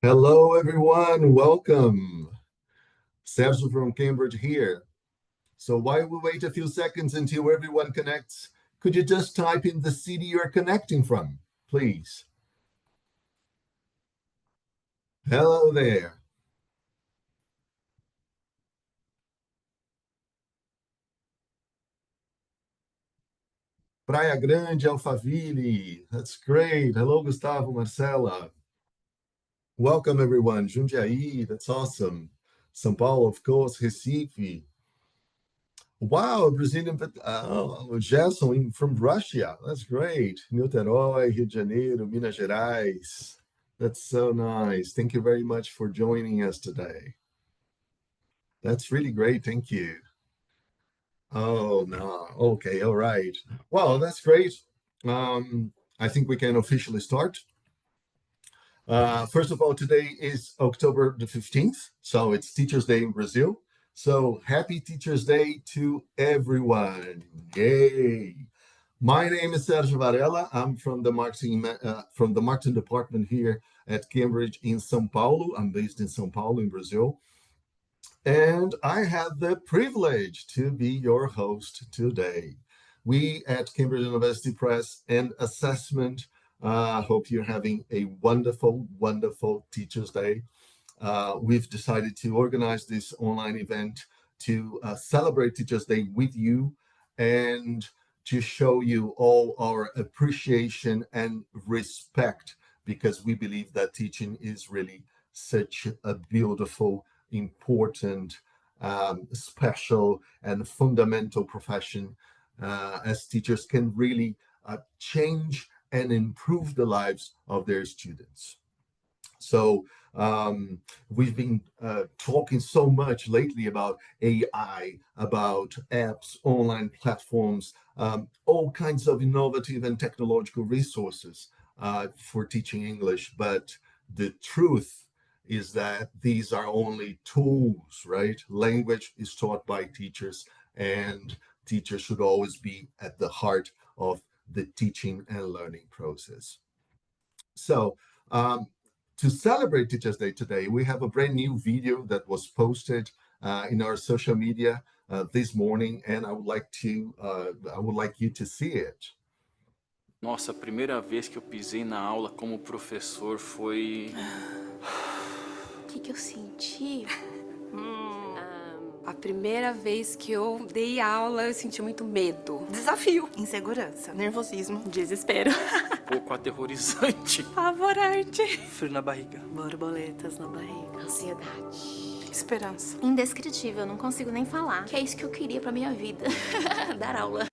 Hello, everyone. Welcome. Sergio from Cambridge here. So while we wait a few seconds until everyone connects, could you just type in the city you're connecting from, please? Hello there. Praia Grande, Alphaville. That's great. Hello, Gustavo, Marcela. Welcome, everyone. Jundiaí, that's awesome. São Paulo, of course, Recife. Wow, Brazilian, Gerson from Russia. That's great. Niterói, Rio de Janeiro, Minas Gerais. That's so nice. Thank you very much for joining us today. That's really great. Thank you. Oh, no. Okay. All right. Well, that's great. I think we can officially start. First of all, today is October the 15th, so it's Teachers' Day in Brazil. So happy Teachers' Day to everyone. Yay. My name is Sergio Varela. I'm from the marketing department here at Cambridge in São Paulo. I'm based in São Paulo in Brazil. And I have the privilege to be your host today. We at Cambridge University Press and Assessment hope you're having a wonderful, wonderful Teachers' Day. We've decided to organize this online event to celebrate Teachers' Day with you and to show you all our appreciation and respect, because we believe that teaching is really such a beautiful, important, special, and fundamental profession, as teachers can really change and improve the lives of their students. So we've been talking so much lately about AI, about apps, online platforms, all kinds of innovative and technological resources for teaching English. But the truth is that these are only tools, right? Language is taught by teachers, and teachers should always be at the heart of the teaching and learning process. So, to celebrate Teachers' Day today, we have a brand new video that was posted in our social media this morning, and I would like you to see it. Nossa, a primeira vez que eu pisei na aula como professor foi... O que eu senti? A primeira vez que eu dei aula, eu senti muito medo. Desafio. Insegurança. Nervosismo. Desespero. Um pouco aterrorizante. Favorante. Frio na barriga. Borboletas na barriga. Ansiedade. Esperança. Indescritível, não consigo nem falar. Que é isso que eu queria pra minha vida. Dar aula.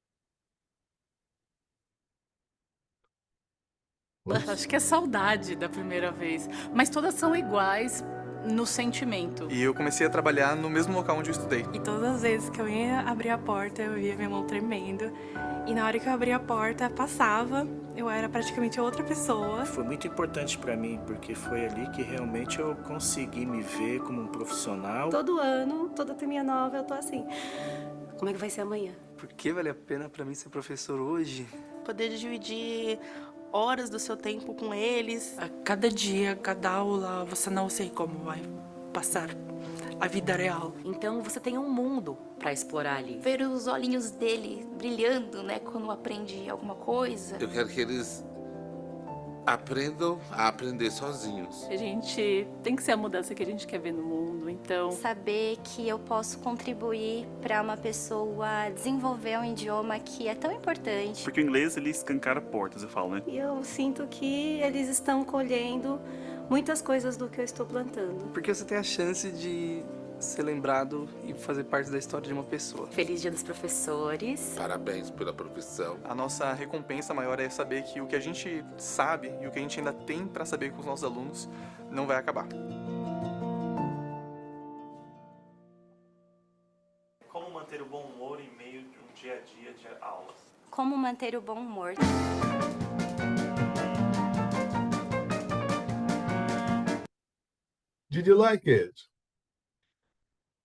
Acho que é saudade da primeira vez. Mas todas são iguais no sentimento. E eu comecei a trabalhar no mesmo local onde eu estudei. E todas as vezes que eu ia abrir a porta, eu via minha mão tremendo. E na hora que eu abria a porta, passava, eu era praticamente outra pessoa. Foi muito importante pra mim, porque foi ali que realmente eu consegui me ver como um profissional. Todo ano, toda turminha nova, eu tô assim. Como é que vai ser amanhã? Por que vale a pena pra mim ser professor hoje? Poder dividir horas do seu tempo com eles. A cada dia, cada aula, você não sei como vai passar a vida real. Então você tem um mundo pra explorar ali. Ver os olhinhos dele brilhando, né, quando aprende alguma coisa. Eu quero que eles aprendam a aprender sozinhos. A gente tem que ser a mudança que a gente quer ver no mundo, então... Saber que eu posso contribuir para uma pessoa desenvolver um idioma que é tão importante. Porque o inglês, ele escancara portas, eu falo, né? E eu sinto que eles estão colhendo muitas coisas do que eu estou plantando. Porque você tem a chance de ser lembrado e fazer parte da história de uma pessoa. Feliz Dia dos Professores. Parabéns pela profissão. A nossa recompensa maior é saber que o que a gente sabe e o que a gente ainda tem para saber com os nossos alunos não vai acabar. Como manter o bom humor em meio de um dia a dia de aulas? Como manter o bom humor? Did you like it?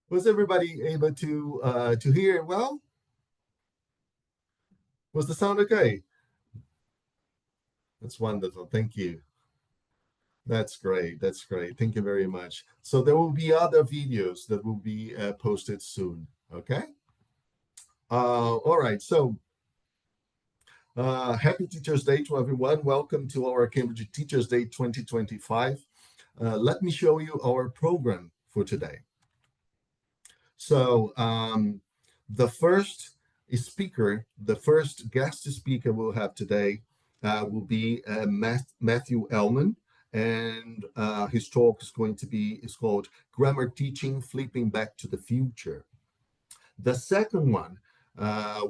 Was everybody able to hear well? Was the sound okay? That's wonderful. Thank you. That's great. That's great. Thank you very much. So there will be other videos that will be posted soon. Okay. All right. So happy Teachers Day to everyone. Welcome to our Cambridge Teachers Day 2025. Let me show you our program for today. So the first speaker, the first guest speaker we'll have today will be Matthew Ellman. And his talk is called Grammar Teaching, Flipping Back to the Future. The second one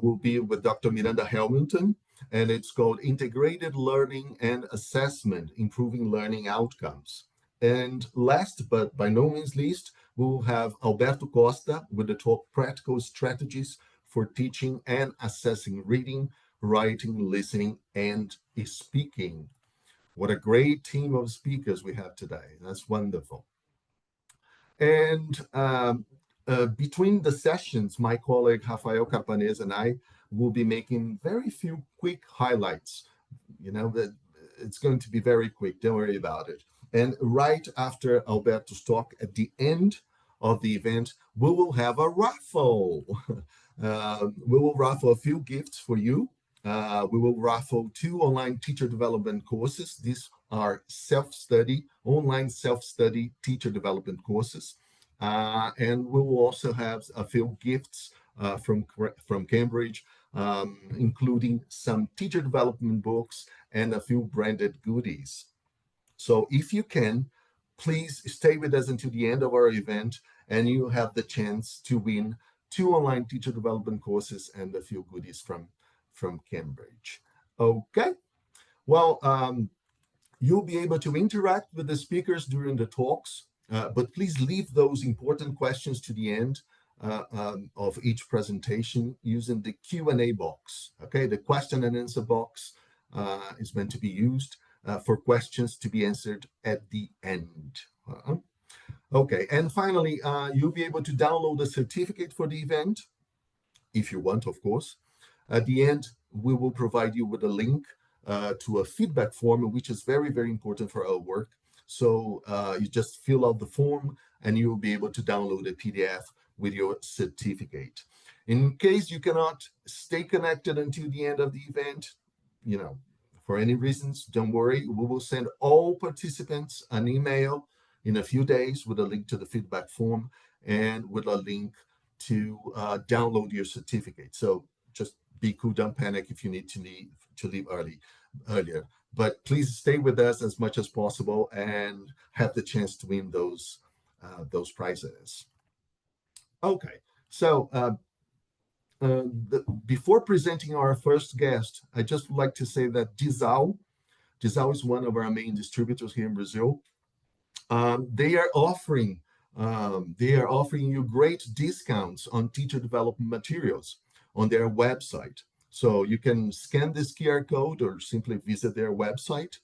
will be with Dr. Miranda Hamilton, and it's called Integrated Learning and Assessment, Improving Learning Outcomes. And last, but by no means least, we will have Alberto Costa with the talk Practical Strategies for Teaching and Assessing Reading, Writing, Listening, and Speaking. What a great team of speakers we have today. That's wonderful. And between the sessions, my colleague Rafael Carpanese and I will be making very few quick highlights. You know, that it's going to be very quick. Don't worry about it. And right after Alberto's talk, at the end of the event, we will have a raffle. We will raffle a few gifts for you. We will raffle 2 online teacher development courses. These are online self-study teacher development courses. And we will also have a few gifts from Cambridge, including some teacher development books and a few branded goodies. So if you can, please stay with us until the end of our event, and you have the chance to win 2 online teacher development courses and a few goodies from Cambridge. Okay, well, you'll be able to interact with the speakers during the talks, but please leave those important questions to the end of each presentation using the Q&A box. Okay, the question and answer box is meant to be used for questions to be answered at the end. Okay, and finally, you'll be able to download a certificate for the event, if you want, of course. At the end, we will provide you with a link to a feedback form, which is very, very important for our work. So you just fill out the form and you will be able to download a PDF with your certificate. In case you cannot stay connected until the end of the event, you know, for any reasons, don't worry. We will send all participants an email in a few days with a link to the feedback form and with a link to download your certificate. So just be cool, don't panic if you need to leave earlier. But please stay with us as much as possible and have the chance to win those prizes. Okay, so before presenting our first guest, I just would like to say that Dizal is one of our main distributors here in Brazil. They are offering you great discounts on teacher development materials on their website. So you can scan this QR code or simply visit their website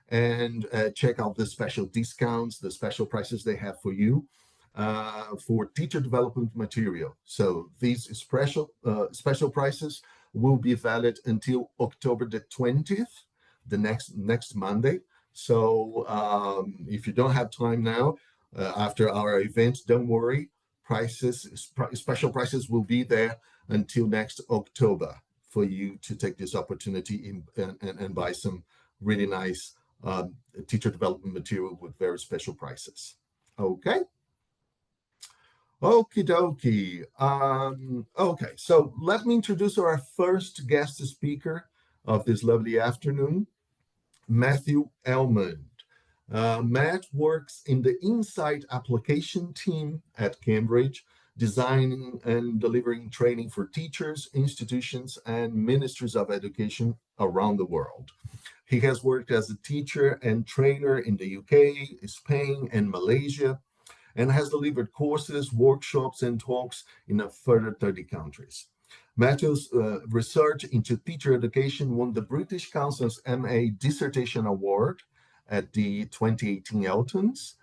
and check out the special discounts, the special prices they have for you for teacher development material. So these special prices will be valid until October the 20th, the next Monday. So if you don't have time now, after our event, don't worry. Special prices will be there until next October for you to take this opportunity and buy some really nice teacher development material with very special prices. Okay. Okie dokie. Okay, so let me introduce our first guest speaker of this lovely afternoon, Matthew Ellman. Matt works in the Insight application team at Cambridge, designing and delivering training for teachers, institutions, and ministries of education around the world. He has worked as a teacher and trainer in the UK, Spain, and Malaysia, and has delivered courses, workshops, and talks in a further 30 countries. Matthew's research into teacher education won the British Council's MA Dissertation Award at the 2018 Eltons,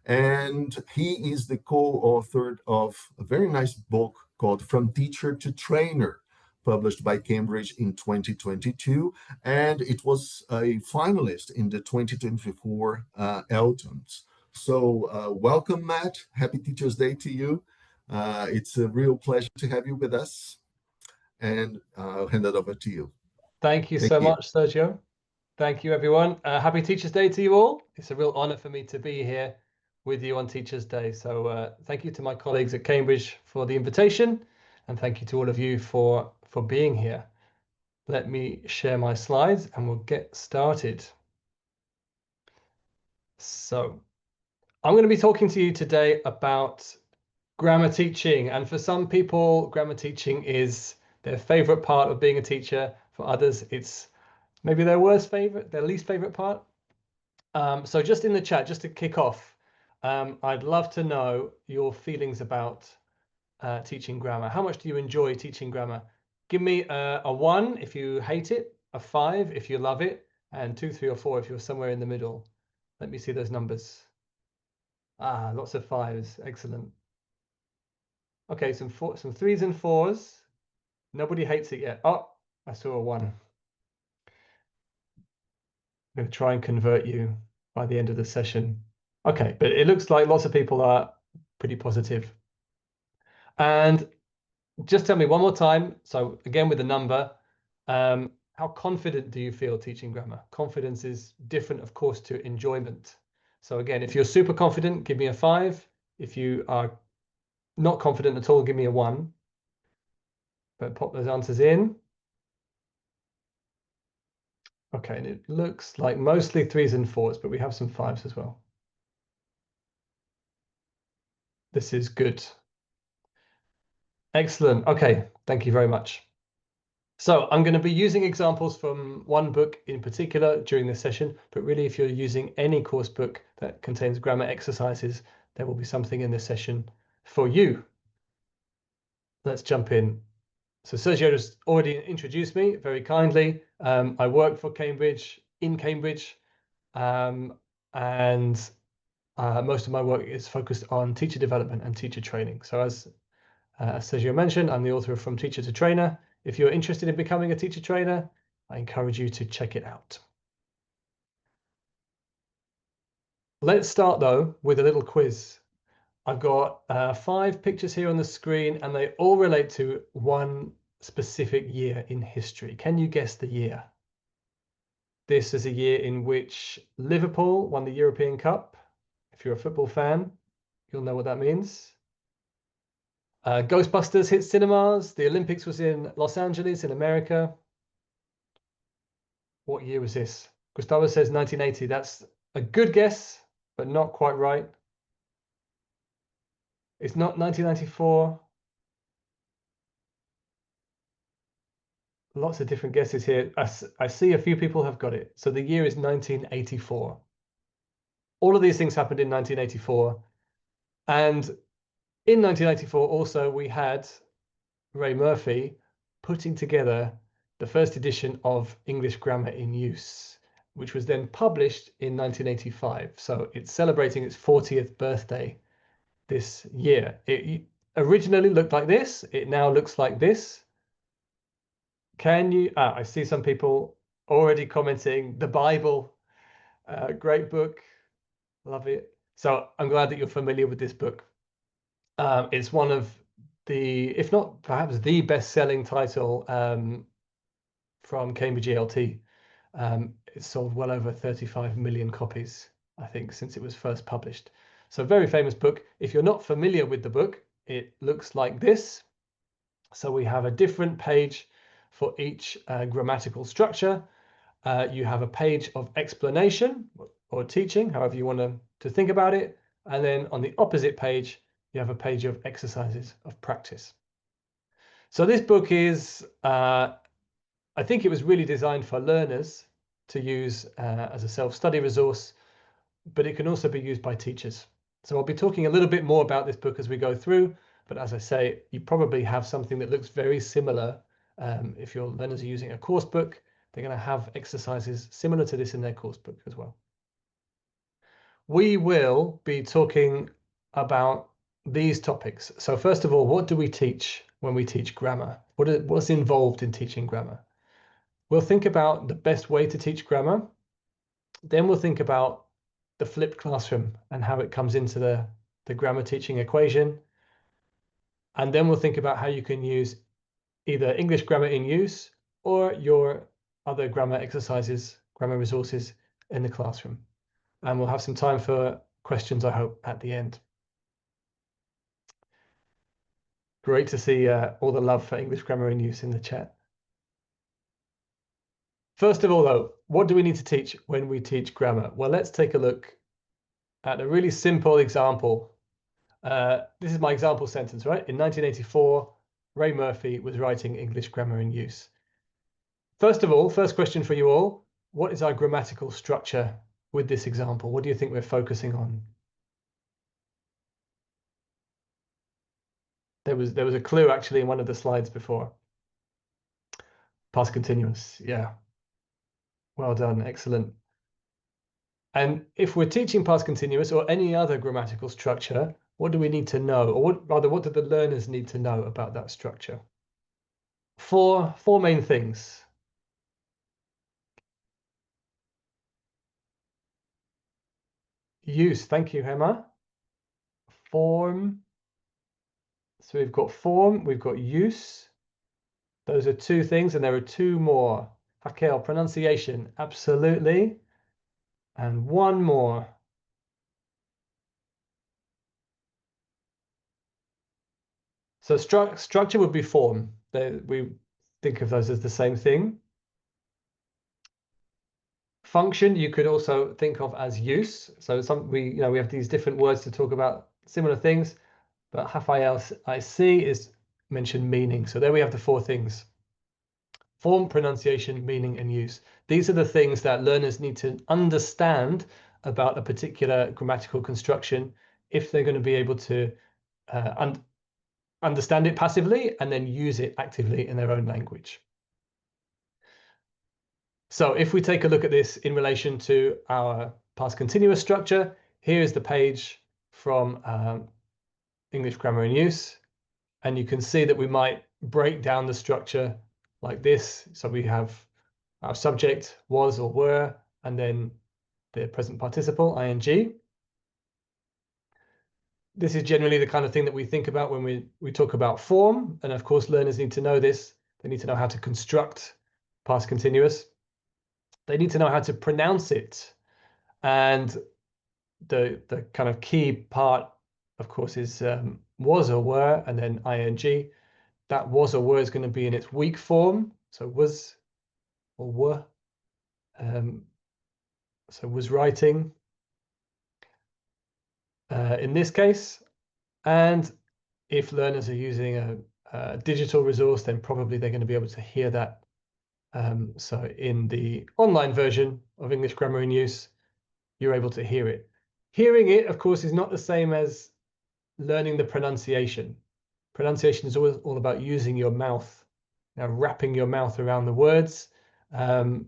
and he is the co-author of a very nice book called From Teacher to Trainer, published by Cambridge in 2022, and it was a finalist in the 2024 Eltons. So welcome, Matt. Happy Teachers Day to you. It's a real pleasure to have you with us, and I'll hand it over to you. Thank you so much, Sergio. Thank you, everyone. Happy Teachers Day to you all. It's a real honor for me to be here with you on Teachers Day. So thank you to my colleagues at Cambridge for the invitation, and thank you to all of you for being here. Let me share my slides and we'll get started. So I'm going to be talking to you today about grammar teaching. And for some people, grammar teaching is their favorite part of being a teacher. For others, it's maybe their least favorite part. So just in the chat, just to kick off, I'd love to know your feelings about teaching grammar. How much do you enjoy teaching grammar? Give me a 1 if you hate it, a 5 if you love it, and 2, 3, or 4 if you're somewhere in the middle. Let me see those numbers. Lots of 5s. Excellent. Okay, some 3s and 4s. Nobody hates it yet. Oh, I saw a 1. I'm going to try and convert you by the end of the session. Okay, but it looks like lots of people are pretty positive. And just tell me one more time, so again with a number, how confident do you feel teaching grammar? Confidence is different, of course, to enjoyment. So again, if you're super confident, give me a 5. If you are not confident at all, give me a 1. But pop those answers in. Okay, and it looks like mostly 3s and 4s, but we have some 5s as well. This is good. Excellent. Okay, thank you very much. So I'm going to be using examples from one book in particular during this session, but really if you're using any course book that contains grammar exercises, there will be something in this session for you. Let's jump in. So Sergio has already introduced me very kindly. I work for Cambridge, in Cambridge, and most of my work is focused on teacher development and teacher training. So as Sergio mentioned, I'm the author of From Teacher to Trainer. If you're interested in becoming a teacher trainer, I encourage you to check it out. Let's start though with a little quiz. I've got 5 pictures here on the screen and they all relate to one specific year in history. Can you guess the year? This is a year in which Liverpool won the European Cup. If you're a football fan, you'll know what that means. Ghostbusters hit cinemas. The Olympics was in Los Angeles in America. What year was this? Gustavo says 1980. That's a good guess, but not quite right. It's not 1994. Lots of different guesses here. I see a few people have got it. So the year is 1984. All of these things happened in 1984. And in 1984 also we had Ray Murphy putting together the first edition of English Grammar in Use, which was then published in 1985. So it's celebrating its 40th birthday this year. It originally looked like this. It now looks like this. Can you, I see some people already commenting, the Bible, great book, love it. So I'm glad that you're familiar with this book. It's one of the, if not perhaps the best-selling title from Cambridge ELT. It's sold well over 35 million copies, I think, since it was first published. So very famous book. If you're not familiar with the book, it looks like this. So we have a different page for each grammatical structure. You have a page of explanation or teaching, however you want to think about it. And then on the opposite page, you have a page of exercises of practice. So this book is, I think it was really designed for learners to use as a self-study resource, but it can also be used by teachers. So I'll be talking a little bit more about this book as we go through, but as I say, you probably have something that looks very similar. If your learners are using a course book, they're going to have exercises similar to this in their course book as well. We will be talking about these topics. So first of all, what do we teach when we teach grammar? What's involved in teaching grammar? We'll think about the best way to teach grammar. Then we'll think about the flipped classroom and how it comes into the grammar teaching equation. And then we'll think about how you can use either English Grammar in Use or your other grammar exercises, grammar resources in the classroom. And we'll have some time for questions, I hope, at the end. Great to see all the love for English Grammar in Use in the chat. First of all, though, what do we need to teach when we teach grammar? Well, let's take a look at a really simple example. This is my example sentence, right? In 1984, Ray Murphy was writing English Grammar in Use. First of all, first question for you all, what is our grammatical structure with this example? What do you think we're focusing on? There was a clue actually in one of the slides before. Past continuous, yeah. Well done, excellent. And if we're teaching past continuous or any other grammatical structure, what do we need to know? Or what do the learners need to know about that structure? Four main things. Use, thank you, Hema. Form. So we've got form, we've got use. Those are two things, and there are two more. Raquel, pronunciation, absolutely. And one more. So structure would be form. We think of those as the same thing. Function, you could also think of as use. So we have these different words to talk about similar things, but Rafael, I see, is mentioned meaning. So there we have the four things. Form, pronunciation, meaning, and use. These are the things that learners need to understand about a particular grammatical construction if they're going to be able to understand it passively and then use it actively in their own language. So if we take a look at this in relation to our past continuous structure, here is the page from English Grammar in Use. And you can see that we might break down the structure like this. So we have our subject, was or were, and then the present participle, ing. This is generally the kind of thing that we think about when we talk about form. And of course, learners need to know this. They need to know how to construct past continuous. They need to know how to pronounce it. And the kind of key part, of course, is was or were, and then ing. That was or were is going to be in its weak form. So was or were. So was writing in this case. And if learners are using a digital resource, then probably they're going to be able to hear that. So in the online version of English Grammar in Use, you're able to hear it. Hearing it, of course, is not the same as learning the pronunciation. Pronunciation is always all about using your mouth, wrapping your mouth around the words. And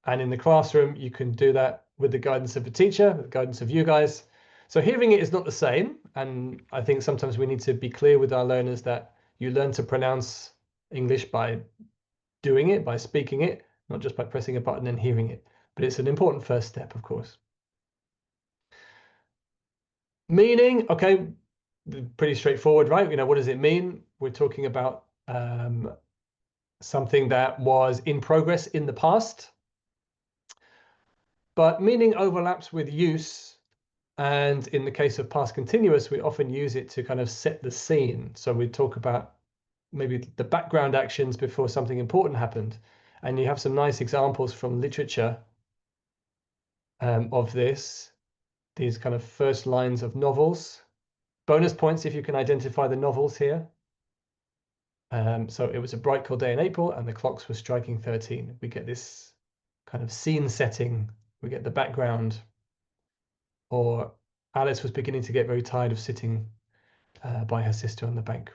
in the classroom, you can do that with the guidance of a teacher, with the guidance of you guys. So hearing it is not the same. And I think sometimes we need to be clear with our learners that you learn to pronounce English by doing it, by speaking it, not just by pressing a button and hearing it. But it's an important first step, of course. Meaning, okay, pretty straightforward, right? What does it mean? We're talking about something that was in progress in the past. But meaning overlaps with use. And in the case of past continuous, we often use it to kind of set the scene. So we talk about maybe the background actions before something important happened. And you have some nice examples from literature of this, these kind of first lines of novels. Bonus points if you can identify the novels here. So it was a bright cold day in April and the clocks were striking 13. We get this kind of scene setting. We get the background. Or Alice was beginning to get very tired of sitting by her sister on the bank.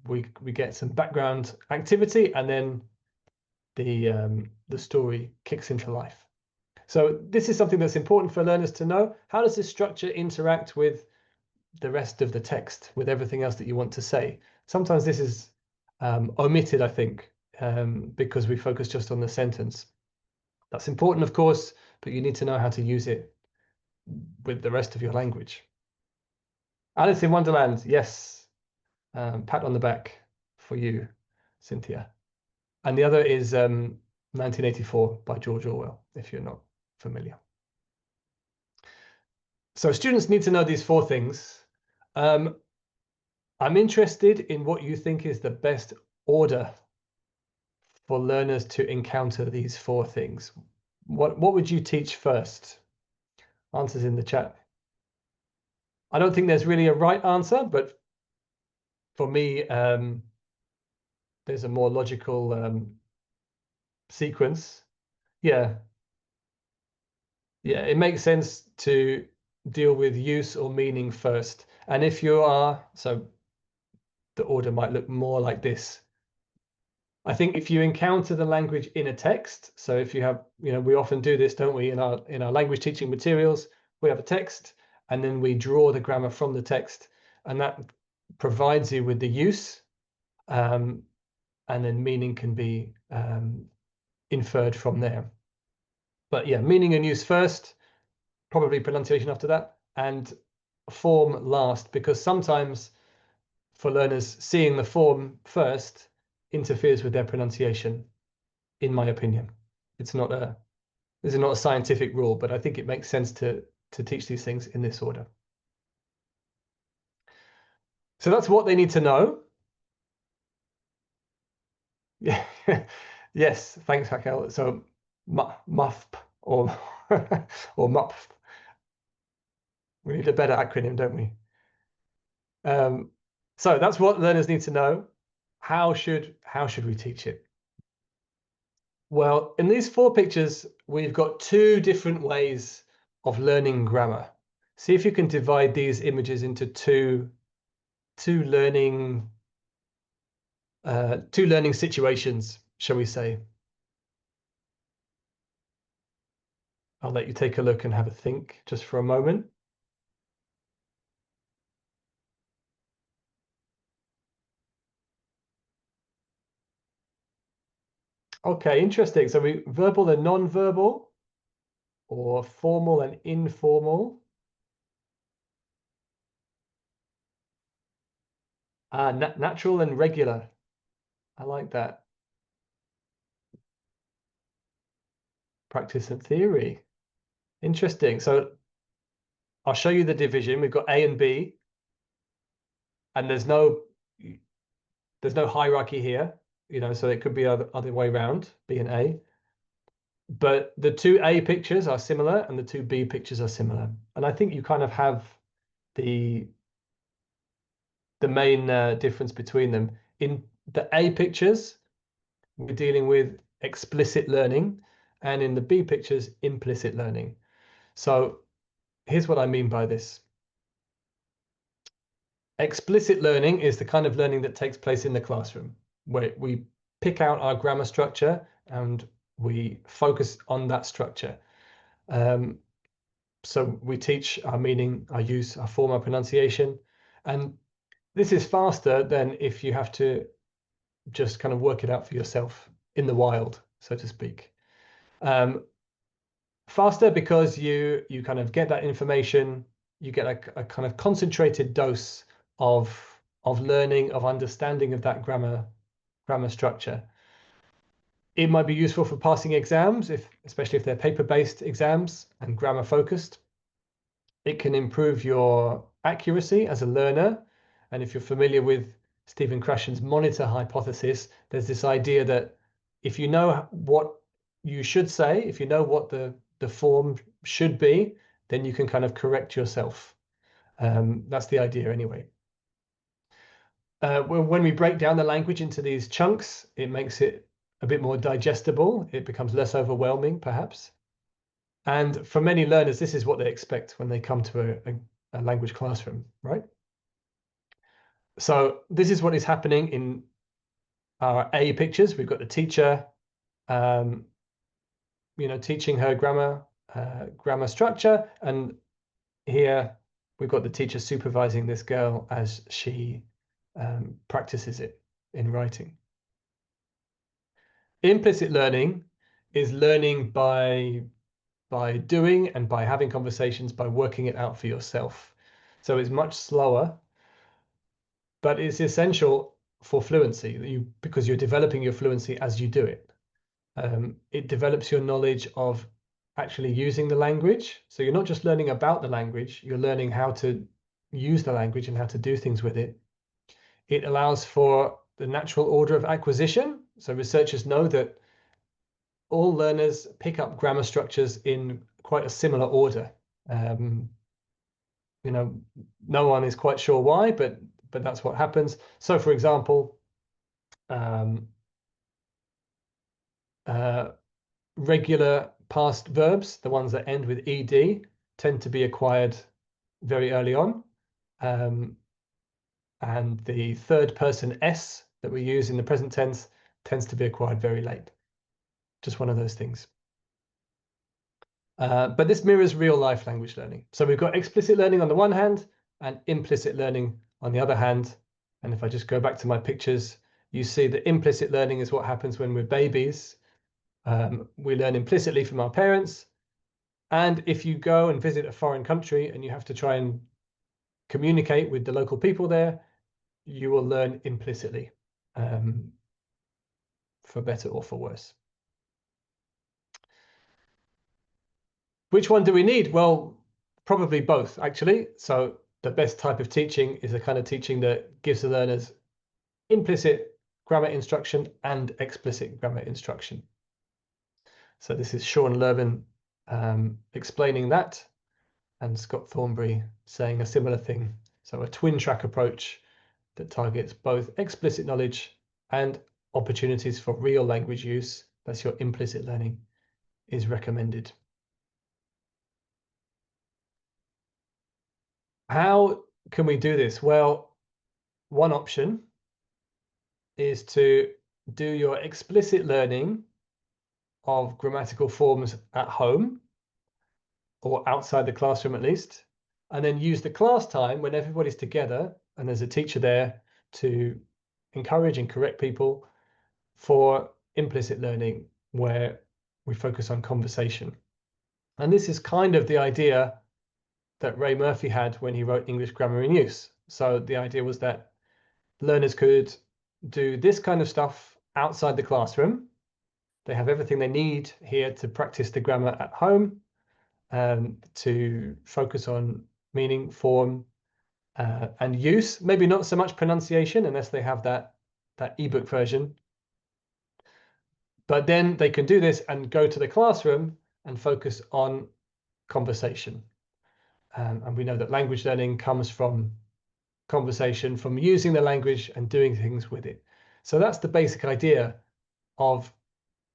We get some background activity and then the story kicks into life. So this is something that's important for learners to know. How does this structure interact with the rest of the text, with everything else that you want to say? Sometimes this is omitted, I think, because we focus just on the sentence. That's important, of course, but you need to know how to use it with the rest of your language. Alice in Wonderland, yes. Pat on the back for you, Cynthia. And the other is 1984 by George Orwell, if you're not familiar. So students need to know these 4 things. I'm interested in what you think is the best order for learners to encounter these 4 things. What would you teach first? Answers in the chat. I don't think there's really a right answer, but for me, there's a more logical sequence. Yeah, it makes sense to deal with use or meaning first. And if you are, so the order might look more like this. I think if you encounter the language in a text, so if you have, we often do this, don't we, in our language teaching materials, we have a text and then we draw the grammar from the text, and that provides you with the use, and then meaning can be inferred from there. But yeah, meaning and use first, probably pronunciation after that, and form last, because sometimes for learners, seeing the form first interferes with their pronunciation, in my opinion. This is not a scientific rule, but I think it makes sense to teach these things in this order. So that's what they need to know. Yeah. Yes, thanks, Raquel. So MUFP or or MUPF. We need a better acronym, don't we? So that's what learners need to know. How should we teach it? Well, in these 4 pictures, we've got 2 different ways of learning grammar. See if you can divide these images into two learning situations, shall we say. I'll let you take a look and have a think just for a moment. Okay, interesting. So verbal and non-verbal, or formal and informal. Natural and regular. I like that. Practice and theory. Interesting. So I'll show you the division. We've got A and B, and there's no hierarchy here, so it could be other way around, B and A. But the 2 A pictures are similar and the 2 B pictures are similar. And I think you kind of have the main difference between them. In the A pictures, we're dealing with explicit learning, and in the B pictures, implicit learning. So here's what I mean by this. Explicit learning is the kind of learning that takes place in the classroom, where we pick out our grammar structure and we focus on that structure. So we teach our meaning, our use, our form, our pronunciation. And this is faster than if you have to just kind of work it out for yourself in the wild, so to speak. Faster because you kind of get that information, you get a kind of concentrated dose of learning, of understanding of that grammar structure. It might be useful for passing exams, especially if they're paper-based exams and grammar-focused. It can improve your accuracy as a learner. And if you're familiar with Stephen Krashen's monitor hypothesis, there's this idea that if you know what you should say, if you know what the form should be, then you can kind of correct yourself. That's the idea anyway. When we break down the language into these chunks, it makes it a bit more digestible. It becomes less overwhelming, perhaps. And for many learners, this is what they expect when they come to a language classroom, right? So this is what is happening in our A pictures. We've got the teacher, teaching her grammar structure, and here we've got the teacher supervising this girl as she practices it in writing. Implicit learning is learning by doing and by having conversations, by working it out for yourself. So it's much slower, but it's essential for fluency because you're developing your fluency as you do it. It develops your knowledge of actually using the language. So you're not just learning about the language, you're learning how to use the language and how to do things with it. It allows for the natural order of acquisition. So researchers know that all learners pick up grammar structures in quite a similar order. You know, no one is quite sure why, but that's what happens. So, for example, regular past verbs, the ones that end with ed, tend to be acquired very early on. And the third person s that we use in the present tense tends to be acquired very late. Just one of those things. But this mirrors real life language learning. So we've got explicit learning on the one hand and implicit learning on the other hand. And if I just go back to my pictures, you see that implicit learning is what happens when we're babies. We learn implicitly from our parents. And if you go and visit a foreign country and you have to try and communicate with the local people there, you will learn implicitly, for better or for worse. Which one do we need? Well, probably both, actually. So the best type of teaching is the kind of teaching that gives the learners implicit grammar instruction and explicit grammar instruction. So this is Sean Lurban explaining that, and Scott Thornbury saying a similar thing. So a twin track approach that targets both explicit knowledge and opportunities for real language use, that's your implicit learning, is recommended. How can we do this? Well, one option is to do your explicit learning of grammatical forms at home or outside the classroom at least, and then use the class time when everybody's together and there's a teacher there to encourage and correct people for implicit learning where we focus on conversation. And this is kind of the idea that Ray Murphy had when he wrote English Grammar in Use. So the idea was that learners could do this kind of stuff outside the classroom. They have everything they need here to practice the grammar at home, to focus on meaning, form, and use. Maybe not so much pronunciation unless they have that ebook version. But then they can do this and go to the classroom and focus on conversation. And we know that language learning comes from conversation, from using the language and doing things with it. So that's the basic idea of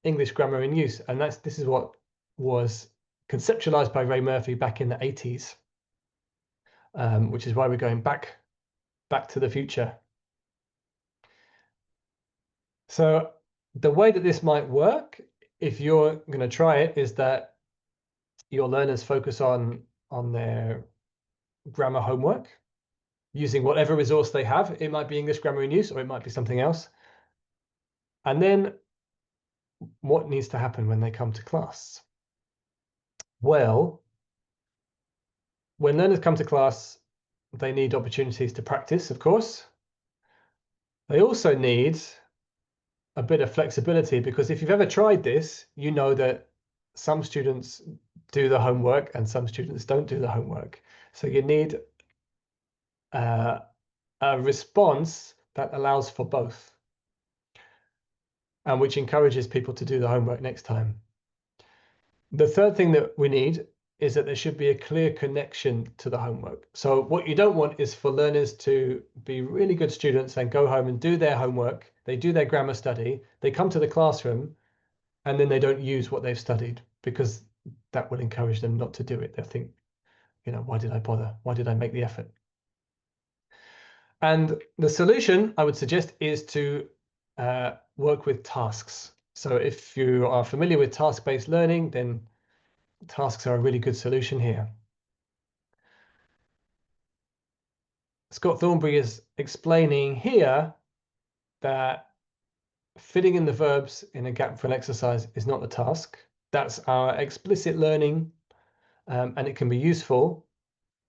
English Grammar in Use. And this is what was conceptualized by Ray Murphy back in the 80s, which is why we're going back to the future. So the way that this might work, if you're going to try it, is that your learners focus on their grammar homework using whatever resource they have. It might be English Grammar in Use or it might be something else. And then what needs to happen when they come to class? Well, when learners come to class, they need opportunities to practice, of course. They also need a bit of flexibility, because if you've ever tried this, you know that some students do the homework and some students don't do the homework. So you need a response that allows for both, and which encourages people to do the homework next time. The third thing that we need is that there should be a clear connection to the homework. So what you don't want is for learners to be really good students and go home and do their homework. They do their grammar study, they come to the classroom, and then they don't use what they've studied, because that will encourage them not to do it. They'll think, you know, why did I bother? Why did I make the effort? And the solution, I would suggest, is to work with tasks. So if you are familiar with task-based learning, then tasks are a really good solution here. Scott Thornbury is explaining here that filling in the verbs in a gap fill exercise is not the task. That's our explicit learning, and it can be useful,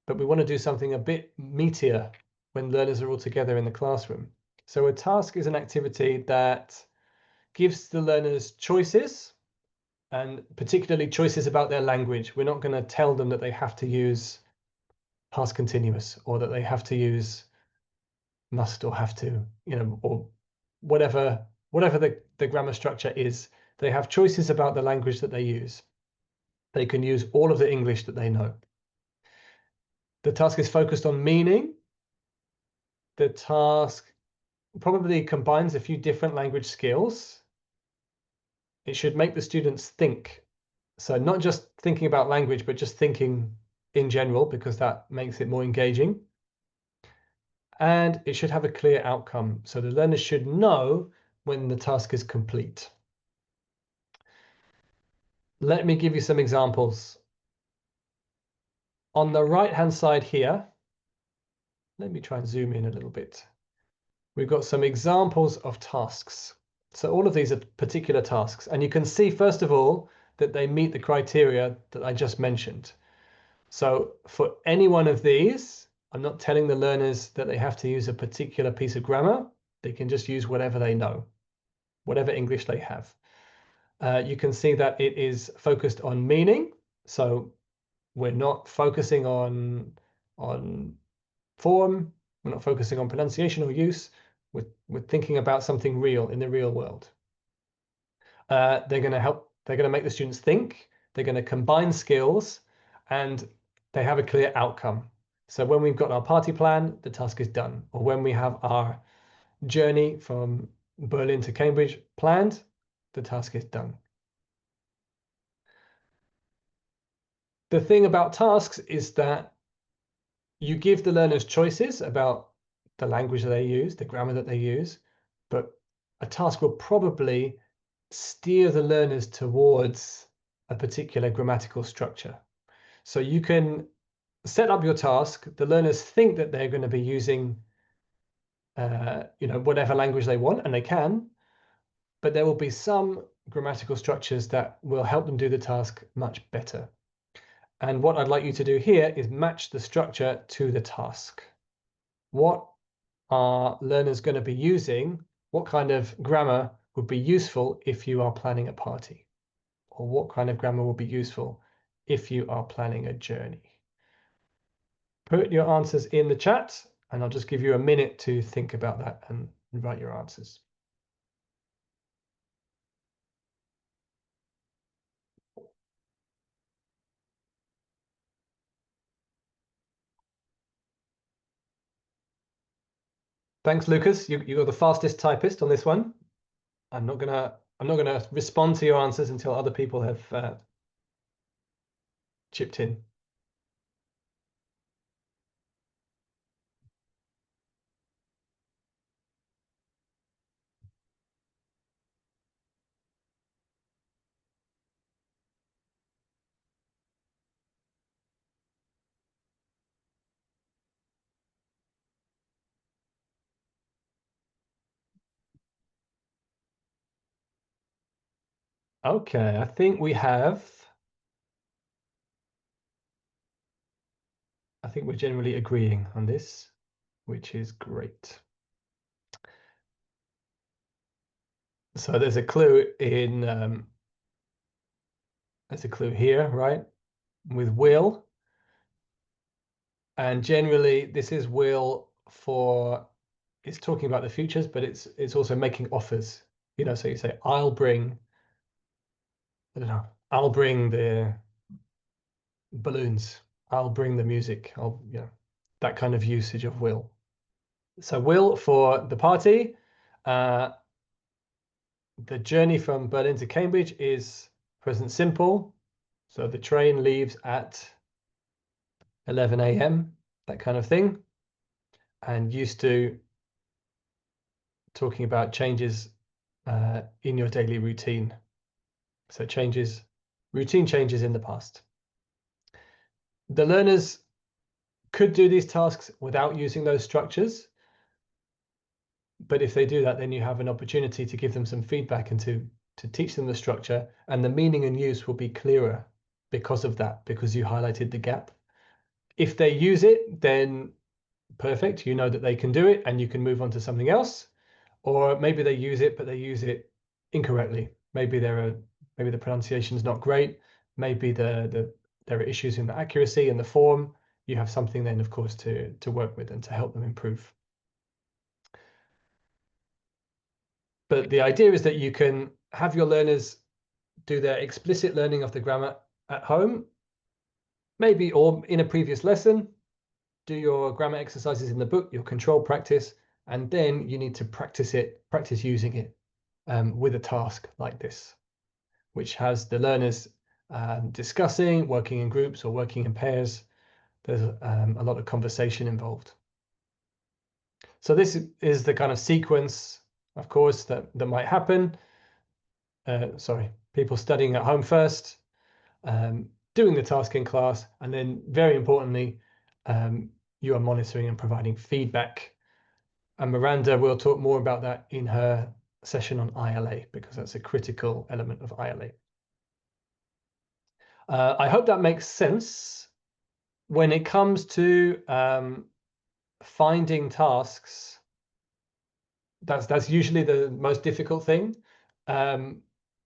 but we want to do something a bit meatier when learners are all together in the classroom. So a task is an activity that gives the learners choices, and particularly choices about their language. We're not going to tell them that they have to use past continuous, or that they have to use must or have to, or whatever the grammar structure is. They have choices about the language that they use. They can use all of the English that they know. The task is focused on meaning. The task probably combines a few different language skills. It should make the students think. So not just thinking about language, but just thinking in general, because that makes it more engaging. And it should have a clear outcome. So the learners should know when the task is complete. Let me give you some examples. On the right-hand side here, let me try and zoom in a little bit. We've got some examples of tasks. So all of these are particular tasks. And you can see, first of all, that they meet the criteria that I just mentioned. So for any one of these, I'm not telling the learners that they have to use a particular piece of grammar. They can just use whatever they know, whatever English they have. You can see that it is focused on meaning. So we're not focusing on form. We're not focusing on pronunciation or use. We're thinking about something real in the real world. They're going to make the students think. They're going to combine skills, and they have a clear outcome. So when we've got our party plan, the task is done. Or when we have our journey from Berlin to Cambridge planned, the task is done. The thing about tasks is that you give the learners choices about the language that they use, the grammar that they use, but a task will probably steer the learners towards a particular grammatical structure. So you can set up your task. The learners think that they're going to be using whatever language they want, and they can, but there will be some grammatical structures that will help them do the task much better. And what I'd like you to do here is match the structure to the task. What are learners going to be using? What kind of grammar would be useful if you are planning a party? Or what kind of grammar will be useful if you are planning a journey? Put your answers in the chat, and I'll just give you a minute to think about that and write your answers. Thanks, Lucas. You're the fastest typist on this one. I'm not gonna respond to your answers until other people have chipped in. Okay, I think we're generally agreeing on this, which is great. So there's a clue here, right? With will. And generally this is will for, it's talking about the futures, but it's also making offers. So you say, I'll bring the balloons, I'll bring the music, that kind of usage of will. So will for the party. The journey from Berlin to Cambridge is present simple. So the train leaves at 11 a.m., that kind of thing. And used to talking about changes in your daily routine. So routine changes in the past. The learners could do these tasks without using those structures. But if they do that, then you have an opportunity to give them some feedback and to teach them the structure, and the meaning and use will be clearer because of that, because you highlighted the gap. If they use it, then perfect. You know that they can do it and you can move on to something else. Or maybe they use it, but they use it incorrectly. Maybe the pronunciation is not great. Maybe there are issues in the accuracy and the form. You have something then, of course, to work with and to help them improve. But the idea is that you can have your learners do their explicit learning of the grammar at home, maybe, or in a previous lesson, do your grammar exercises in the book, your control practice, and then you need to practice using it with a task like this, which has the learners discussing, working in groups or working in pairs. There's a lot of conversation involved. So this is the kind of sequence, of course, that might happen. People studying at home first, doing the task in class, and then very importantly, you are monitoring and providing feedback. And Miranda will talk more about that in her session on ILA, because that's a critical element of ILA. I hope that makes sense. When it comes to finding tasks, that's usually the most difficult thing.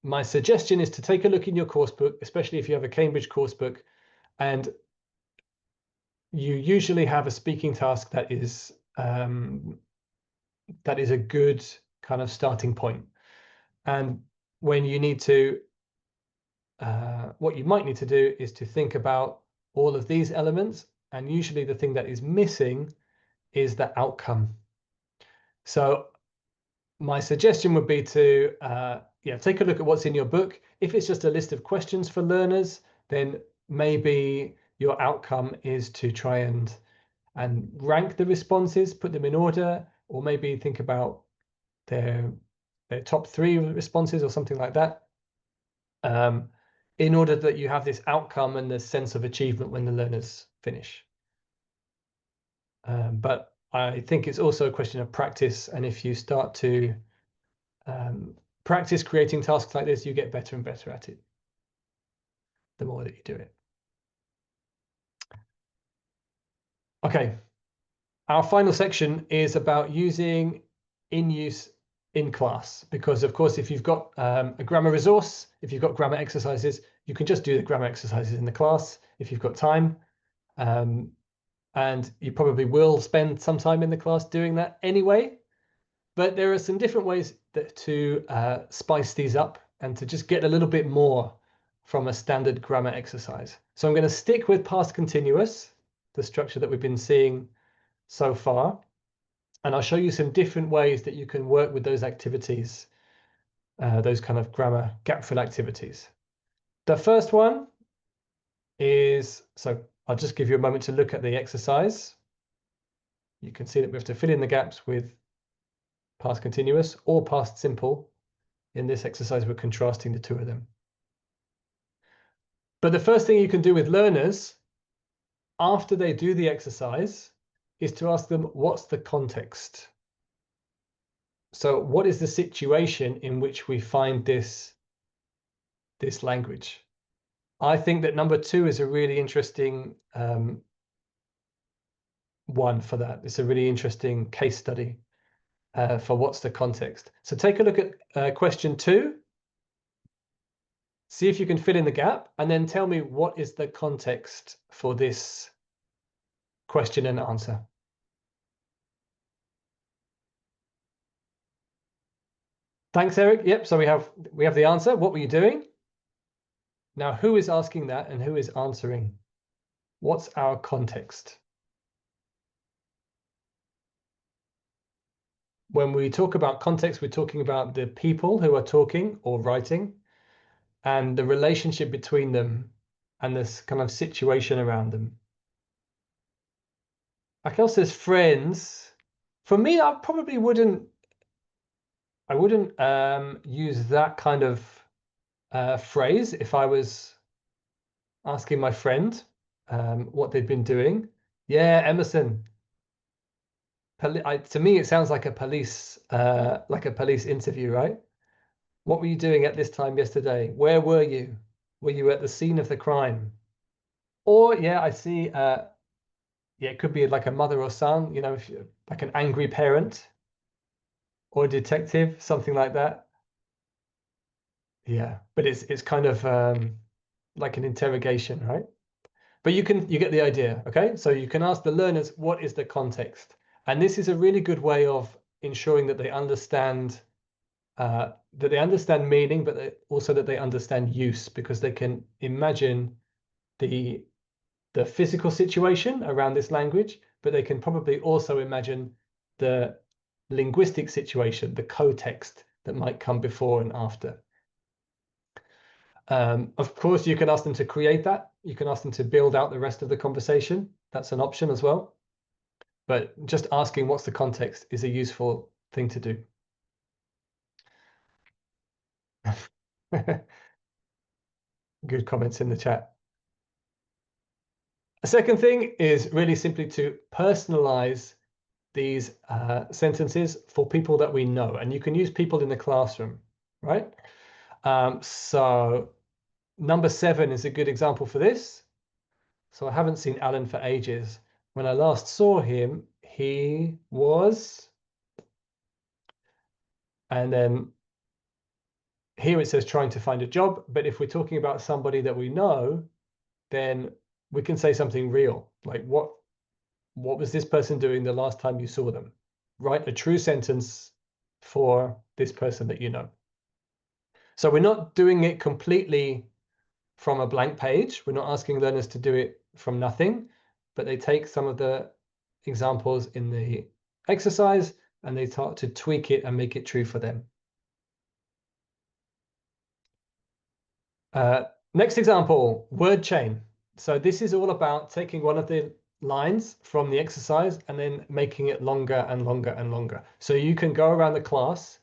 My suggestion is to take a look in your course book, especially if you have a Cambridge course book, and you usually have a speaking task that is a good kind of starting point. And when you need to, what you might need to do is to think about all of these elements, and usually the thing that is missing is the outcome. So my suggestion would be to take a look at what's in your book. If it's just a list of questions for learners, then maybe your outcome is to try and rank the responses, put them in order, or maybe think about their top 3 responses or something like that, in order that you have this outcome and this sense of achievement when the learners finish. But I think it's also a question of practice, and if you start to practice creating tasks like this, you get better and better at it the more that you do it. Okay, our final section is about using in use in class, because of course if you've got a grammar resource, if you've got grammar exercises, you can just do the grammar exercises in the class if you've got time, and you probably will spend some time in the class doing that anyway. But there are some different ways to spice these up and to just get a little bit more from a standard grammar exercise. So I'm going to stick with past continuous, the structure that we've been seeing so far, and I'll show you some different ways that you can work with those activities, those kind of grammar gap fill activities. The first one is, so I'll just give you a moment to look at the exercise. You can see that we have to fill in the gaps with past continuous or past simple. In this exercise, we're contrasting the two of them. But the first thing you can do with learners after they do the exercise is to ask them, what's the context? So what is the situation in which we find this language? I think that number 2 is a really interesting one for that. It's a really interesting case study for what's the context. So take a look at question 2. See if you can fill in the gap, and then tell me what is the context for this question and answer. Thanks, Eric. Yep, so we have the answer. What were you doing? Now, who is asking that and who is answering? What's our context? When we talk about context, we're talking about the people who are talking or writing and the relationship between them and this kind of situation around them. Raquel says friends. For me, I probably wouldn't use that kind of phrase if I was asking my friend what they'd been doing. Yeah, Emerson. to me, it sounds like a police interview, right? What were you doing at this time yesterday? Where were you? Were you at the scene of the crime? Or yeah, I see. Yeah, it could be like a mother or son. You know, if you're like an angry parent or a detective, something like that. Yeah, but it's kind of like an interrogation, right? But you get the idea, okay? So you can ask the learners, what is the context? And this is a really good way of ensuring that they understand meaning, but also that they understand use, because they can imagine the physical situation around this language, but they can probably also imagine the linguistic situation, the context that might come before and after. Of course, you can ask them to create that. You can ask them to build out the rest of the conversation. That's an option as well. But just asking what's the context is a useful thing to do. Good comments in the chat. A second thing is really simply to personalize these sentences for people that we know. And you can use people in the classroom, right? So number 7 is a good example for this. So I haven't seen Alan for ages. When I last saw him, he was, and then here it says trying to find a job. But if we're talking about somebody that we know, then we can say something real, like what was this person doing the last time you saw them? Write a true sentence for this person that you know. So we're not doing it completely from a blank page. We're not asking learners to do it from nothing, but they take some of the examples in the exercise and they start to tweak it and make it true for them. Next example, word chain. So this is all about taking one of the lines from the exercise and then making it longer and longer and longer. So you can go around the class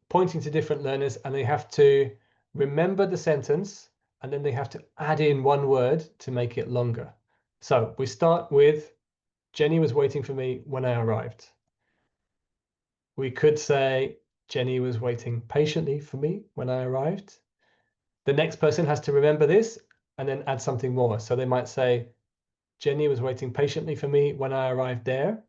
pointing to different learners, and they have to remember the sentence, and then they have to add in one word to make it longer. So we start with, Jenny was waiting for me when I arrived. We could say, Jenny was waiting patiently for me when I arrived. The next person has to remember this and then add something more. So they might say, Jenny was waiting patiently for me when I arrived there.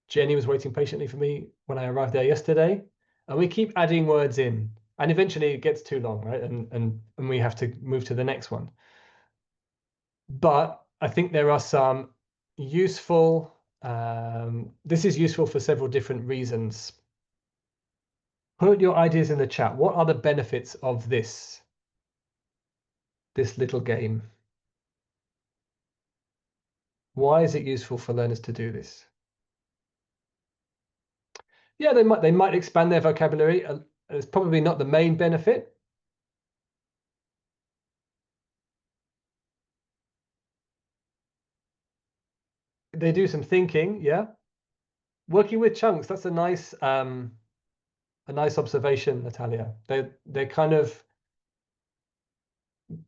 Jenny was waiting patiently for me when I arrived there yesterday. And we keep adding words in. And eventually it gets too long, right? And we have to move to the next one. But I think there are some useful, this is useful for several different reasons. Put your ideas in the chat. What are the benefits of this little game? Why is it useful for learners to do this? Yeah, they might expand their vocabulary. It's probably not the main benefit. They do some thinking, yeah. Working with chunks, that's a nice observation, Natalia. They're kind of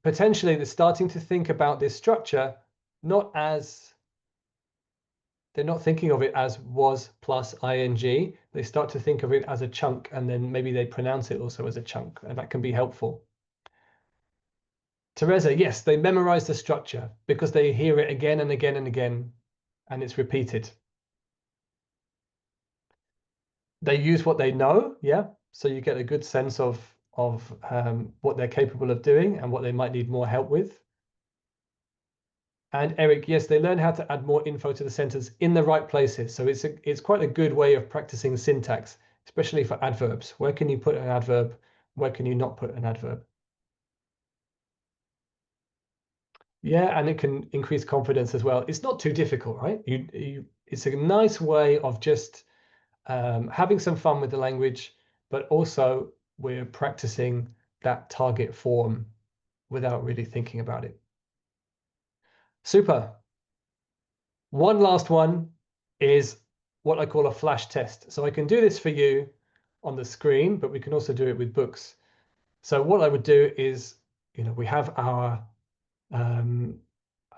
potentially they're starting to think about this structure not as, they're not thinking of it as was plus ing. They start to think of it as a chunk, and then maybe they pronounce it also as a chunk, and that can be helpful. Teresa, yes, they memorize the structure because they hear it again and again and again, and it's repeated. They use what they know, yeah. So you get a good sense of what they're capable of doing and what they might need more help with. And Eric, yes, they learn how to add more info to the sentence in the right places. So it's quite a good way of practicing syntax, especially for adverbs. Where can you put an adverb? Where can you not put an adverb? Yeah, and it can increase confidence as well. It's not too difficult, right? It's a nice way of just having some fun with the language, but also we're practicing that target form without really thinking about it. Super. One last one is what I call a flash test. So I can do this for you on the screen, but we can also do it with books. So what I would do is, we have our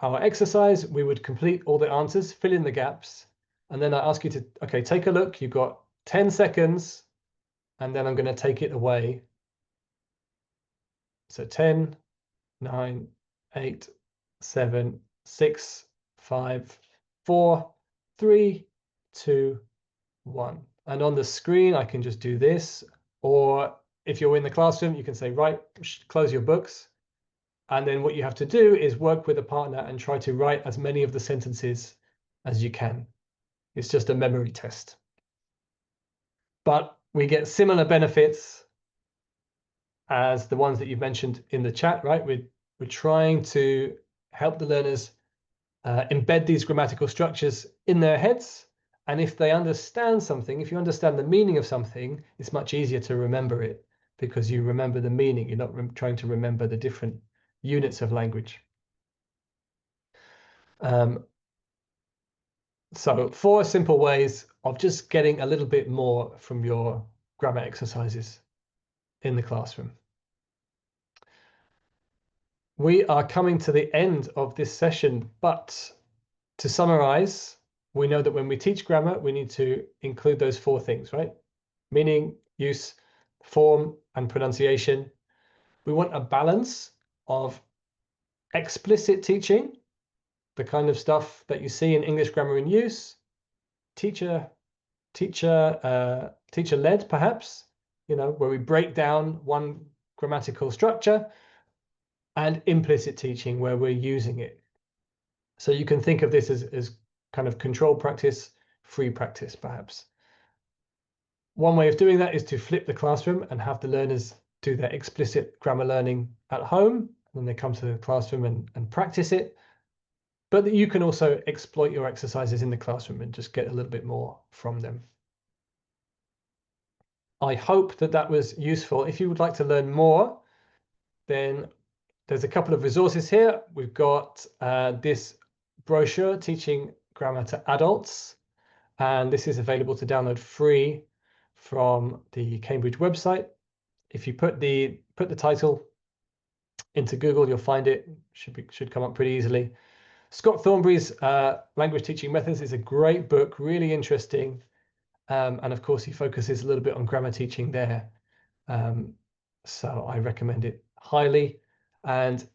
exercise. We would complete all the answers, fill in the gaps, and then I ask you to, okay, take a look. You've got 10 seconds, and then I'm going to take it away. So 10, 9, 8, 7, 6, 5, 4, 3, 2, 1. And on the screen, I can just do this. Or if you're in the classroom, you can say, right, close your books. And then what you have to do is work with a partner and try to write as many of the sentences as you can. It's just a memory test. But we get similar benefits as the ones that you've mentioned in the chat, right? We're trying to help the learners embed these grammatical structures in their heads. And if they understand something, if you understand the meaning of something, it's much easier to remember it because you remember the meaning. You're not trying to remember the different units of language. So 4 simple ways of just getting a little bit more from your grammar exercises in the classroom. We are coming to the end of this session, but to summarize, we know that when we teach grammar, we need to include those 4 things, right? Meaning, use, form, and pronunciation. We want a balance of explicit teaching, the kind of stuff that you see in English Grammar in Use, teacher-led perhaps, where we break down one grammatical structure, and implicit teaching where we're using it. So you can think of this as kind of controlled practice, free practice perhaps. One way of doing that is to flip the classroom and have the learners do their explicit grammar learning at home, and then they come to the classroom and practice it. But that you can also exploit your exercises in the classroom and just get a little bit more from them. I hope that that was useful. If you would like to learn more, then there's a couple of resources here. We've got this brochure, Teaching Grammar to Adults, and this is available to download free from the Cambridge website. If you put the title into Google, you'll find it. Should come up pretty easily. Scott Thornbury's Language Teaching Methods is a great book, really interesting. And of course, he focuses a little bit on grammar teaching there. So I recommend it highly. And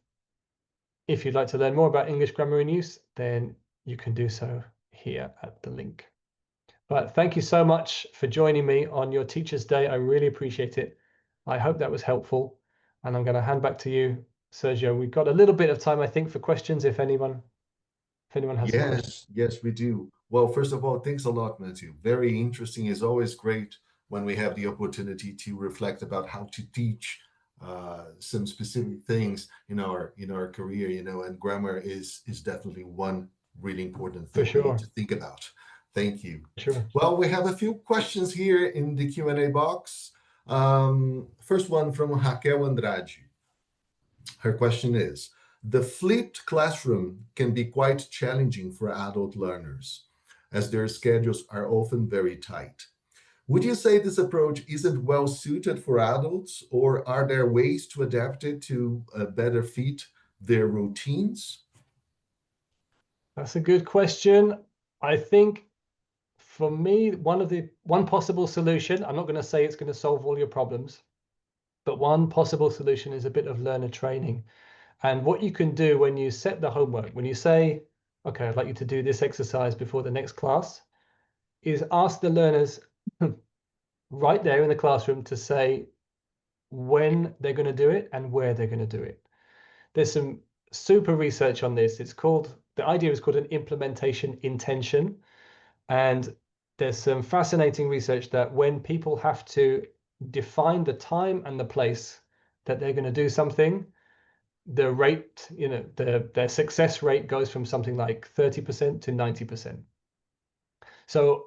if you'd like to learn more about English Grammar in Use, then you can do so here at the link. But thank you so much for joining me on your Teacher's Day. I really appreciate it. I hope that was helpful. And I'm going to hand back to you, Sergio. We've got a little bit of time, I think, for questions, if anyone has yes, we do. Well, first of all, thanks a lot, Matthew. Very interesting. It's always great when we have the opportunity to reflect about how to teach some specific things in our career, and grammar is definitely one really important thing we need to think about. Thank you. Sure. Well, we have a few questions here in the Q&A box. First one from Raquel Andrade. Her question is, the flipped classroom can be quite challenging for adult learners, as their schedules are often very tight. Would you say this approach isn't well suited for adults, or are there ways to adapt it to better fit their routines? That's a good question. I think for me, one possible solution, I'm not going to say it's going to solve all your problems, but one possible solution is a bit of learner training. And what you can do when you set the homework, when you say, okay, I'd like you to do this exercise before the next class, is ask the learners right there in the classroom to say when they're going to do it and where they're going to do it. There's some super research on this. The idea is called an implementation intention. And there's some fascinating research that when people have to define the time and the place that they're going to do something, the rate, their success rate goes from something like 30% to 90%. So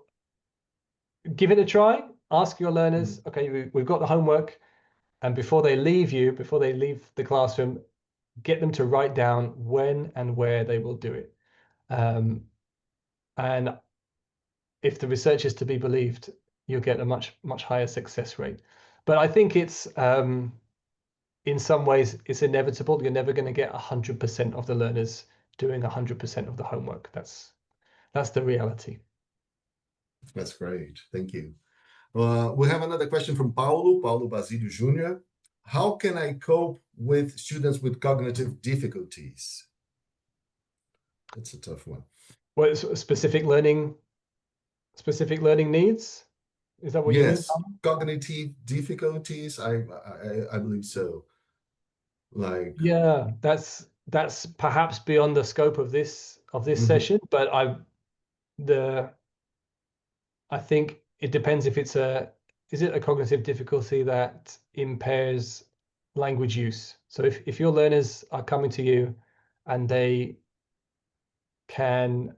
give it a try. Ask your learners, okay, we've got the homework, and before they leave the classroom, get them to write down when and where they will do it. And if the research is to be believed, you'll get a much higher success rate. But I think it's in some ways it's inevitable. You're never going to get 100% of the learners doing 100% of the homework. That's the reality. That's great. Thank you. We have another question from Paulo Basílio Jr. How can I cope with students with cognitive difficulties? That's a tough one. What specific learning needs? Is that what you mean? Yes, cognitive difficulties. I believe so. Like, yeah, that's perhaps beyond the scope of this session, but I think it depends if is it a cognitive difficulty that impairs language use. So if your learners are coming to you and they can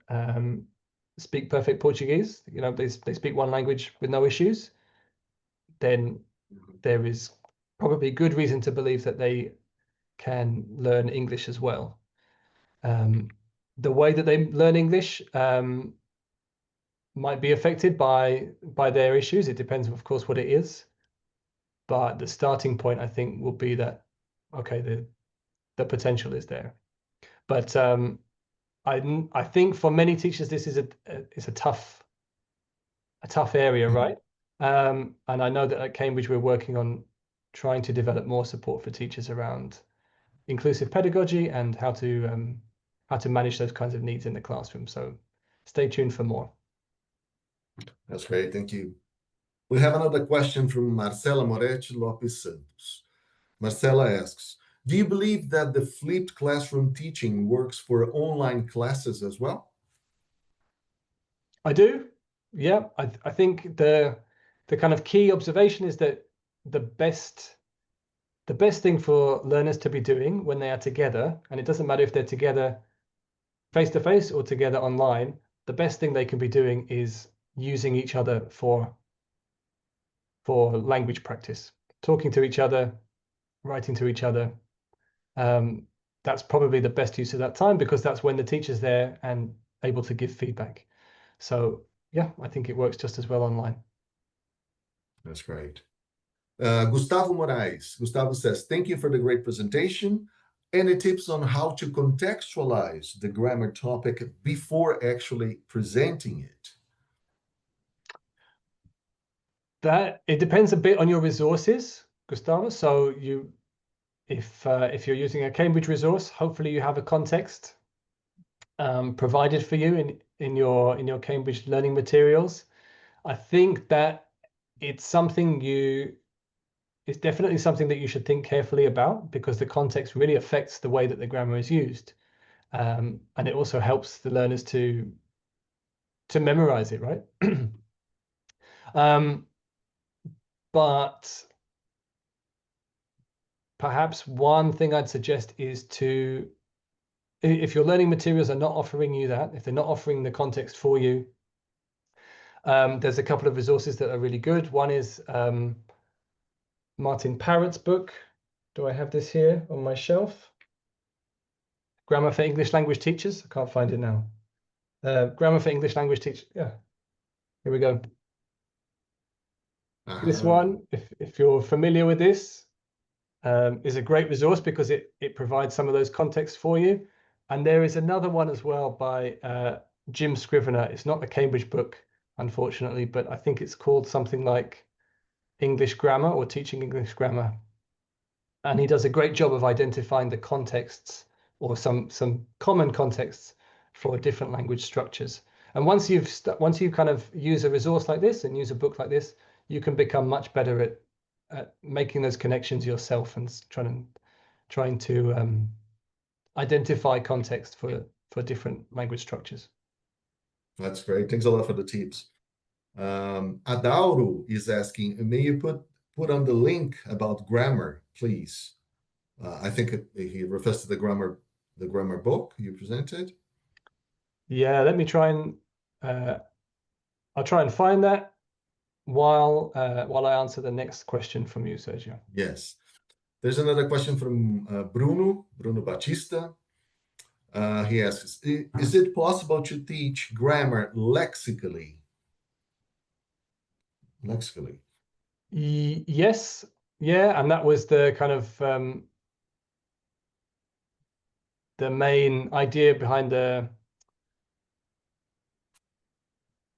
speak perfect Portuguese, they speak one language with no issues, then there is probably good reason to believe that they can learn English as well. The way that they learn English might be affected by their issues. It depends, of course, what it is. But the starting point, I think, will be that, okay, the potential is there. But I think for many teachers, this is a tough area, right? And I know that at Cambridge, we're working on trying to develop more support for teachers around inclusive pedagogy and how to manage those kinds of needs in the classroom. So stay tuned for more. That's great. Thank you. We have another question from Marcela Moretti Lopes Santos. Marcela asks, do you believe that the flipped classroom teaching works for online classes as well? I do. Yeah, I think the kind of key observation is that the best thing for learners to be doing when they are together, and it doesn't matter if they're together face-to-face or together online, the best thing they can be doing is using each other for language practice, talking to each other, writing to each other. That's probably the best use of that time because that's when the teacher's there and able to give feedback. So yeah, I think it works just as well online. That's great. Gustavo Moraes. Gustavo says, thank you for the great presentation. Any tips on how to contextualize the grammar topic before actually presenting it? That it depends a bit on your resources, Gustavo. So if you're using a Cambridge resource, hopefully you have a context provided for you in your Cambridge learning materials. I think that it's definitely something that you should think carefully about because the context really affects the way that the grammar is used, and it also helps the learners to memorize it, right? But perhaps one thing I'd suggest is if your learning materials are not offering you that, if they're not offering the context for you, there's a couple of resources that are really good. One is Martin Parrott's book. Do I have this here on my shelf? Grammar for English Language Teachers. I can't find it now. Grammar for English Language Teachers. Yeah, here we go. This one, if you're familiar with this, is a great resource because it provides some of those contexts for you. And there is another one as well by Jim Scrivener. It's not a Cambridge book, unfortunately, but I think it's called something like English Grammar or Teaching English Grammar. And he does a great job of identifying the contexts or some common contexts for different language structures. And once you kind of use a resource like this and use a book like this, you can become much better at making those connections yourself and trying to identify context for different language structures. That's great. Thanks a lot for the tips. Adauro is asking, may you put on the link about grammar, please? I think he refers to the grammar book you presented. Yeah, let me try and I'll try and find that while I answer the next question from you, Sergio. Yes. There's another question from Bruno Batista. He asks, is it possible to teach grammar lexically? Lexically. Yes. Yeah, and that was the kind of the main idea behind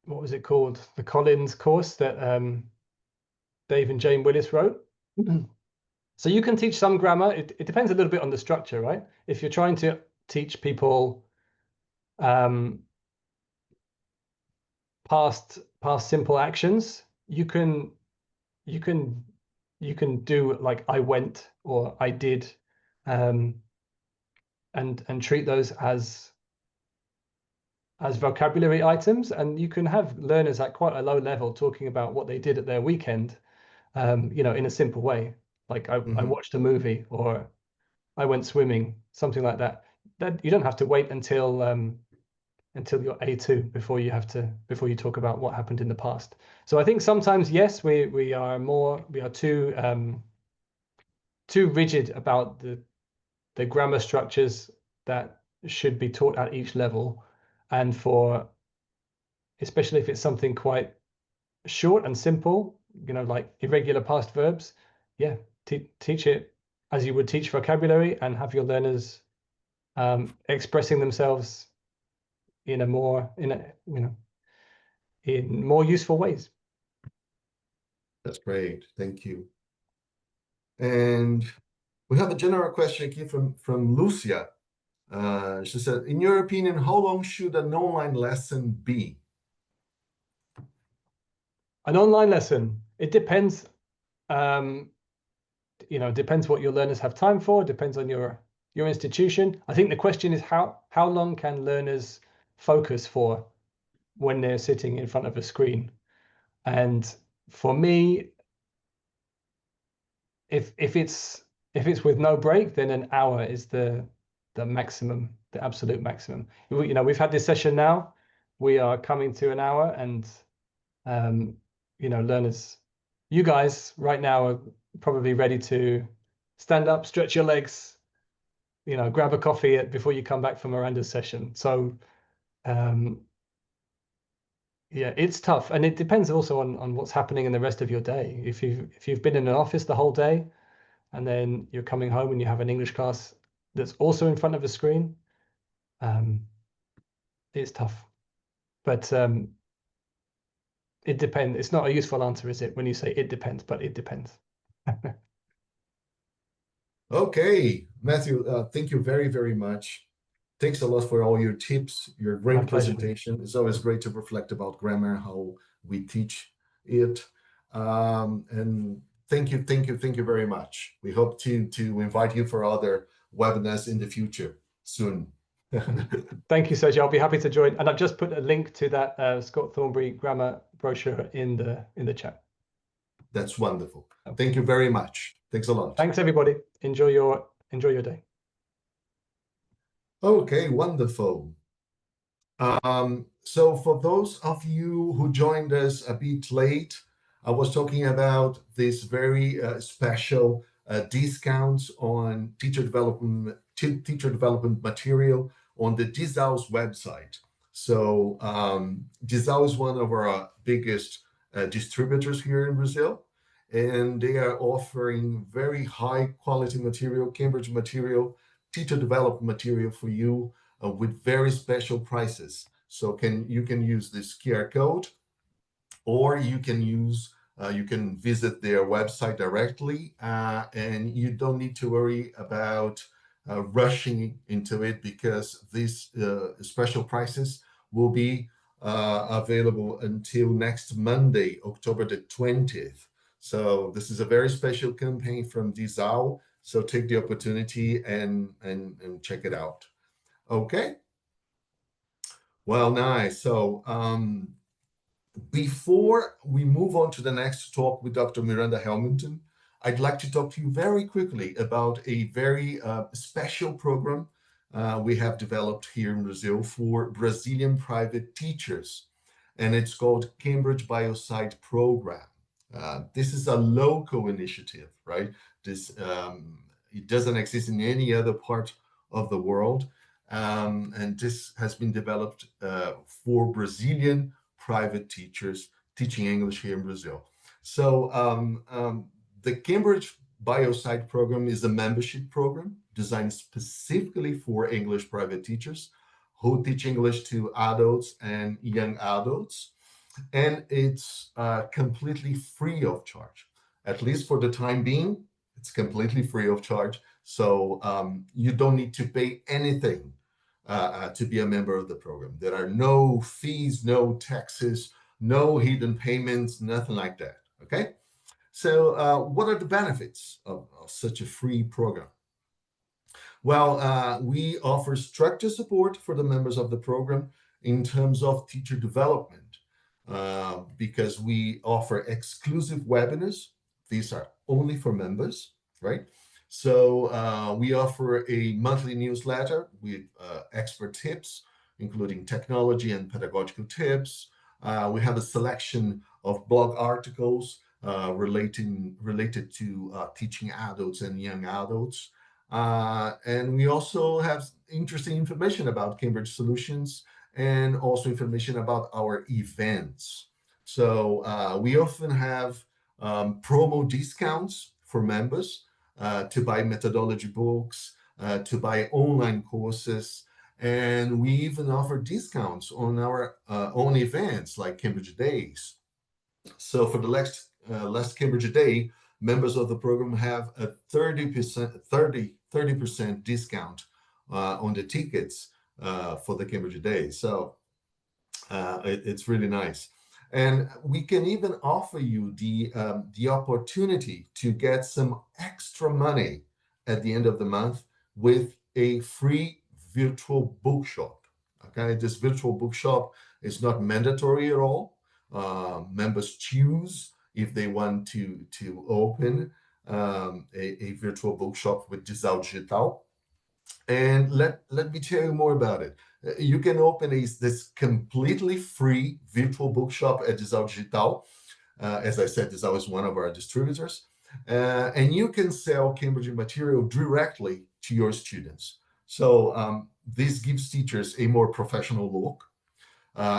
what was it called? The Collins course that Dave and Jane Willis wrote. So you can teach some grammar. It depends a little bit on the structure, right? If you're trying to teach people past simple actions, you can do like I went or I did, and treat those as vocabulary items, and you can have learners at quite a low level talking about what they did at their weekend, in a simple way, like I watched a movie or I went swimming, something like that. That you don't have to wait until you're A2 before you talk about what happened in the past. So I think sometimes, yes, we are too rigid about the grammar structures that should be taught at each level, and especially if it's something quite short and simple, like irregular past verbs, yeah, teach it as you would teach vocabulary, and have your learners expressing themselves in more useful ways. That's great. Thank you. And we have a general question here from Lucia. She said, in your opinion, how long should an online lesson be? An online lesson, it depends. Depends what your learners have time for, depends on your institution. I think the question is how long can learners focus for when they're sitting in front of a screen? And for me, if it's with no break, then an hour is the maximum, the absolute maximum. We've had this session now, we are coming to an hour, and learners, you guys right now are probably ready to stand up, stretch your legs, grab a coffee before you come back from Miranda's session. So yeah, it's tough, and it depends also on what's happening in the rest of your day. If you've been in an office the whole day, and then you're coming home and you have an English class that's also in front of a screen, it's tough. But it depends. It's not a useful answer, is it, when you say it depends? But it depends. Okay, Matthew, thank you very, very much. Thanks a lot for all your tips, your great presentation. It's always great to reflect about grammar, how we teach it. And thank you very much. We hope to invite you for other webinars in the future soon. Thank you, Sergio. I'll be happy to join. And I've just put a link to that Scott Thornbury grammar brochure in the chat. That's wonderful. Thank you very much. Thanks a lot. Thanks, everybody. Enjoy your day. Okay, wonderful. So for those of you who joined us a bit late, I was talking about this very special discounts on teacher development material on the Dizal's website. So Dizal is one of our biggest distributors here in Brazil, and they are offering very high quality material, Cambridge material, teacher development material for you with very special prices. So you can use this QR code, or you can visit their website directly, and you don't need to worry about rushing into it, because these special prices will be available until next Monday, October the 20th. So this is a very special campaign from Dizal. So take the opportunity and check it out. Okay. Well, nice. So before we move on to the next talk with Dr. Miranda Helmington, I'd like to talk to you very quickly about a very special program we have developed here in Brazil for Brazilian private teachers, and it's called Cambridge BioSite Program. This is a local initiative, right? It doesn't exist in any other part of the world, and this has been developed for Brazilian private teachers teaching English here in Brazil. So the Cambridge BioSite program is a membership program designed specifically for English private teachers who teach English to adults and young adults. and it's completely free of charge. At least for the time being, it's completely free of charge. So you don't need to pay anything to be a member of the program. There are no fees, no taxes, no hidden payments, nothing like that. Okay. So what are the benefits of such a free program? Well, we offer structured support for the members of the program in terms of teacher development, because we offer exclusive webinars. These are only for members, right? So we offer a monthly newsletter with expert tips, including technology and pedagogical tips. We have a selection of blog articles related to teaching adults and young adults. And we also have interesting information about Cambridge Solutions and also information about our events. So we often have promo discounts for members to buy methodology books, to buy online courses, and we even offer discounts on our own events like Cambridge Days. So for the last Cambridge Day, members of the program have a 30% discount on the tickets for the Cambridge Day. So it's really nice. And we can even offer you the opportunity to get some extra money at the end of the month with a free virtual bookshop. Okay, this virtual bookshop is not mandatory at all. Members choose if they want to open a virtual bookshop with Disal Digital. And let me tell you more about it. You can open this completely free virtual bookshop at Disal Digital. As I said, Disal is one of our distributors. And you can sell Cambridge material directly to your students. So this gives teachers a more professional look.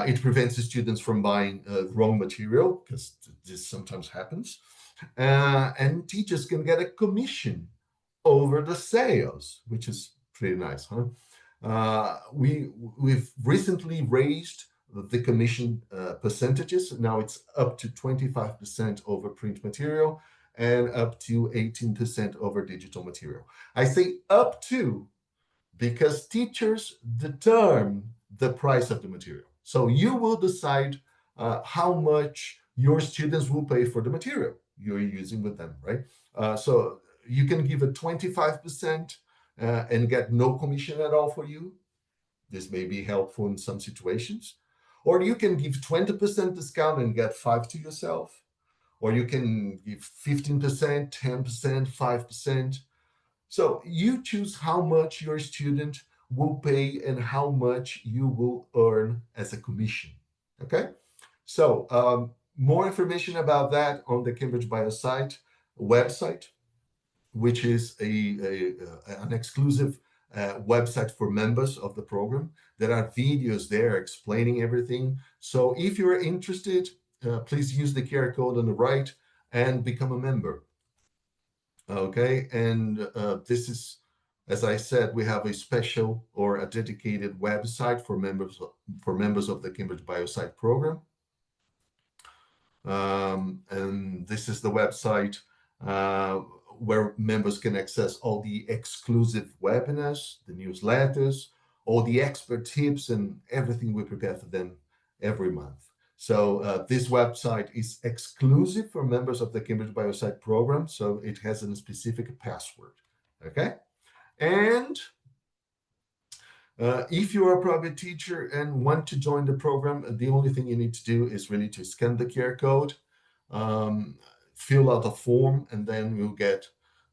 It prevents the students from buying the wrong material, because this sometimes happens. And teachers can get a commission over the sales, which is pretty nice, huh? We've recently raised the commission percentages. Now it's up to 25% over print material and up to 18% over digital material. I say up to because teachers determine the price of the material. So you will decide how much your students will pay for the material you're using with them, right? So you can give a 25% and get no commission at all for you. This may be helpful in some situations. Or you can give 20% discount and get 5 to yourself. Or you can give 15%, 10%, 5%. So you choose how much your student will pay and how much you will earn as a commission, okay? So more information about that on the Cambridge Biosite website, which is an exclusive website for members of the program. There are videos there explaining everything. So if you're interested, please use the QR code on the right and become a member. Okay, and this is, as I said, we have a special or a dedicated website for members of the Cambridge Biosite program. And this is the website where members can access all the exclusive webinars, the newsletters, all the expert tips and everything we prepare for them every month. So this website is exclusive for members of the Cambridge Biosite program, so it has a specific password, okay? And if you're a private teacher and want to join the program, the only thing you need to do is really to scan the QR code, fill out a form, and then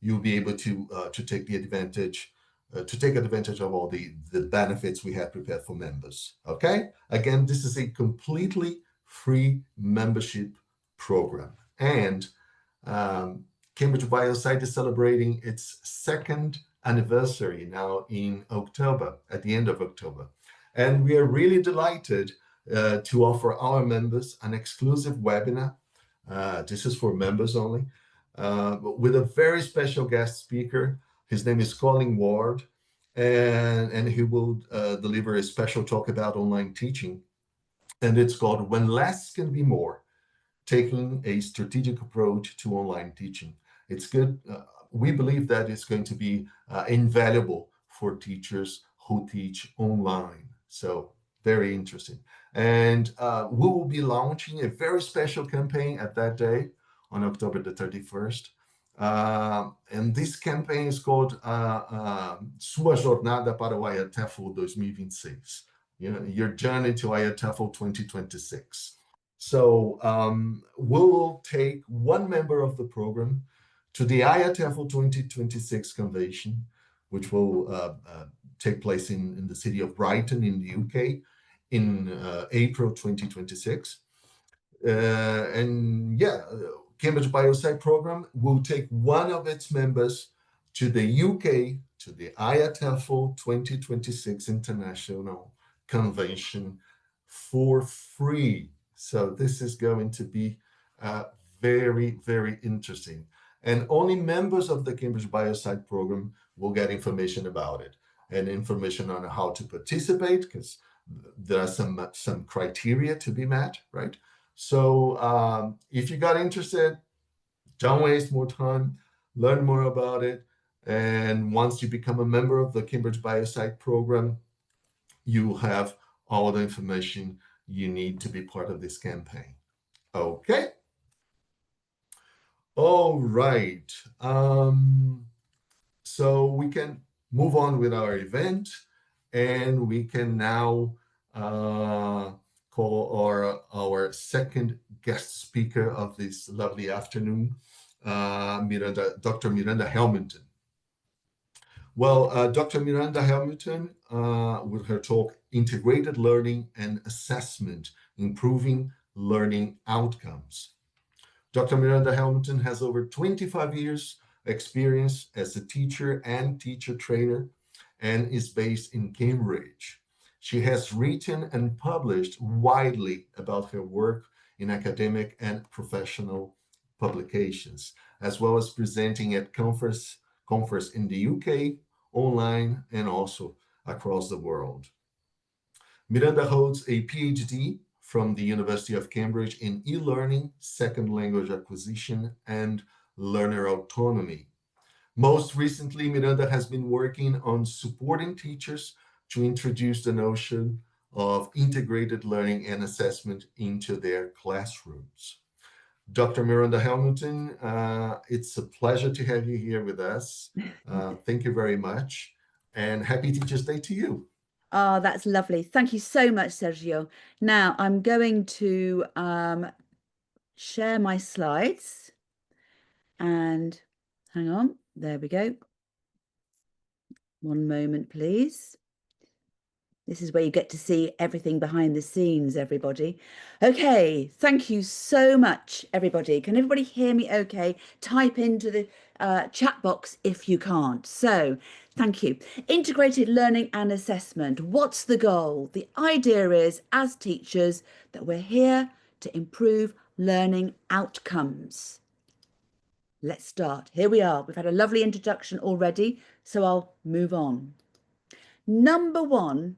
you'll be able to take advantage of all the benefits we have prepared for members. Okay, again, this is a completely free membership program, and Cambridge Biosite is celebrating its 2nd anniversary now in October, at the end of October, and we are really delighted to offer our members an exclusive webinar. This is for members only, with a very special guest speaker. His name is Colin Ward, and he will deliver a special talk about online teaching. and it's called When Less Can Be More, Taking a Strategic Approach to Online Teaching. It's good. We believe that it's going to be invaluable for teachers who teach online. So very interesting. And we will be launching a very special campaign at that day on October the 31st. And this campaign is called Sua Jornada para o IATEFL 2026, your journey to IATEFL 2026. So we will take one member of the program to the IATEFL 2026 convention, which will take place in the city of Brighton in the UK in April 2026. And yeah, Cambridge Biosite program will take one of its members to the UK, to the IATEFL 2026 International Convention for free. So this is going to be very, very interesting. And only members of the Cambridge Biosite program will get information about it and information on how to participate, because there are some criteria to be met, right? So if you got interested, don't waste more time, learn more about it. And once you become a member of the Cambridge Biosite program, you have all the information you need to be part of this campaign. Okay. All right. So we can move on with our event, and we can now call our second guest speaker of this lovely afternoon, Dr. Miranda Helmington. Well, Dr. Miranda Helmington, with her talk, Integrated Learning and Assessment, Improving Learning Outcomes. Dr. Miranda Helmington has over 25 years experience as a teacher and teacher trainer and is based in Cambridge. She has written and published widely about her work in academic and professional publications, as well as presenting at conference in the UK, online, and also across the world. Miranda holds a PhD from the University of Cambridge in e-learning, second language acquisition, and learner autonomy. Most recently, Miranda has been working on supporting teachers to introduce the notion of integrated learning and assessment into their classrooms. Dr. Miranda Helmington, it's a pleasure to have you here with us. Thank you very much, and happy Teachers' Day to you. Oh, that's lovely. Thank you so much, Sergio. Now I'm going to share my slides, and hang on, there we go. One moment, please. This is where you get to see everything behind the scenes, everybody. Okay, thank you so much, everybody. Can everybody hear me okay? Type into the chat box if you can't. So, thank you. Integrated learning and assessment. What's the goal? The idea is, as teachers, that we're here to improve learning outcomes. Let's start. Here we are. We've had a lovely introduction already, so I'll move on. Number one,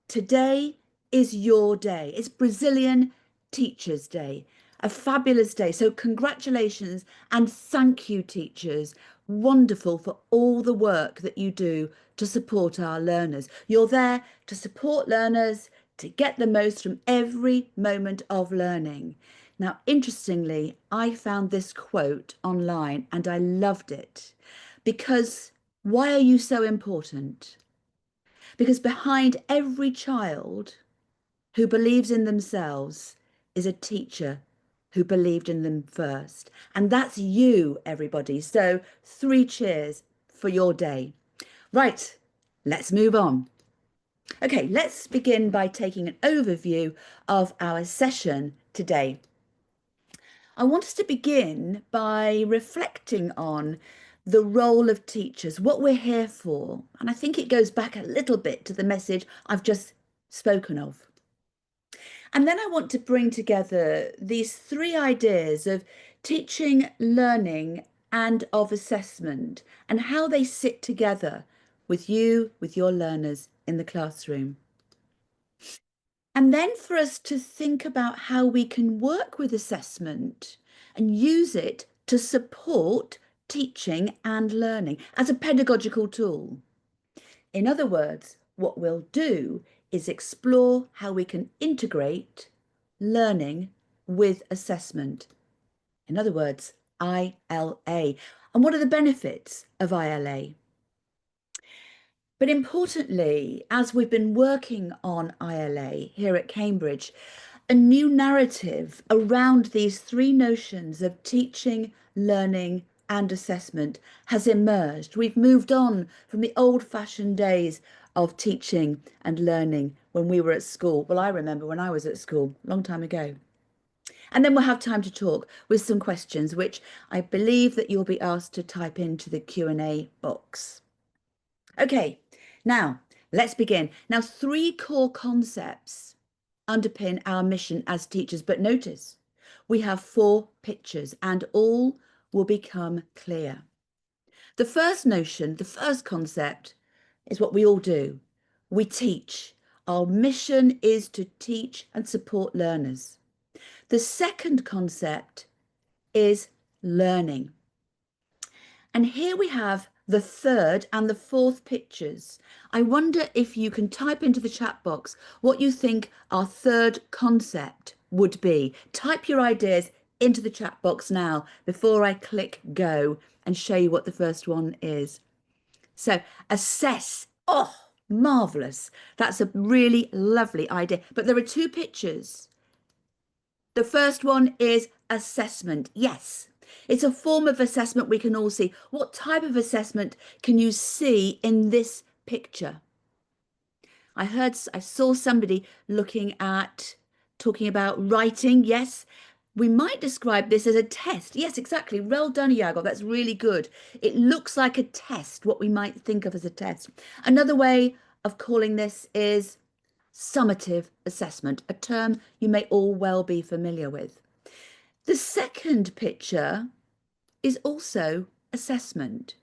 today is your day. It's Brazilian Teachers' Day, a fabulous day. So congratulations and thank you, teachers. Wonderful for all the work that you do to support our learners. You're there to support learners, to get the most from every moment of learning. Now, interestingly, I found this quote online and I loved it, because why are you so important? Because behind every child who believes in themselves is a teacher who believed in them first. And that's you, everybody. So 3 cheers for your day. Right, let's move on. Okay, let's begin by taking an overview of our session today. I want us to begin by reflecting on the role of teachers, what we're here for. And I think it goes back a little bit to the message I've just spoken of. And then I want to bring together these 3 ideas of teaching, learning, and of assessment, and how they sit together with you, with your learners in the classroom. And then for us to think about how we can work with assessment and use it to support teaching and learning as a pedagogical tool. In other words, what we'll do is explore how we can integrate learning with assessment. In other words, ILA. And what are the benefits of ILA? But importantly, as we've been working on ILA here at Cambridge, a new narrative around these three notions of teaching, learning, and assessment has emerged. We've moved on from the old-fashioned days of teaching and learning when we were at school. Well, I remember when I was at school, a long time ago. And then we'll have time to talk with some questions, which I believe that you'll be asked to type into the Q&A box. Okay, now let's begin. Now, three core concepts underpin our mission as teachers, but notice we have 4 pictures and all will become clear. The first notion, the first concept is what we all do. We teach. Our mission is to teach and support learners. The second concept is learning. And here we have the third and the fourth pictures. I wonder if you can type into the chat box what you think our third concept would be. Type your ideas into the chat box now before I click go and show you what the first one is. So assess. Oh, marvellous. That's a really lovely idea. But there are 2 pictures. The first one is assessment. Yes, it's a form of assessment we can all see. What type of assessment can you see in this picture? I saw somebody talking about writing. Yes, we might describe this as a test. Yes, exactly. Well done, Iago. That's really good. It looks like a test, what we might think of as a test. Another way of calling this is summative assessment, a term you may all well be familiar with. The second picture is also assessment.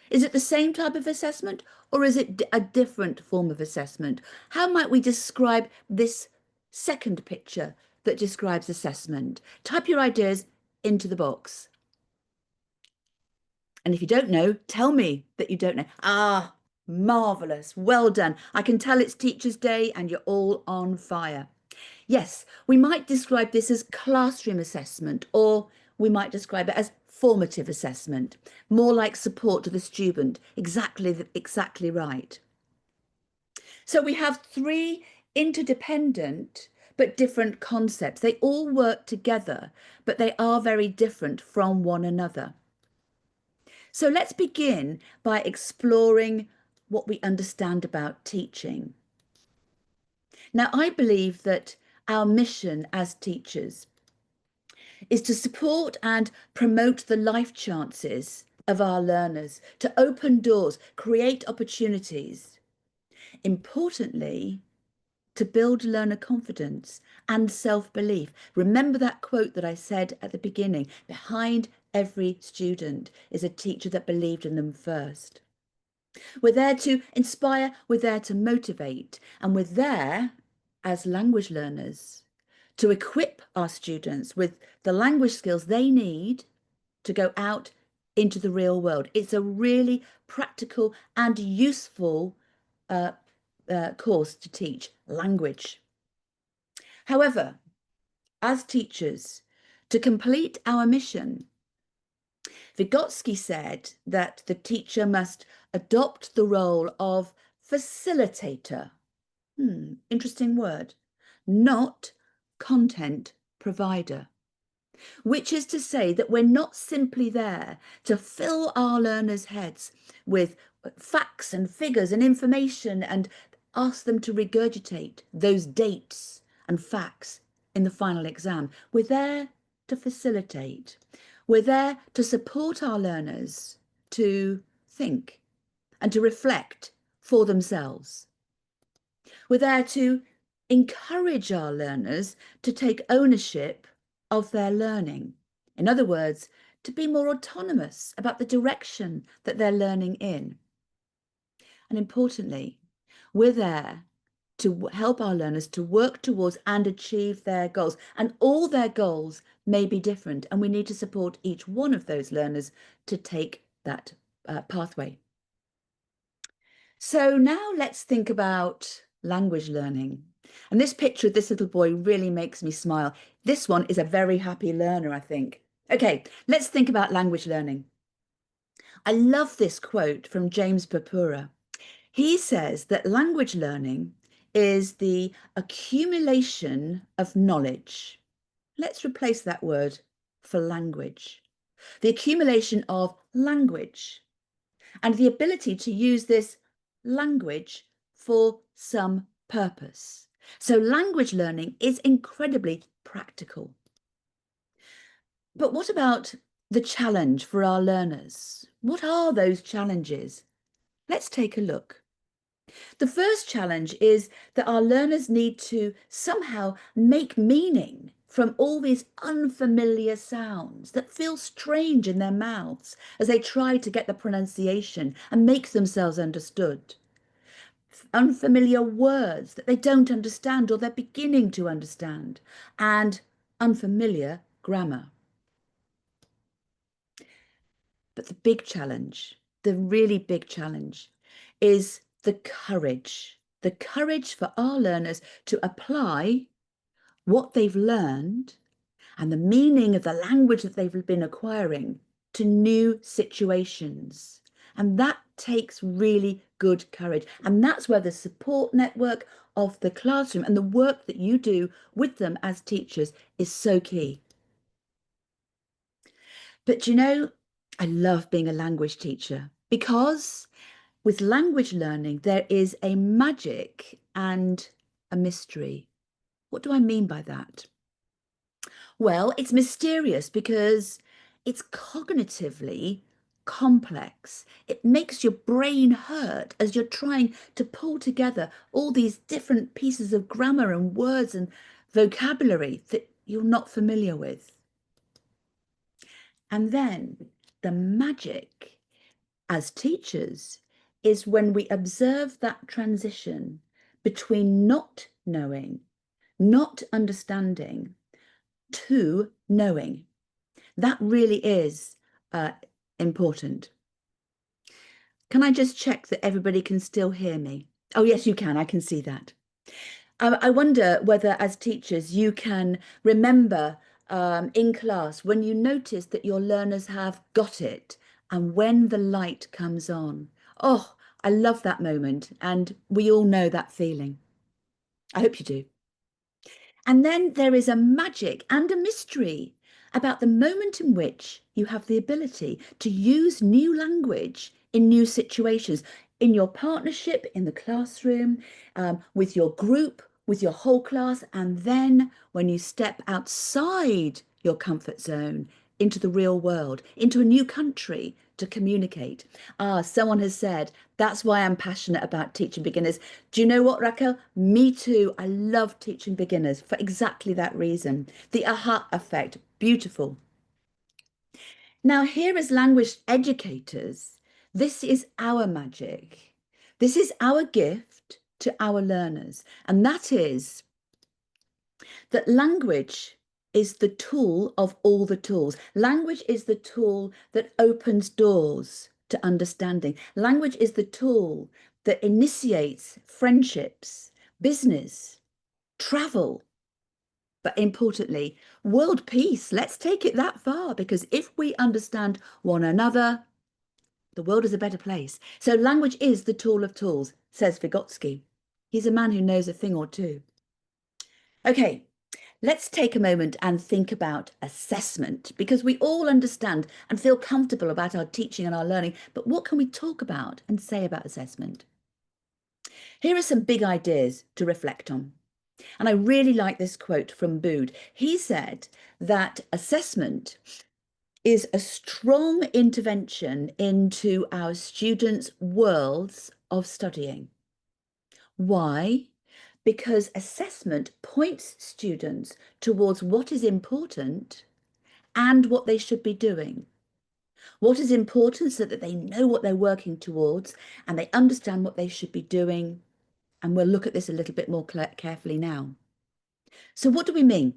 Is it the same type of assessment or is it a different form of assessment? How might we describe this second picture that describes assessment? Type your ideas into the box. And if you don't know, tell me that you don't know. Ah, marvellous. Well done. I can tell it's Teachers' Day and you're all on fire. Yes, we might describe this as classroom assessment, or we might describe it as formative assessment, more like support to the student. Exactly right. So we have 3 interdependent but different concepts. They all work together, but they are very different from one another. So let's begin by exploring what we understand about teaching. Now, I believe that our mission as teachers is to support and promote the life chances of our learners, to open doors, create opportunities. Importantly, to build learner confidence and self-belief. Remember that quote that I said at the beginning, behind every student is a teacher that believed in them first. We're there to inspire, we're there to motivate, and we're there as language learners to equip our students with the language skills they need to go out into the real world. It's a really practical and useful course to teach language. However, as teachers, to complete our mission, Vygotsky said that the teacher must adopt the role of facilitator. Interesting word. Not content provider. Which is to say that we're not simply there to fill our learners' heads with facts and figures and information and ask them to regurgitate those dates and facts in the final exam. We're there to facilitate. We're there to support our learners to think and to reflect for themselves. We're there to encourage our learners to take ownership of their learning. In other words, to be more autonomous about the direction that they're learning in. And importantly, we're there to help our learners to work towards and achieve their goals. And all their goals may be different, and we need to support each one of those learners to take that pathway. So now let's think about language learning. And this picture of this little boy really makes me smile. This one is a very happy learner, I think. Okay, let's think about language learning. I love this quote from James Purpura. He says that language learning is the accumulation of knowledge. Let's replace that word for language. The accumulation of language and the ability to use this language for some purpose. So language learning is incredibly practical. But what about the challenge for our learners? What are those challenges? Let's take a look. The first challenge is that our learners need to somehow make meaning from all these unfamiliar sounds that feel strange in their mouths as they try to get the pronunciation and make themselves understood. Unfamiliar words that they don't understand or they're beginning to understand, and unfamiliar grammar. But the big challenge, the really big challenge, is the courage for our learners to apply what they've learned and the meaning of the language that they've been acquiring to new situations. And that takes really good courage. And that's where the support network of the classroom and the work that you do with them as teachers is so key. But you know, I love being a language teacher because with language learning, there is a magic and a mystery. What do I mean by that? Well, it's mysterious because it's cognitively complex. It makes your brain hurt as you're trying to pull together all these different pieces of grammar and words and vocabulary that you're not familiar with. And then the magic as teachers is when we observe that transition between not knowing, not understanding, to knowing. That really is important. Can I just check that everybody can still hear me? Oh, yes, you can. I can see that. I wonder whether as teachers you can remember in class when you notice that your learners have got it and when the light comes on. Oh, I love that moment, and we all know that feeling. I hope you do. And then there is a magic and a mystery about the moment in which you have the ability to use new language in new situations, in your partnership, in the classroom, with your group, with your whole class, and then when you step outside your comfort zone into the real world, into a new country to communicate. Someone has said, that's why I'm passionate about teaching beginners. Do you know what, Raquel? Me too. I love teaching beginners for exactly that reason. The aha effect, beautiful. Now, here as language educators, this is our magic. This is our gift to our learners. And that is that language is the tool of all the tools. Language is the tool that opens doors to understanding. Language is the tool that initiates friendships, business, travel, but importantly, world peace. Let's take it that far, because if we understand one another, the world is a better place. So language is the tool of tools, says Vygotsky. He's a man who knows a thing or two. Okay. Let's take a moment and think about assessment, because we all understand and feel comfortable about our teaching and our learning, but what can we talk about and say about assessment? Here are some big ideas to reflect on. And I really like this quote from Bood. He said that assessment is a strong intervention into our students' worlds of studying. Why? Because assessment points students towards what is important and what they should be doing. What is important so that they know what they're working towards and they understand what they should be doing And we'll look at this a little bit more carefully now. So what do we mean?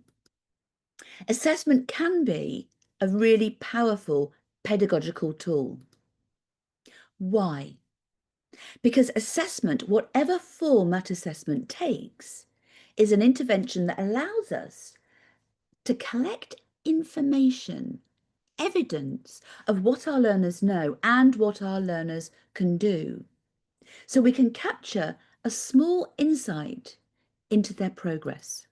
Assessment can be a really powerful pedagogical tool. Why? Because assessment, whatever form that assessment takes, is an intervention that allows us to collect information, evidence of what our learners know and what our learners can do. So we can capture a small insight into their progress.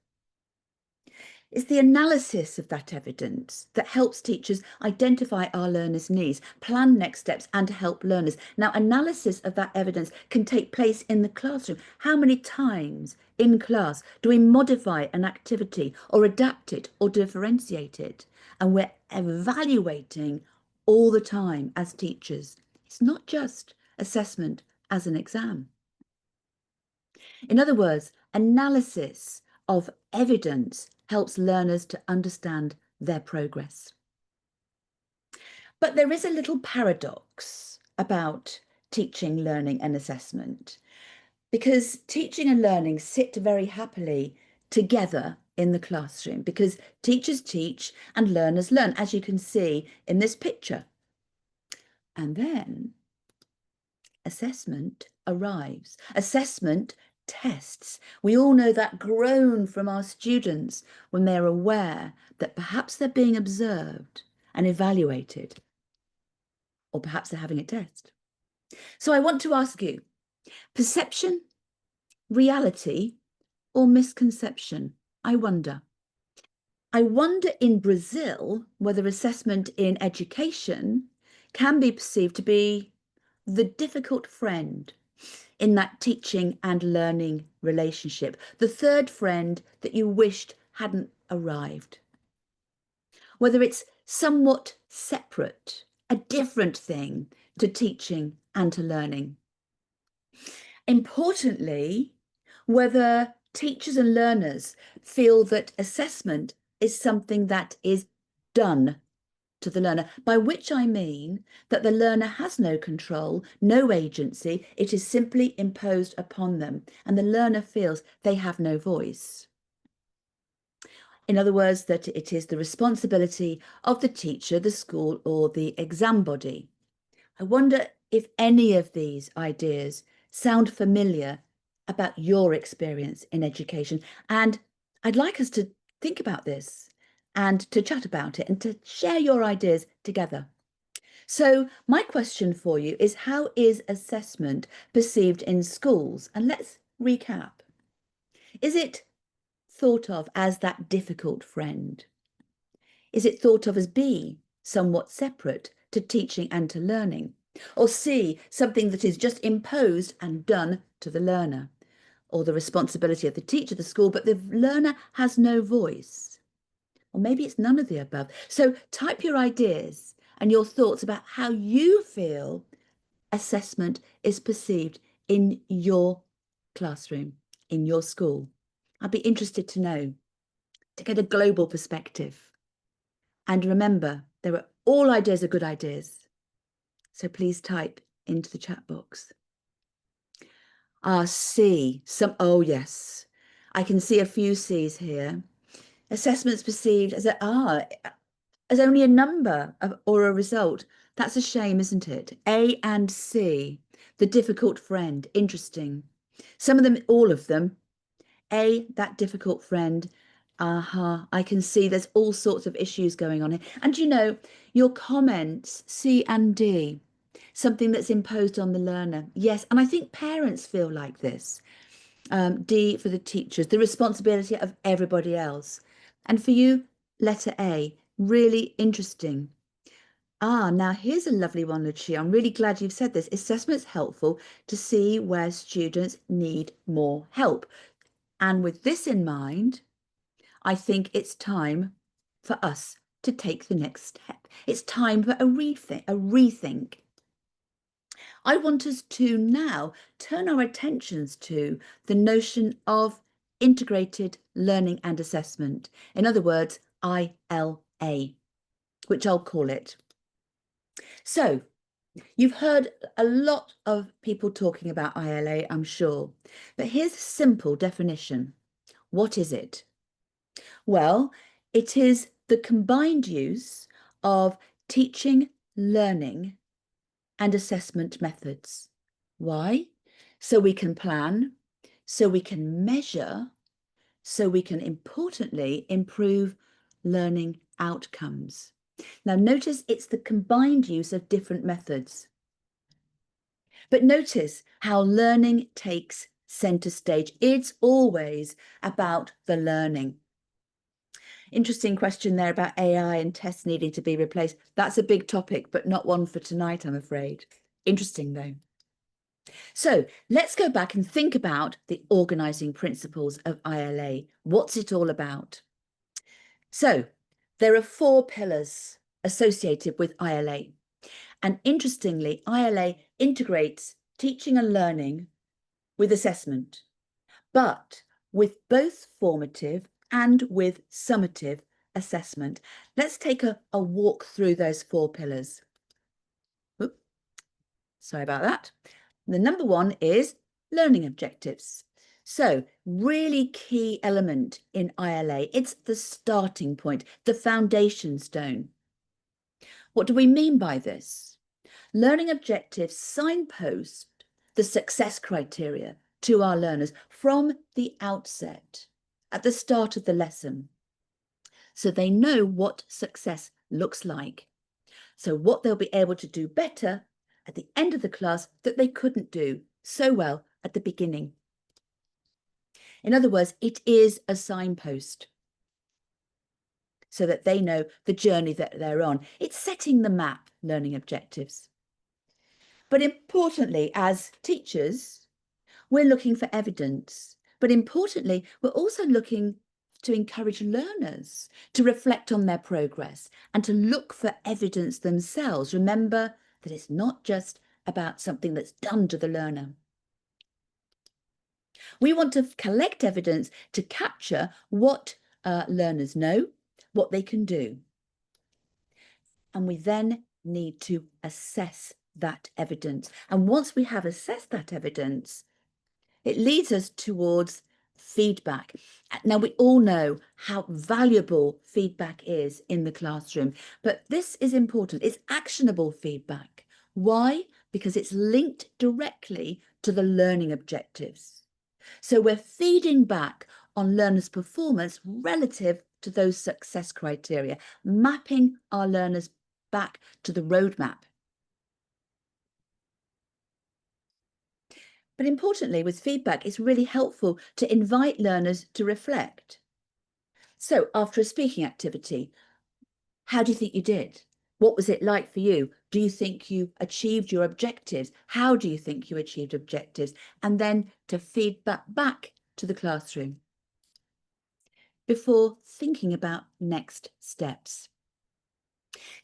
It's the analysis of that evidence that helps teachers identify our learners' needs, plan next steps, and to help learners. Now, analysis of that evidence can take place in the classroom. How many times in class do we modify an activity or adapt it or differentiate it? And we're evaluating all the time as teachers. It's not just assessment as an exam. In other words, analysis of evidence helps learners to understand their progress. But there is a little paradox about teaching, learning and assessment, because teaching and learning sit very happily together in the classroom, because teachers teach and learners learn, as you can see in this picture. And then assessment arrives. Assessment tests. We all know that groan from our students when they're aware that perhaps they're being observed and evaluated, or perhaps they're having a test. So I want to ask you, perception, reality, or misconception? I wonder in Brazil whether assessment in education can be perceived to be the difficult friend in that teaching and learning relationship, the third friend that you wished hadn't arrived. Whether it's somewhat separate, a different thing to teaching and to learning. Importantly, whether teachers and learners feel that assessment is something that is done to the learner, by which I mean that the learner has no control, no agency, it is simply imposed upon them, and the learner feels they have no voice. In other words, that it is the responsibility of the teacher, the school, or the exam body. I wonder if any of these ideas sound familiar about your experience in education, and I'd like us to think about this and to chat about it and to share your ideas together. So my question for you is, how is assessment perceived in schools? And let's recap. Is it thought of as that difficult friend? Is it thought of as B, somewhat separate to teaching and to learning? Or C, something that is just imposed and done to the learner? Or the responsibility of the teacher, the school, but the learner has no voice? Or maybe it's none of the above. So type your ideas and your thoughts about how you feel assessment is perceived in your classroom, in your school. I'd be interested to know, to get a global perspective. And remember, all ideas are good ideas. So please type into the chat box. C, oh yes, I can see a few C's here. Assessment's perceived as as only a number or a result. That's a shame, isn't it? A and C, the difficult friend. Interesting. Some of them, all of them. A, that difficult friend. I can see there's all sorts of issues going on here. And you know, your comments, C and D, something that's imposed on the learner. Yes, and I think parents feel like this. D for the teachers, the responsibility of everybody else. And for you, letter A, really interesting. Now here's a lovely one, Lucia. I'm really glad you've said this. Assessment's helpful to see where students need more help. And with this in mind, I think it's time for us to take the next step. It's time for a rethink. I want us to now turn our attentions to the notion of integrated learning and assessment. In other words, ILA, which I'll call it. So You've heard a lot of people talking about ILA, I'm sure, but here's a simple definition. What is it? Well, it is the combined use of teaching, learning, and assessment methods. Why? So we can plan, so we can measure, so we can importantly improve learning outcomes. Now notice it's the combined use of different methods. But notice how learning takes center stage. It's always about the learning. Interesting question there about AI and tests needing to be replaced. That's a big topic, but not one for tonight, I'm afraid. Interesting though. So let's go back and think about the organizing principles of ILA. What's it all about? So there are 4 pillars associated with ILA. And interestingly, ILA integrates teaching and learning with assessment, but with both formative and with summative assessment. Let's take a walk through those 4 pillars. Oops, sorry about that. The number 1 is learning objectives. So really key element in ILA. It's the starting point, the foundation stone. What do we mean by this? Learning objectives signpost the success criteria to our learners from the outset, at the start of the lesson, so they know what success looks like. So what they'll be able to do better at the end of the class that they couldn't do so well at the beginning. In other words, it is a signpost so that they know the journey that they're on. It's setting the map, learning objectives. But importantly, as teachers, we're looking for evidence. But importantly, we're also looking to encourage learners to reflect on their progress and to look for evidence themselves. Remember that it's not just about something that's done to the learner. We want to collect evidence to capture what learners know, what they can do. And we then need to assess that evidence. And once we have assessed that evidence, it leads us towards feedback. Now, we all know how valuable feedback is in the classroom, but this is important. It's actionable feedback. Why? Because it's linked directly to the learning objectives. So we're feeding back on learners' performance relative to those success criteria, mapping our learners back to the roadmap. But importantly, with feedback, it's really helpful to invite learners to reflect. So after a speaking activity, how do you think you did? What was it like for you? Do you think you achieved your objectives? How do you think you achieved objectives? And then to feed back to the classroom before thinking about next steps.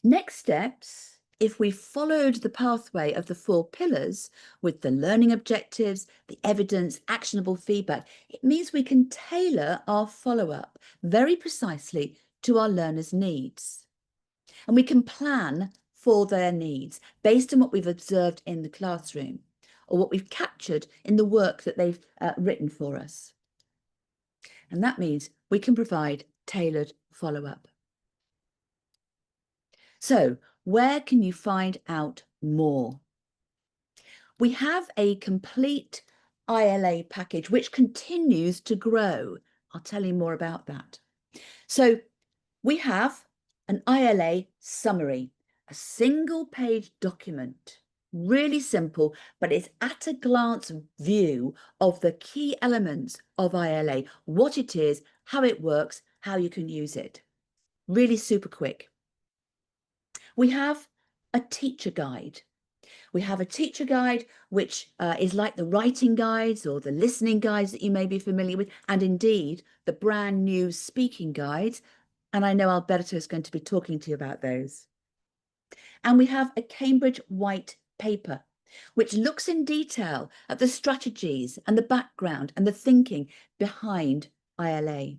Next steps, if we followed the pathway of the 4 pillars with the learning objectives, the evidence, actionable feedback, it means we can tailor our follow-up very precisely to our learners' needs. And we can plan for their needs based on what we've observed in the classroom or what we've captured in the work that they've written for us. And that means we can provide tailored follow-up. So, where can you find out more? We have a complete ILA package which continues to grow. I'll tell you more about that. So we have an ILA summary, a single page document, really simple, but it's at a glance view of the key elements of ILA, what it is, how it works, how you can use it. Really super quick. We have a teacher guide. We have a teacher guide, which is like the writing guides or the listening guides that you may be familiar with, and indeed the brand new speaking guides. And I know Alberto is going to be talking to you about those. And we have a Cambridge white paper, which looks in detail at the strategies and the background and the thinking behind ILA.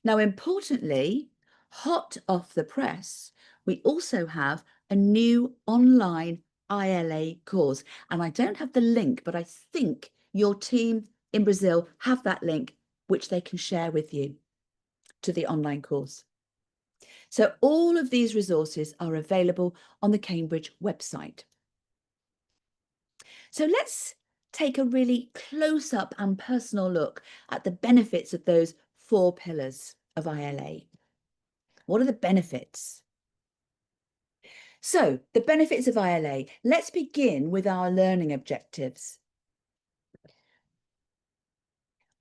Now, importantly, hot off the press, we also have a new online ILA course. And I don't have the link, but I think your team in Brazil have that link, which they can share with you to the online course. So all of these resources are available on the Cambridge website. So let's take a really close-up and personal look at the benefits of those 4 pillars of ILA. What are the benefits? So the benefits of ILA, let's begin with our learning objectives.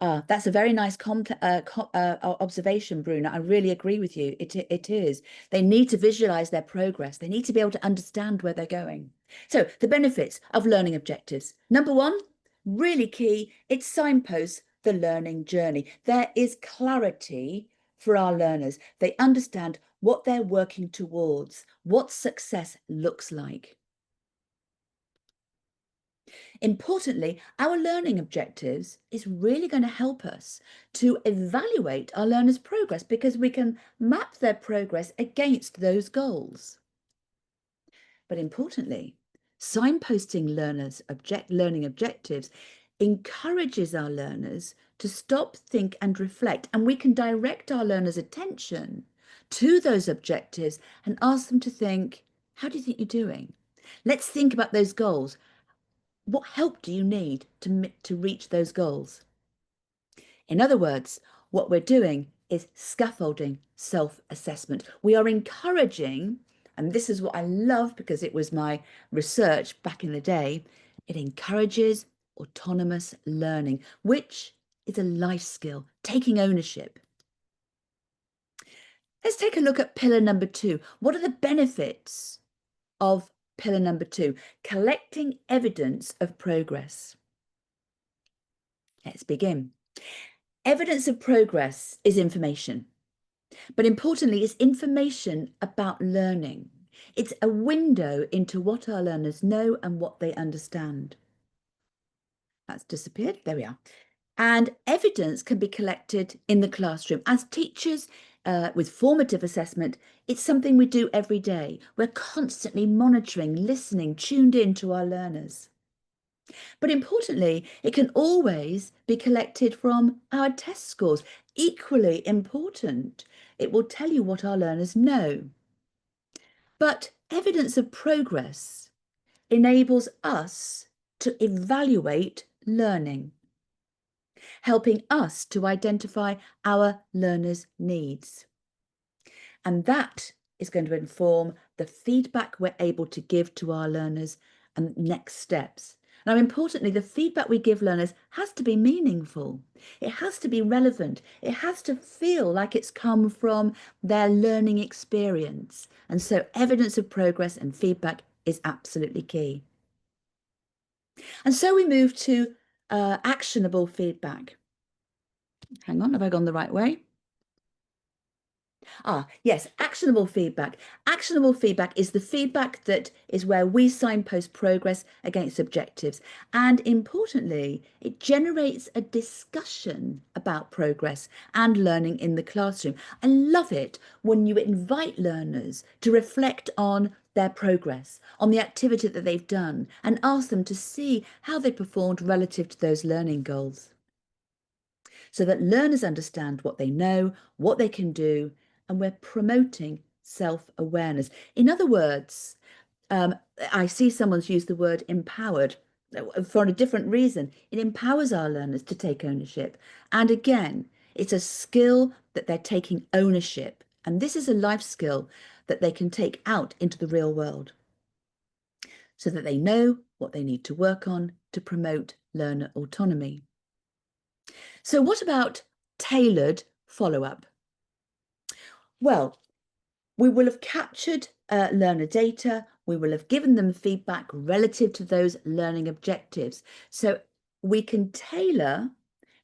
That's a very nice observation, Bruno. I really agree with you. It is. They need to visualize their progress. They need to be able to understand where they're going. So the benefits of learning objectives. Number 1, really key, it signposts the learning journey. There is clarity for our learners. They understand what they're working towards, what success looks like. Importantly, our learning objectives is really going to help us to evaluate our learners' progress because we can map their progress against those goals. But importantly, signposting learners' learning objectives encourages our learners to stop, think and reflect, and we can direct our learners' attention to those objectives and ask them to think, how do you think you're doing? Let's think about those goals. What help do you need to reach those goals? In other words, what we're doing is scaffolding self-assessment. We are encouraging, and this is what I love because it was my research back in the day, it encourages autonomous learning, which is a life skill, taking ownership. Let's take a look at pillar number 2. What are the benefits of pillar number 2? Collecting evidence of progress. Let's begin. Evidence of progress is information, but importantly, it's information about learning. It's a window into what our learners know and what they understand. That's disappeared. There we are. And evidence can be collected in the classroom. As teachers, with formative assessment, it's something we do every day. We're constantly monitoring, listening, tuned in to our learners. But importantly, it can always be collected from our test scores. Equally important, it will tell you what our learners know. But evidence of progress enables us to evaluate learning, helping us to identify our learners' needs. And that is going to inform the feedback we're able to give to our learners and next steps. Now, importantly, the feedback we give learners has to be meaningful. It has to be relevant. It has to feel like it's come from their learning experience. And so evidence of progress and feedback is absolutely key. And so we move to actionable feedback. Hang on, have I gone the right way? Yes, actionable feedback. Actionable feedback is the feedback that is where we signpost progress against objectives. And importantly, it generates a discussion about progress and learning in the classroom. I love it when you invite learners to reflect on their progress, on the activity that they've done, and ask them to see how they performed relative to those learning goals, so that learners understand what they know, what they can do, and we're promoting self-awareness. In other words, I see someone's used the word empowered for a different reason. It empowers our learners to take ownership. And again, it's a skill that they're taking ownership. And this is a life skill that they can take out into the real world so that they know what they need to work on to promote learner autonomy. So what about tailored follow-up? Well, we will have captured learner data. We will have given them feedback relative to those learning objectives. So we can tailor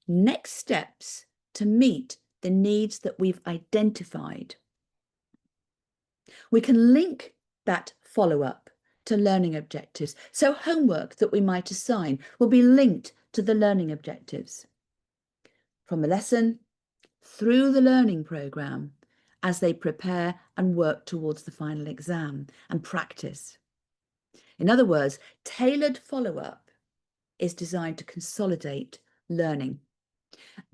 next steps to meet the needs that we've identified. We can link that follow-up to learning objectives. So homework that we might assign will be linked to the learning objectives from the lesson through the learning programme as they prepare and work towards the final exam and practice. In other words, tailored follow-up is designed to consolidate learning,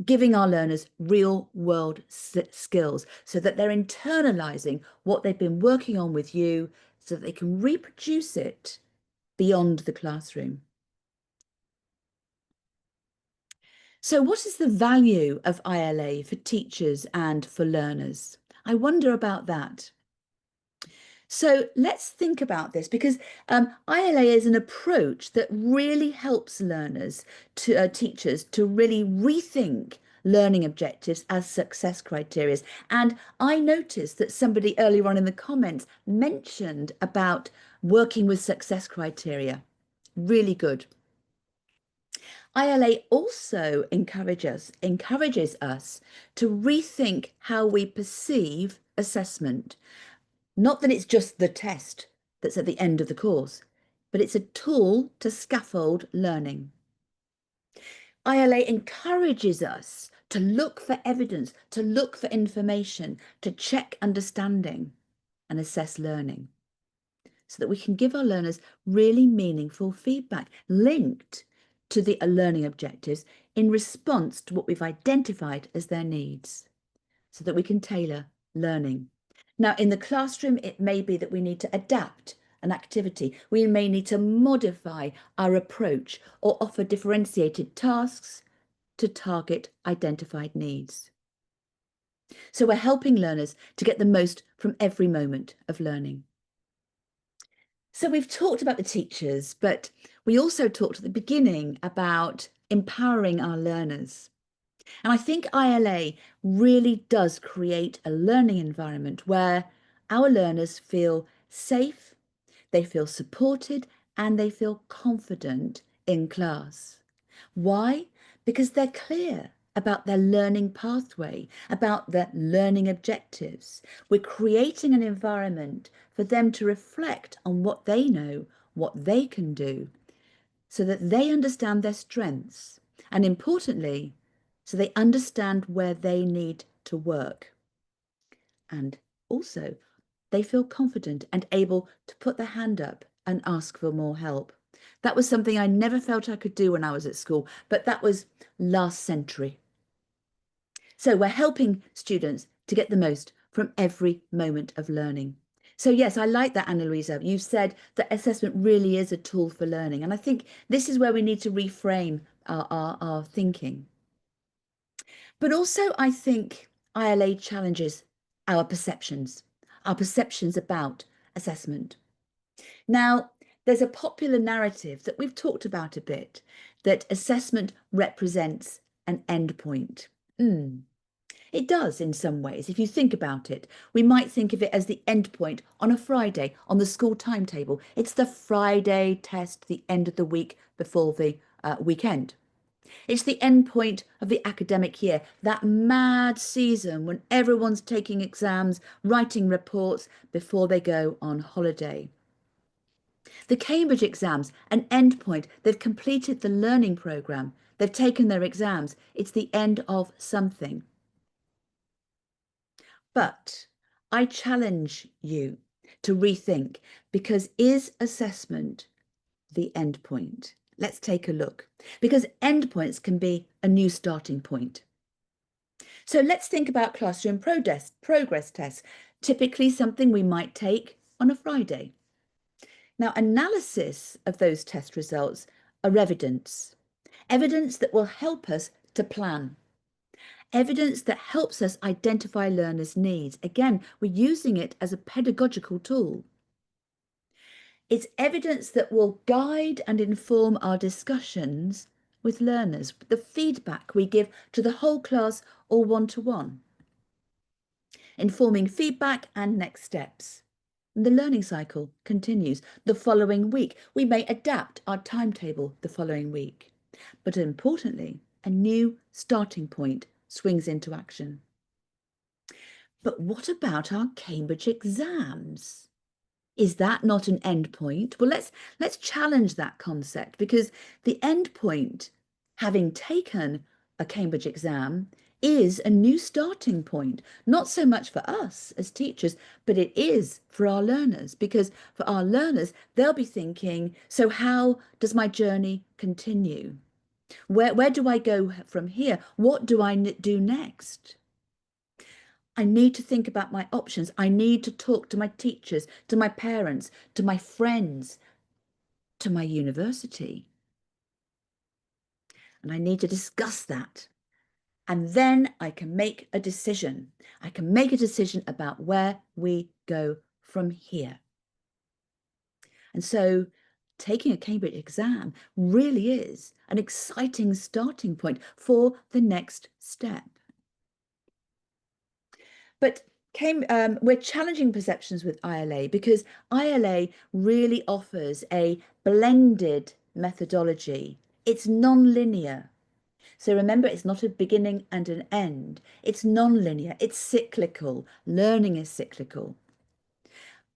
giving our learners real-world skills so that they're internalizing what they've been working on with you so that they can reproduce it beyond the classroom. So what is the value of ILA for teachers and for learners? I wonder about that. So let's think about this, because ILA is an approach that really helps learners, teachers, to really rethink learning objectives as success criteria. And I noticed that somebody earlier on in the comments mentioned about working with success criteria. Really good. ILA also encourages us to rethink how we perceive assessment. Not that it's just the test that's at the end of the course, but it's a tool to scaffold learning. ILA encourages us to look for evidence, to look for information, to check understanding and assess learning, so that we can give our learners really meaningful feedback linked to the learning objectives in response to what we've identified as their needs, so that we can tailor learning. Now, in the classroom, it may be that we need to adapt an activity. We may need to modify our approach or offer differentiated tasks to target identified needs. So we're helping learners to get the most from every moment of learning. So we've talked about the teachers, but we also talked at the beginning about empowering our learners. And I think ILA really does create a learning environment where our learners feel safe, they feel supported, and they feel confident in class. Why? Because they're clear about their learning pathway, about their learning objectives. We're creating an environment for them to reflect on what they know, what they can do, so that they understand their strengths, and importantly, so they understand where they need to work. And also, they feel confident and able to put their hand up and ask for more help. That was something I never felt I could do when I was at school, but that was last century. So we're helping students to get the most from every moment of learning. So yes, I like that, Anna Louisa. You said that assessment really is a tool for learning. And I think this is where we need to reframe our thinking. But also, I think ILA challenges our perceptions about assessment. Now, there's a popular narrative that we've talked about a bit, that assessment represents an endpoint. It does in some ways. If you think about it, we might think of it as the endpoint on a Friday on the school timetable. It's the Friday test, the end of the week before the weekend. It's the end point of the academic year, that mad season when everyone's taking exams, writing reports before they go on holiday. The Cambridge exams, an end point. They've completed the learning programme. They've taken their exams. It's the end of something. But I challenge you to rethink, because is assessment the end point? Let's take a look, because endpoints can be a new starting point. So let's think about classroom progress tests, typically something we might take on a Friday. Now, analysis of those test results are evidence that will help us to plan, evidence that helps us identify learners' needs. Again, we're using it as a pedagogical tool. It's evidence that will guide and inform our discussions with learners, the feedback we give to the whole class or one-to-one, informing feedback and next steps. And the learning cycle continues. The following week, we may adapt our timetable the following week. But importantly, a new starting point swings into action. But what about our Cambridge exams? Is that not an end point? Well, let's challenge that concept, because the end point, having taken a Cambridge exam, is a new starting point, not so much for us as teachers, but it is for our learners, because for our learners, they'll be thinking, so how does my journey continue? Where do I go from here? What do I do next? I need to think about my options. I need to talk to my teachers, to my parents, to my friends, to my university. And I need to discuss that. And then I can make a decision. I can make a decision about where we go from here. And so taking a Cambridge exam really is an exciting starting point for the next step. But we're challenging perceptions with ILA because ILA really offers a blended methodology. It's non-linear. So remember, it's not a beginning and an end. It's non-linear, it's cyclical. Learning is cyclical.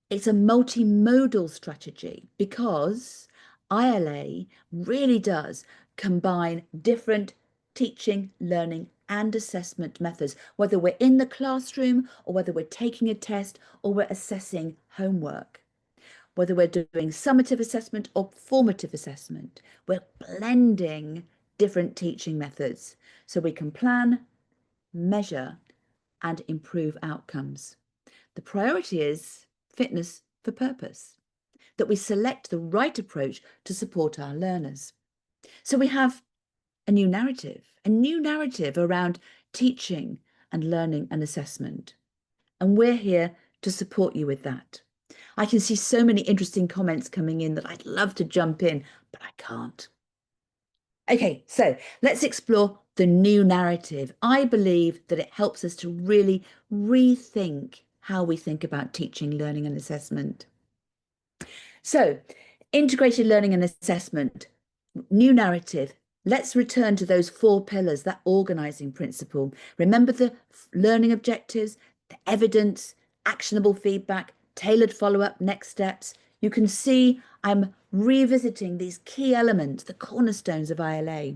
It's a multimodal strategy because ILA really does combine different teaching, learning and assessment methods, whether we're in the classroom or whether we're taking a test or we're assessing homework. Whether we're doing summative assessment or formative assessment, we're blending different teaching methods so we can plan, measure and improve outcomes. The priority is fitness for purpose, that we select the right approach to support our learners. So we have a new narrative around teaching and learning and assessment. And we're here to support you with that. I can see so many interesting comments coming in that I'd love to jump in, but I can't. Okay, so let's explore the new narrative. I believe that it helps us to really rethink how we think about teaching, learning and assessment. So, integrated learning and assessment, new narrative. Let's return to those 4 pillars, that organising principle. Remember the learning objectives, the evidence, actionable feedback, tailored follow-up, next steps. You can see I'm revisiting these key elements, the cornerstones of ILA.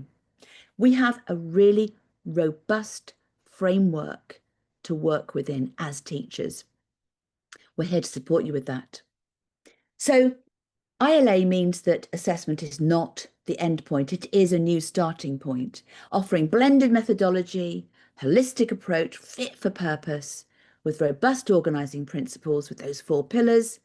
We have a really robust framework to work within as teachers. We're here to support you with that. So ILA means that assessment is not the end point. It is a new starting point, offering blended methodology, holistic approach, fit for purpose, with robust organising principles with those 4 pillars,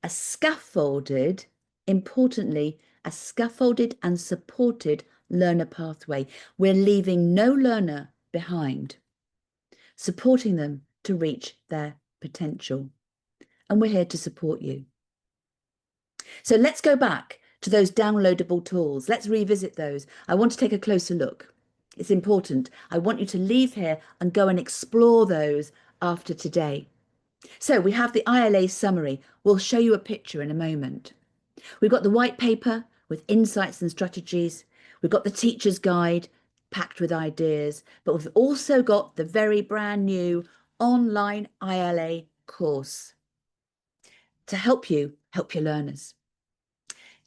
a scaffolded, importantly, a scaffolded and supported learner pathway. We're leaving no learner behind, supporting them to reach their potential. And we're here to support you. So let's go back to those downloadable tools. Let's revisit those. I want to take a closer look. It's important. I want you to leave here and go and explore those after today. So we have the ILA summary. We'll show you a picture in a moment. We've got the white paper with insights and strategies. We've got the teacher's guide packed with ideas, but we've also got the very brand new online ILA course to help you help your learners.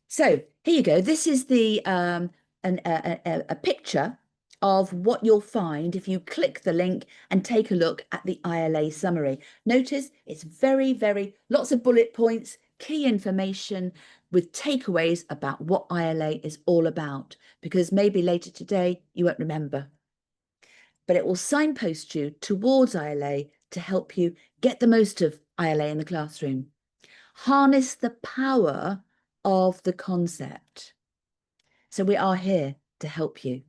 So here you go. This is the a picture of what you'll find if you click the link and take a look at the ILA summary. Notice it's very lots of bullet points, key information with takeaways about what ILA is all about, because maybe later today you won't remember. But it will signpost you towards ILA to help you get the most of ILA in the classroom. Harness the power of the concept. So we are here to help you.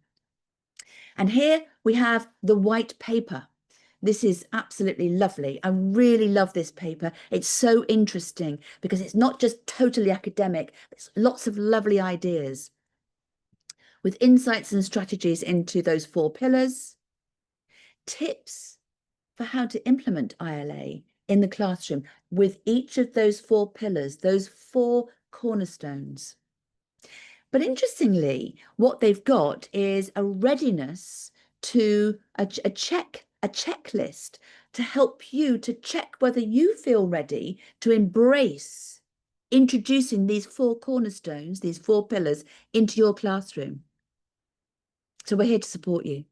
And here we have the white paper. This is absolutely lovely. I really love this paper. It's so interesting because it's not just totally academic. There's lots of lovely ideas with insights and strategies into those 4 pillars, tips for how to implement ILA in the classroom with each of those 4 pillars, those 4 cornerstones. But interestingly, what they've got is a readiness to a checklist to help you to check whether you feel ready to embrace introducing these 4 cornerstones, these 4 pillars into your classroom. So we're here to support you.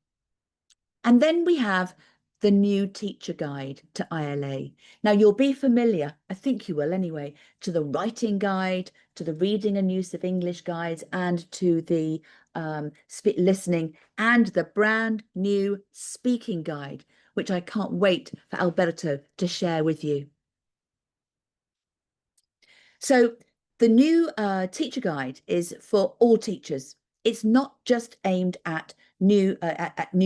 And then we have the new teacher guide to ILA. Now, you'll be familiar, I think you will anyway, to the writing guide, to the reading and use of English guides, and to the listening, and the brand new speaking guide, which I can't wait for Alberto to share with you. So the new teacher guide is for all teachers. It's not just aimed at new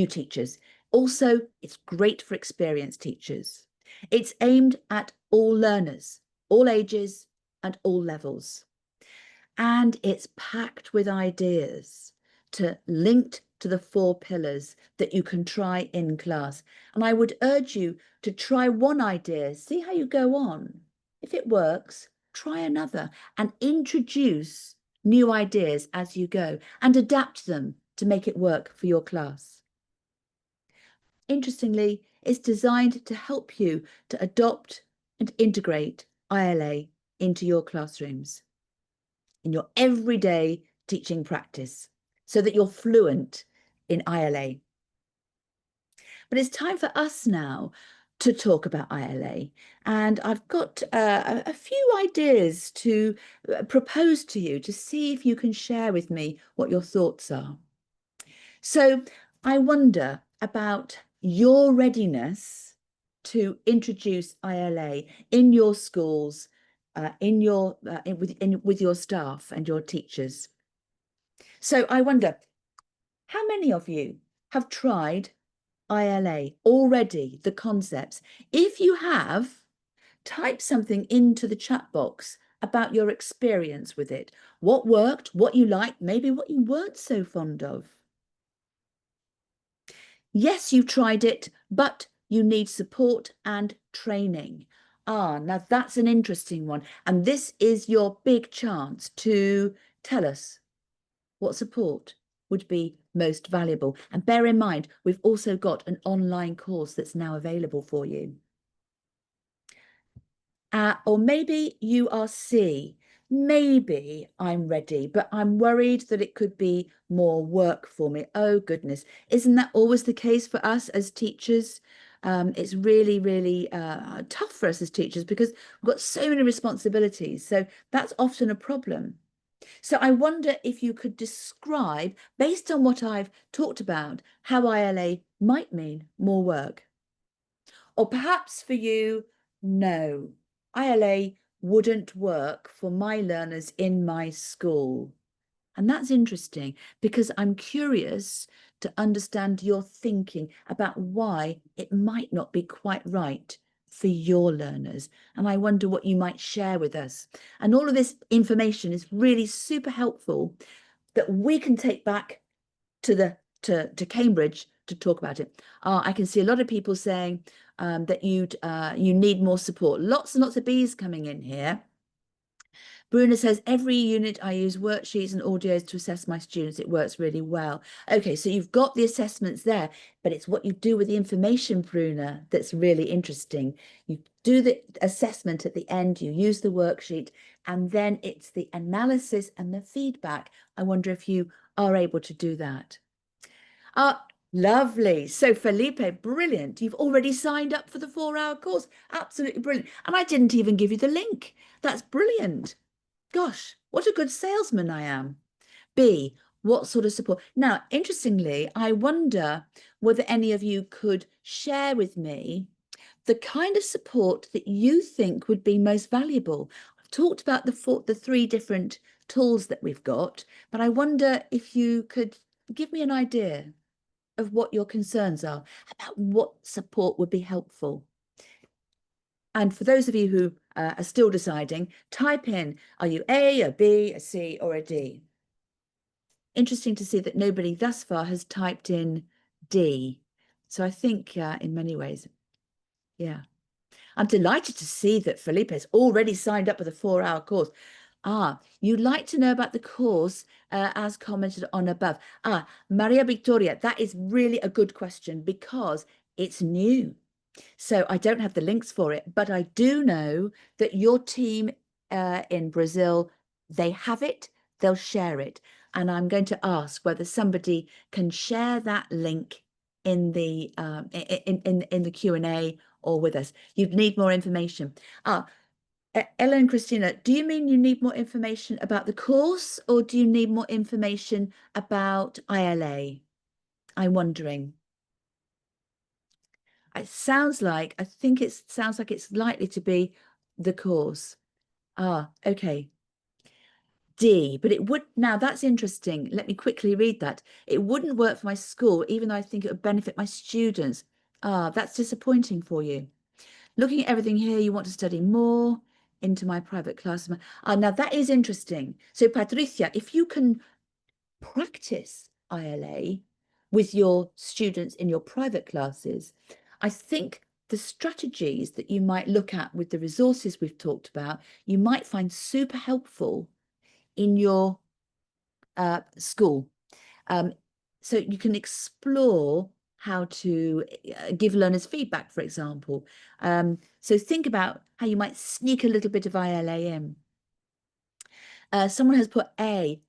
teachers. Also, it's great for experienced teachers. It's aimed at all learners, all ages and all levels. And it's packed with ideas linked to the 4 pillars that you can try in class. And I would urge you to try one idea, see how you go on. If it works, try another and introduce new ideas as you go and adapt them to make it work for your class. Interestingly, it's designed to help you to adopt and integrate ILA into your classrooms, in your everyday teaching practice, so that you're fluent in ILA. But it's time for us now to talk about ILA, and I've got a few ideas to propose to you to see if you can share with me what your thoughts are. So I wonder about your readiness to introduce ILA in your schools, with your staff and your teachers. So I wonder, how many of you have tried ILA already, the concepts? If you have, type something into the chat box about your experience with it. What worked, what you liked, maybe what you weren't so fond of. Yes, you tried it, but you need support and training. Now that's an interesting one. And this is your big chance to tell us what support would be most valuable. And bear in mind, we've also got an online course that's now available for you. Or maybe you are C. Maybe I'm ready, but I'm worried that it could be more work for me. Oh, goodness. Isn't that always the case for us as teachers? It's really, really tough for us as teachers because we've got so many responsibilities. So that's often a problem. So I wonder if you could describe, based on what I've talked about, how ILA might mean more work. Or perhaps for you, no, ILA wouldn't work for my learners in my school. And that's interesting because I'm curious to understand your thinking about why it might not be quite right for your learners. And I wonder what you might share with us. And all of this information is really super helpful that we can take back to Cambridge to talk about it. I can see a lot of people saying that you need more support. Lots and lots of B's coming in here. Bruna says, every unit I use worksheets and audios to assess my students. It works really well. Okay, so you've got the assessments there, but it's what you do with the information, Bruna, that's really interesting. You do the assessment at the end, you use the worksheet, and then it's the analysis and the feedback. I wonder if you are able to do that. Lovely. So Felipe, brilliant. You've already signed up for the 4-hour course. Absolutely brilliant. And I didn't even give you the link. That's brilliant. Gosh, what a good salesman I am. B, what sort of support? Now, interestingly, I wonder whether any of you could share with me the kind of support that you think would be most valuable. I've talked about the 3 different tools that we've got, but I wonder if you could give me an idea of what your concerns are about what support would be helpful. And for those of you who are still deciding, type in, are you A, a B, a C, or a D? Interesting to see that nobody thus far has typed in D. So I think in many ways, yeah. I'm delighted to see that Felipe has already signed up for the 4-hour course. You'd like to know about the course as commented on above. Maria Victoria, that is really a good question because it's new. So I don't have the links for it, but I do know that your team in Brazil, they have it, they'll share it. And I'm going to ask whether somebody can share that link in the in the Q&A or with us. You'd need more information. Ella and Christina, do you mean you need more information about the course, or do you need more information about ILA? I'm wondering. It sounds like, I think it sounds like it's likely to be the course. Okay. D, but it would, now that's interesting. Let me quickly read that. It wouldn't work for my school, even though I think it would benefit my students. That's disappointing for you. Looking at everything here, you want to study more into my private class. Now that is interesting. So Patricia, if you can practice ILA with your students in your private classes, I think the strategies that you might look at with the resources we've talked about, you might find super helpful in your school. So you can explore how to give learners feedback, for example. So think about how you might sneak a little bit of ILA in. Someone has put A.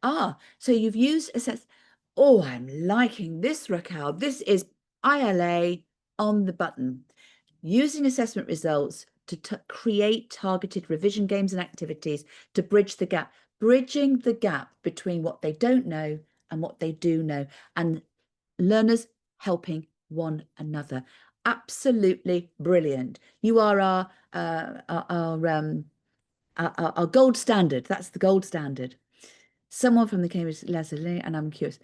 So you've used assess. Oh, I'm liking this, Raquel. This is ILA on the button. Using assessment results to create targeted revision games and activities to bridge the gap. Bridging the gap between what they don't know and what they do know, and learners helping one another. Absolutely brilliant. You are our gold standard. That's the gold standard. Someone from the Cambridge Leslie, and I'm curious.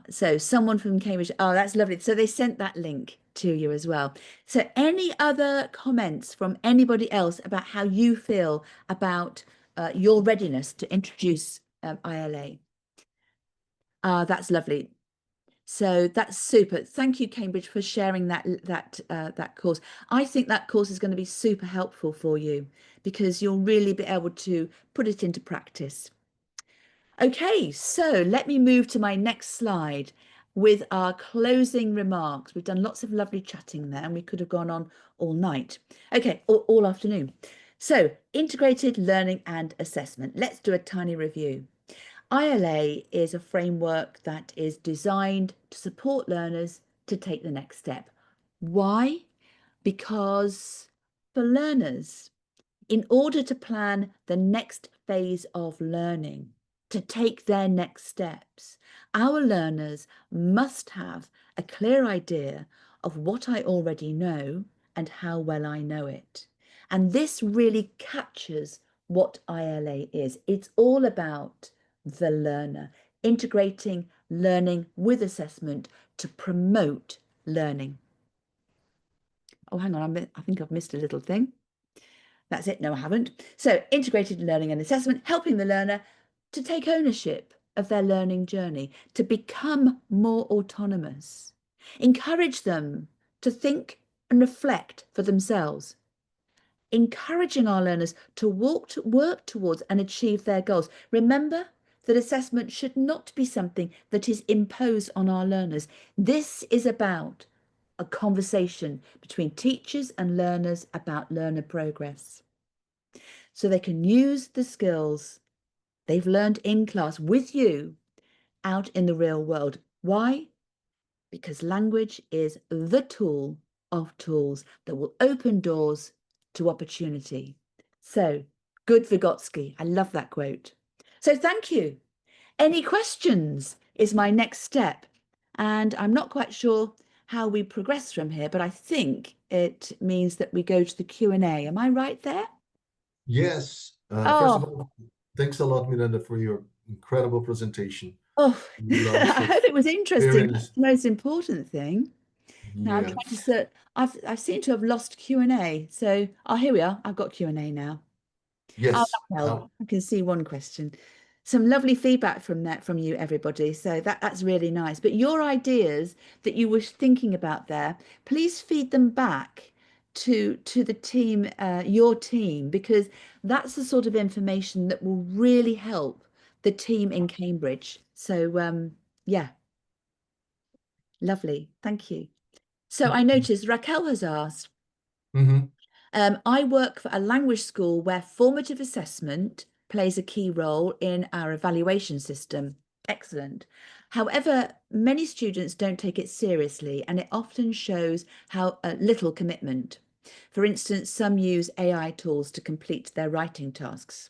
So someone from Cambridge. That's lovely. So they sent that link to you as well. So any other comments from anybody else about how you feel about your readiness to introduce ILA? That's lovely. So that's super. Thank you, Cambridge, for sharing that course. I think that course is going to be super helpful for you because you'll really be able to put it into practice. Okay, so let me move to my next slide with our closing remarks. We've done lots of lovely chatting there, and we could have gone on all night. Okay, all afternoon. So integrated learning and assessment. Let's do a tiny review. ILA is a framework that is designed to support learners to take the next step. Why? Because for learners, in order to plan the next phase of learning, to take their next steps, our learners must have a clear idea of what I already know and how well I know it. And this really captures what ILA is. It's all about the learner, integrating learning with assessment to promote learning. Oh, hang on, I think I've missed a little thing. That's it. No, I haven't. So integrated learning and assessment, helping the learner to take ownership of their learning journey, to become more autonomous, encourage them to think and reflect for themselves, encouraging our learners to work towards and achieve their goals. Remember that assessment should not be something that is imposed on our learners. This is about a conversation between teachers and learners about learner progress, so they can use the skills they've learned in class with you out in the real world. Why? Because language is the tool of tools that will open doors to opportunity. So, good Vygotsky. I love that quote. So thank you. Any questions is my next step. And I'm not quite sure how we progress from here, but I think it means that we go to the Q&A. Am I right there? Yes. First of all, thanks a lot, Miranda, for your incredible presentation. I hope it was interesting. That's the most important thing. Now I'm trying to search. I seem to have lost Q&A. So, here we are. I've got Q&A now. Yes. I can see one question. Some lovely feedback from you, everybody. So that's really nice. But your ideas that you were thinking about there, please feed them back to the team, your team, because that's the sort of information that will really help the team in Cambridge. So yeah, lovely. Thank you. So I noticed Raquel has asked, I work for a language school where formative assessment plays a key role in our evaluation system. Excellent. However, many students don't take it seriously, and it often shows how little commitment. For instance, some use AI tools to complete their writing tasks.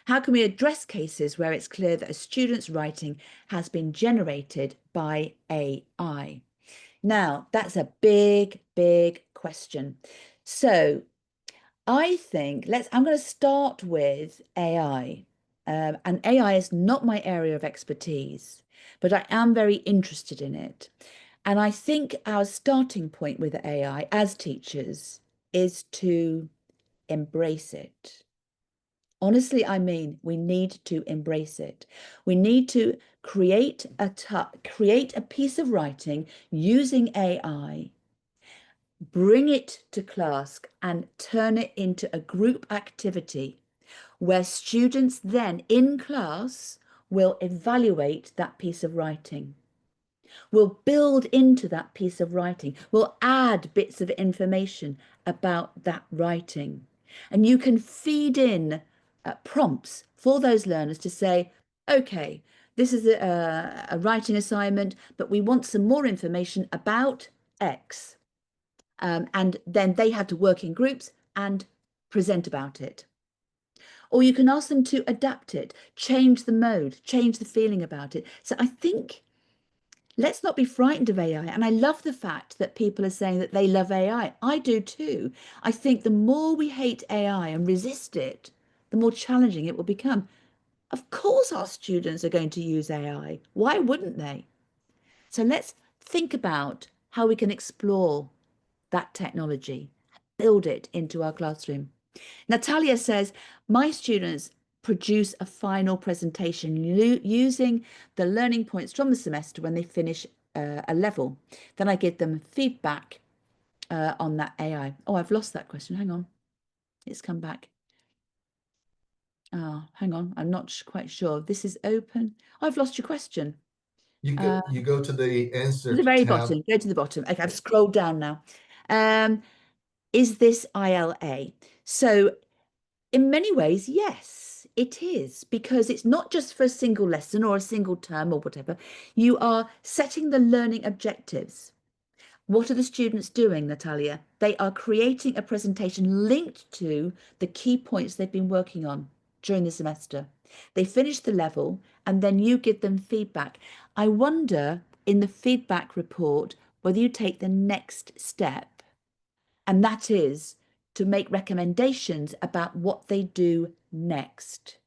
How can we address cases where it's clear that a student's writing has been generated by AI? Now, that's a big, big question. So I think I'm going to start with AI. And AI is not my area of expertise, but I am very interested in it. And I think our starting point with AI as teachers is to embrace it. Honestly, I mean, we need to embrace it. We need to create a piece of writing using AI, bring it to class and turn it into a group activity where students then in class will evaluate that piece of writing. We'll build into that piece of writing. We'll add bits of information about that writing. And you can feed in prompts for those learners to say, okay, this is a writing assignment, but we want some more information about X. And then they have to work in groups and present about it. Or you can ask them to adapt it, change the mode, change the feeling about it. So I think let's not be frightened of AI. And I love the fact that people are saying that they love AI. I do too. I think the more we hate AI and resist it, the more challenging it will become. Of course, our students are going to use AI. Why wouldn't they? So let's think about how we can explore that technology, build it into our classroom. Natalia says, my students produce a final presentation using the learning points from the semester when they finish a level. Then I give them feedback on that AI. Oh, I've lost that question. Hang on. It's come back. Oh, hang on. I'm not quite sure. This is open. Oh, I've lost your question. You go to the answer To the very tab. bottom. Go to the bottom. Okay, I've scrolled down now. Is this ILA? So in many ways, yes, it is, because it's not just for a single lesson or a single term or whatever. You are setting the learning objectives. What are the students doing, Natalia? They are creating a presentation linked to the key points they've been working on during the semester. They finish the level and then you give them feedback. I wonder in the feedback report whether you take the next step, and that is to make recommendations about what they do next.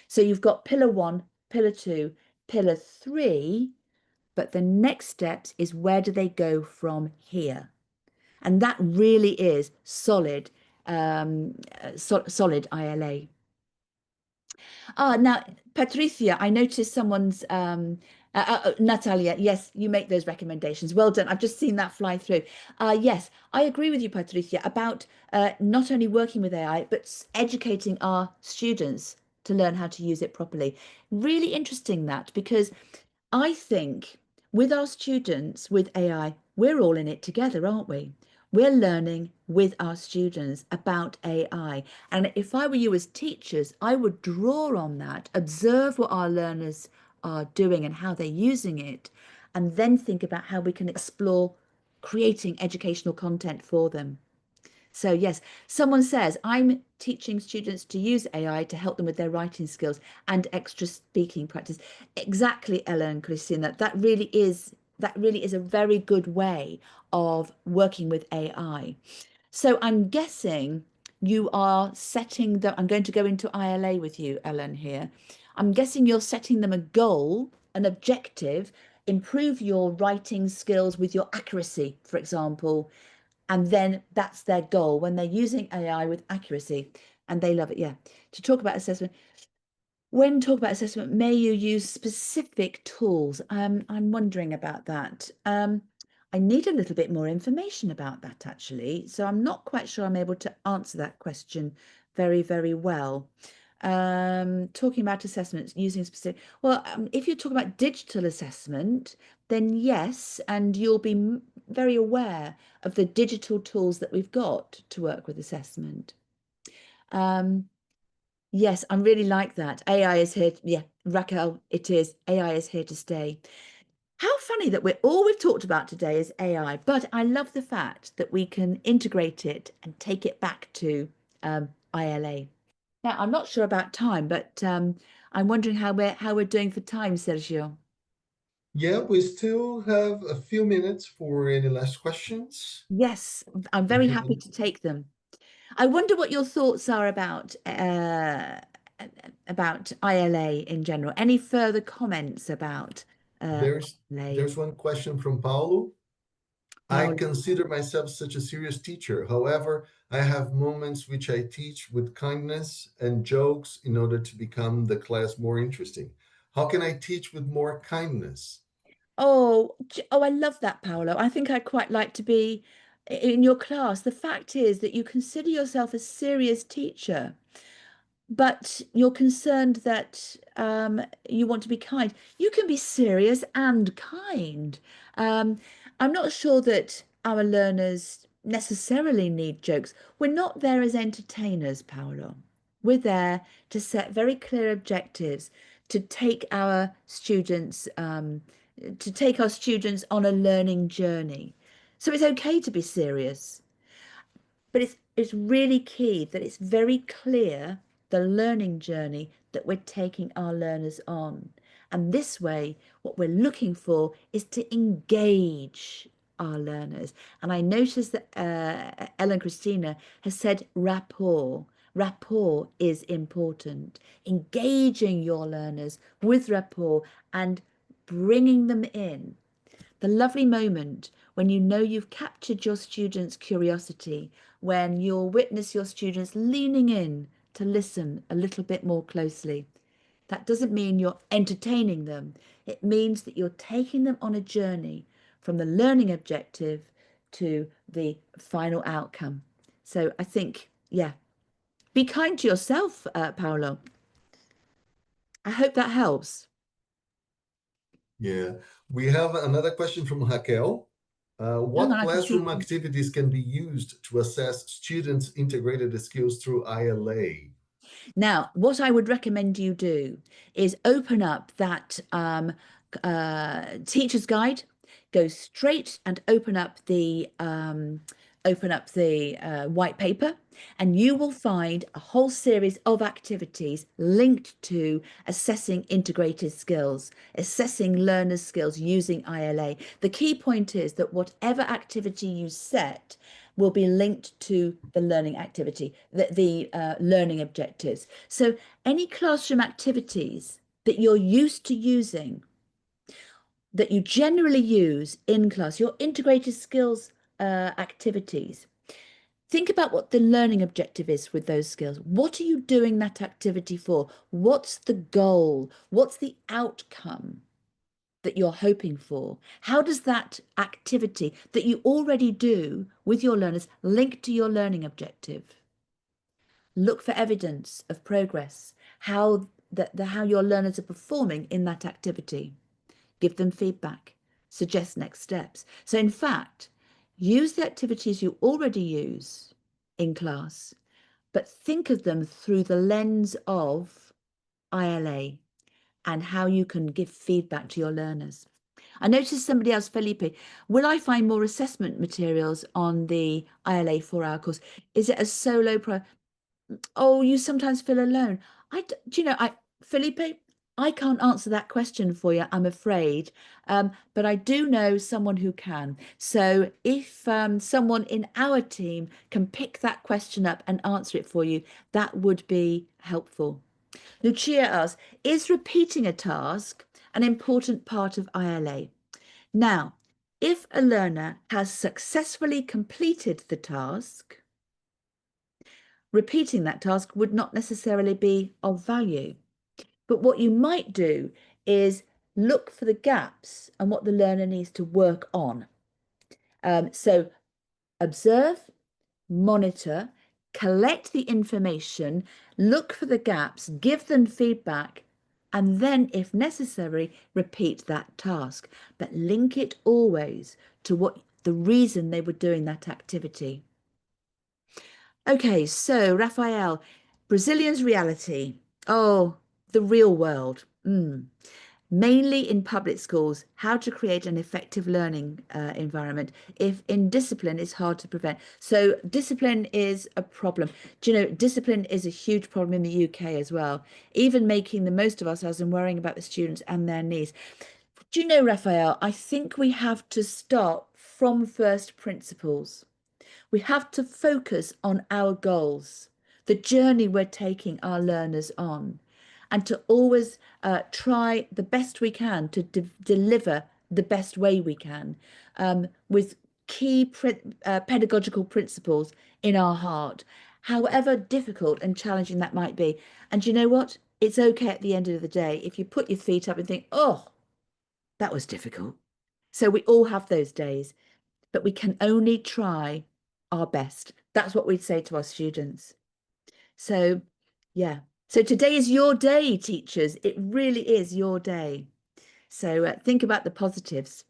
So you've got pillar 1, pillar 2, pillar 3, but the next steps is where do they go from here? And that really is solid, solid ILA. Now, Patricia, I noticed someone's, Natalia, yes, you make those recommendations. Well done. I've just seen that fly through. Yes, I agree with you, Patricia, about not only working with AI, but educating our students to learn how to use it properly. Really interesting that, because I think with our students, with AI, we're all in it together, aren't we? We're learning with our students about AI. And if I were you as teachers, I would draw on that, observe what our learners are doing and how they're using it, and then think about how we can explore creating educational content for them. So yes, someone says, I'm teaching students to use AI to help them with their writing skills and extra speaking practice. Exactly, Ella and Christina, that really is a very good way of working with AI. So I'm guessing you are setting I'm going to go into ILA with you, Ellen, here. I'm guessing you're setting them a goal, an objective, improve your writing skills with your accuracy, for example. And then that's their goal when they're using AI with accuracy, and they love it. Yeah. To talk about assessment. When talk about assessment, may you use specific tools? I'm wondering about that. I need a little bit more information about that, actually. So I'm not quite sure I'm able to answer that question very, very well. Talking about assessments using specific, well, if you talk about digital assessment, then yes, and you'll be very aware of the digital tools that we've got to work with assessment. Yes, I really like that. AI is here. Yeah, Raquel, it is. AI is here to stay. How funny that all we've talked about today is AI, but I love the fact that we can integrate it and take it back to ILA. Now, I'm not sure about time, but I'm wondering how we're doing for time, Sergio. Yeah, we still have a few minutes for any last questions. Yes, I'm very happy to take them. I wonder what your thoughts are about ILA in general. Any further comments about There's ILA? one question from Paulo. I Paulo. consider myself such a serious teacher. However, I have moments which I teach with kindness and jokes in order to become the class more interesting. How can I teach with more kindness? Oh, I love that, Paolo. I think I'd quite like to be in your class. The fact is that you consider yourself a serious teacher, but you're concerned that you want to be kind. You can be serious and kind. I'm not sure that our learners necessarily need jokes. We're not there as entertainers, Paolo. We're there to set very clear objectives, to take our students on a learning journey. So it's okay to be serious, but it's really key that it's very clear the learning journey that we're taking our learners on. And this way, what we're looking for is to engage our learners. And I noticed that Ellen Christina has said rapport. Rapport is important. Engaging your learners with rapport and bringing them in. The lovely moment when you know you've captured your students' curiosity, when you'll witness your students leaning in to listen a little bit more closely. That doesn't mean you're entertaining them. It means that you're taking them on a journey from the learning objective to the final outcome. So I think, yeah, be kind to yourself, Paolo. I hope that helps. Yeah, we have another question from Raquel. What classroom activities can be used to assess students' integrated skills through ILA? Now, what I would recommend you do is open up that teacher's guide, go straight and open up the white paper, and you will find a whole series of activities linked to assessing integrated skills, assessing learners' skills using ILA. The key point is that whatever activity you set will be linked to the learning activity, the learning objectives. So any classroom activities that you're used to using, that you generally use in class, your integrated skills activities, think about what the learning objective is with those skills. What are you doing that activity for? What's the goal? What's the outcome that you're hoping for? How does that activity that you already do with your learners link to your learning objective? Look for evidence of progress, how your learners are performing in that activity. Give them feedback, suggest next steps. So in fact, use the activities you already use in class, but think of them through the lens of ILA and how you can give feedback to your learners. I noticed somebody else, Felipe, will I find more assessment materials on the ILA 4-hour course? Is it a solo Oh, you sometimes feel alone. Felipe, I can't answer that question for you, I'm afraid, but I do know someone who can. So if someone in our team can pick that question up and answer it for you, that would be helpful. Lucia asks, is repeating a task an important part of ILA? Now, if a learner has successfully completed the task, repeating that task would not necessarily be of value. But what you might do is look for the gaps and what the learner needs to work on. So observe, monitor, collect the information, look for the gaps, give them feedback, and then, if necessary, repeat that task. But link it always to what the reason they were doing that activity. Okay, so Raphael, Brazilians' reality. Oh, the real world. Mainly in public schools, how to create an effective learning environment if indiscipline is hard to prevent. So discipline is a problem. Do you know, discipline is a huge problem in the UK as well, even making the most of ourselves and worrying about the students and their needs. Do you know, Raphael, I think we have to start from first principles. We have to focus on our goals, the journey we're taking our learners on, and to always try the best we can to deliver the best way we can, with key pedagogical principles in our heart, however difficult and challenging that might be. And you know what? It's okay at the end of the day if you put your feet up and think, oh, that was difficult. So we all have those days, but we can only try our best. That's what we'd say to our students. So, yeah. So today is your day, teachers. It really is your day. So think about the positives.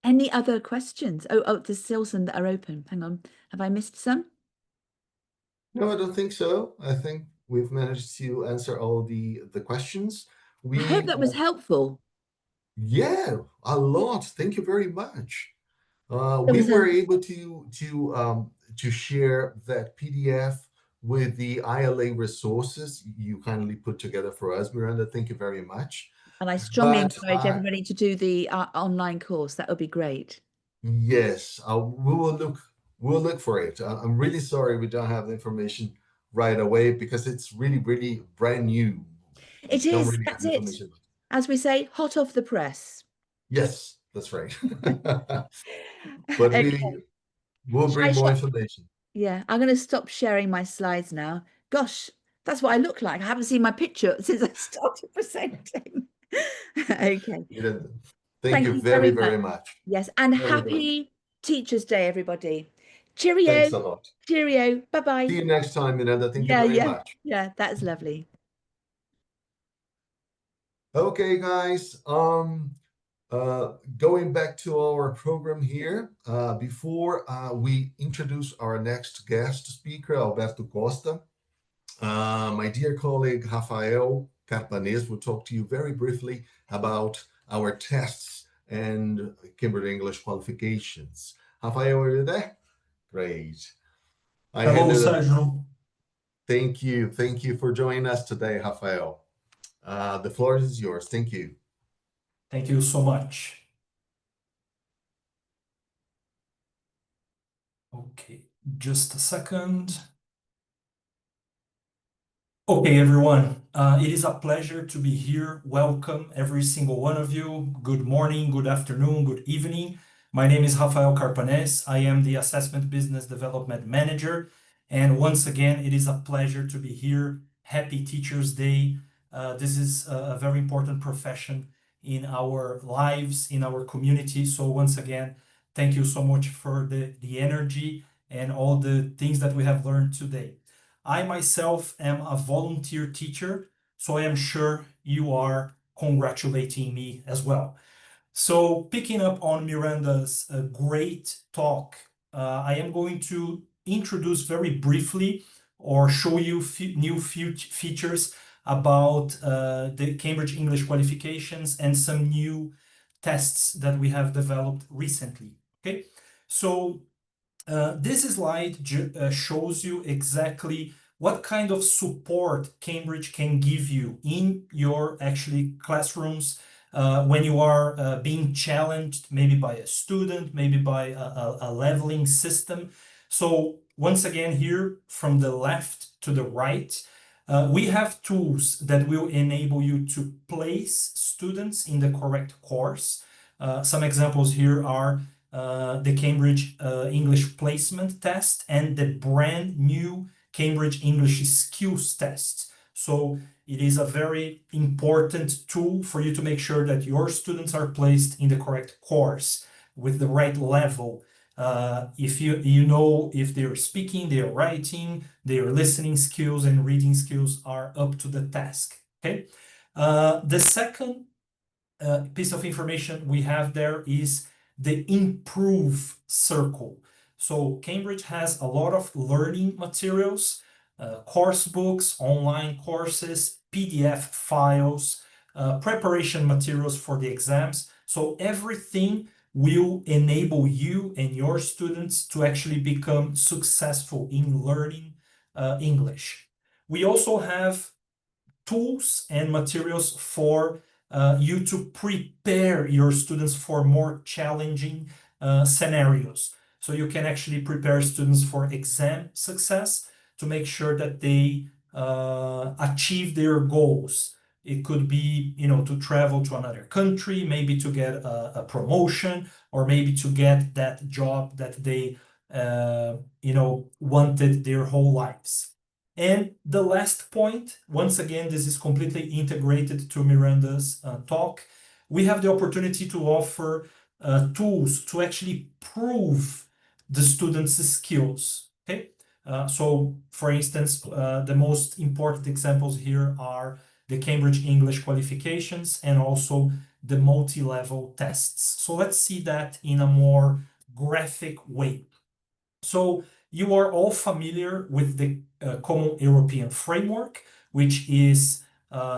Any other questions? Oh, there's still some that are open. Hang on. Have I missed some? No, I don't think so. I think we've managed to answer all the questions. I hope that was helpful. Yeah, a lot. Thank you very much. We were able to share that PDF with the ILA resources you kindly put together for us, Miranda. Thank you very much. And I strongly encourage everybody to do the online course. That would be great. Yes, we'll look for it. I'm really sorry we don't have the information right away because it's really, really brand new. It is. That's it. As we say, hot off the press. Yes, that's right. But we'll bring more information. Yeah, I'm going to stop sharing my slides now. Gosh, that's what I look like. I haven't seen my picture since I started presenting. Okay. Thank you very, very much. Yes, and happy Teachers' Day, everybody. Cheerio. Thanks a lot. Cheerio. Bye-bye. See you next time, Miranda. Thank you very much. Yeah, that's lovely. Okay, guys. Going back to our program here, before we introduce our next guest speaker, Alberto Costa, my dear colleague Rafael Carpanês will talk to you very briefly about our tests and Cambridge English qualifications. Rafael, are you there? Great. Hello, Sérgio. Thank you. Thank you for joining us today, Rafael. The floor is yours. Thank you. Thank you so much. Okay, just a second. Okay, everyone, it is a pleasure to be here. Welcome, every single one of you. Good morning, good afternoon, good evening. My name is Rafael Carpanês. I am the Assessment Business Development Manager. And once again, it is a pleasure to be here. Happy Teachers' Day. This is a very important profession in our lives, in our community. So once again, thank you so much for the energy and all the things that we have learned today. I myself am a volunteer teacher, so I am sure you are congratulating me as well. So picking up on Miranda's great talk, I am going to introduce very briefly or show you new features about the Cambridge English qualifications and some new tests that we have developed recently. Okay, so this slide shows you exactly what kind of support Cambridge can give you in your classrooms when you are being challenged, maybe by a student, maybe by a leveling system. So once again here, from the left to the right, we have tools that will enable you to place students in the correct course. Some examples here are the Cambridge English Placement Test and the brand new Cambridge English Skills Test. So it is a very important tool for you to make sure that your students are placed in the correct course with the right level. If you know if they're speaking, they're writing, their listening skills and reading skills are up to the task. Okay. The second piece of information we have there is the improve circle. So Cambridge has a lot of learning materials, course books, online courses, PDF files, preparation materials for the exams. So everything will enable you and your students to actually become successful in learning English. We also have tools and materials for you to prepare your students for more challenging scenarios. So you can actually prepare students for exam success to make sure that they achieve their goals. It could be, to travel to another country, maybe to get a promotion, or maybe to get that job that they, wanted their whole lives. And the last point, once again, this is completely integrated to Miranda's talk. We have the opportunity to offer tools to actually prove the students' skills. Okay, so for instance, the most important examples here are the Cambridge English qualifications and also the multi-level tests. So let's see that in a more graphic way. So you are all familiar with the Common European Framework, which is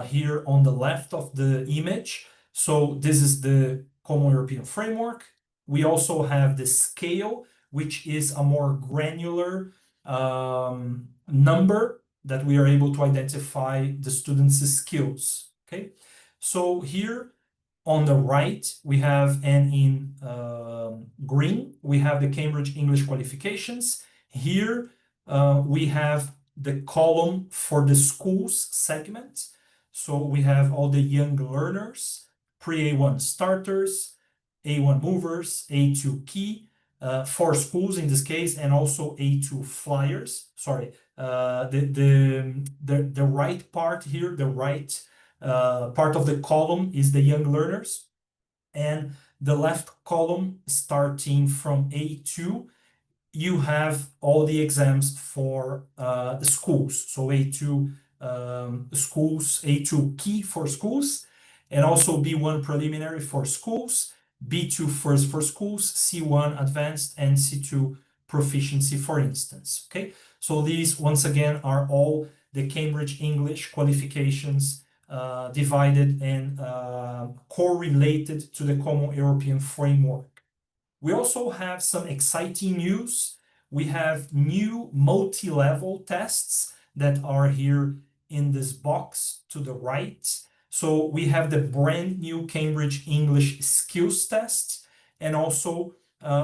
here on the left of the image. So this is the Common European Framework. We also have the scale, which is a more granular number that we are able to identify the students' skills. Okay, so here on the right, we have, and in green, we have the Cambridge English qualifications. Here, we have the column for the schools segment. So we have all the young learners, pre-A1 starters, A1 movers, A2 key, for schools in this case, and also A2 flyers. Sorry, the right part here, the right part of the column is the young learners, and the left column starting from A2, you have all the exams for the schools. So A2 schools, A2 key for schools, and also B1 preliminary for schools, B2 first for schools, C1 advanced, and C2 proficiency, for instance. Okay, so these once again are all the Cambridge English qualifications divided and correlated to the Common European Framework. We also have some exciting news. We have new multi-level tests that are here in this box to the right. So we have the brand new Cambridge English Skills Test, and also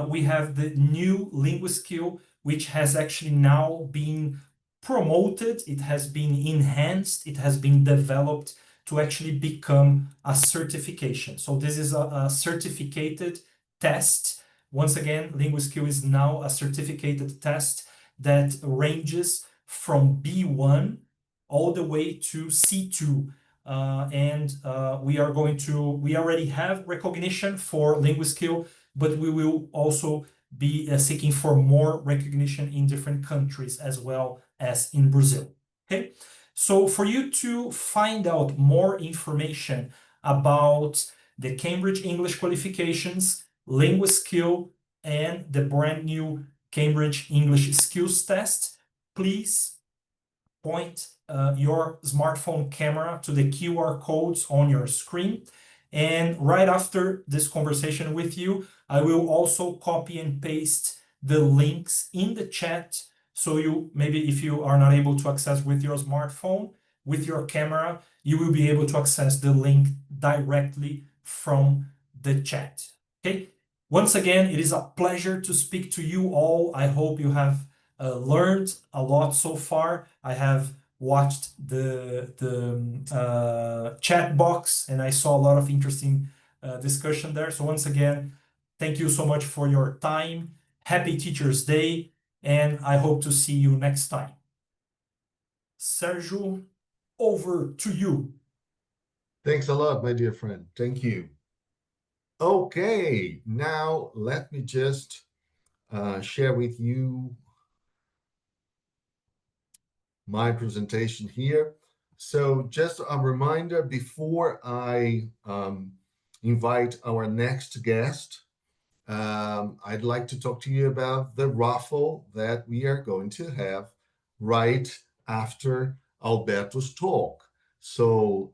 we have the new LinguaSkill, which has actually now been promoted, it has been enhanced, it has been developed to actually become a certification. So this is a certificated test. Once again, LinguaSkill is now a certificated test that ranges from B1 all the way to C2. We already have recognition for LinguaSkill, but we will also be seeking for more recognition in different countries as well as in Brazil. Okay, so for you to find out more information about the Cambridge English qualifications, LinguaSkill, and the brand new Cambridge English Skills Test, please point your smartphone camera to the QR codes on your screen. And right after this conversation with you, I will also copy and paste the links in the chat. So you, maybe if you are not able to access with your smartphone, with your camera, you will be able to access the link directly from the chat. Okay. Once again, it is a pleasure to speak to you all. I hope you have learned a lot so far. I have watched the chat box and I saw a lot of interesting discussion there. So once again, thank you so much for your time. Happy Teachers Day, and I hope to see you next time. Sergio, over to you. Thanks a lot, my dear friend. Thank you. Okay, now let me just share with you my presentation here. So just a reminder before I invite our next guest, I'd like to talk to you about the raffle that we are going to have right after Alberto's talk. So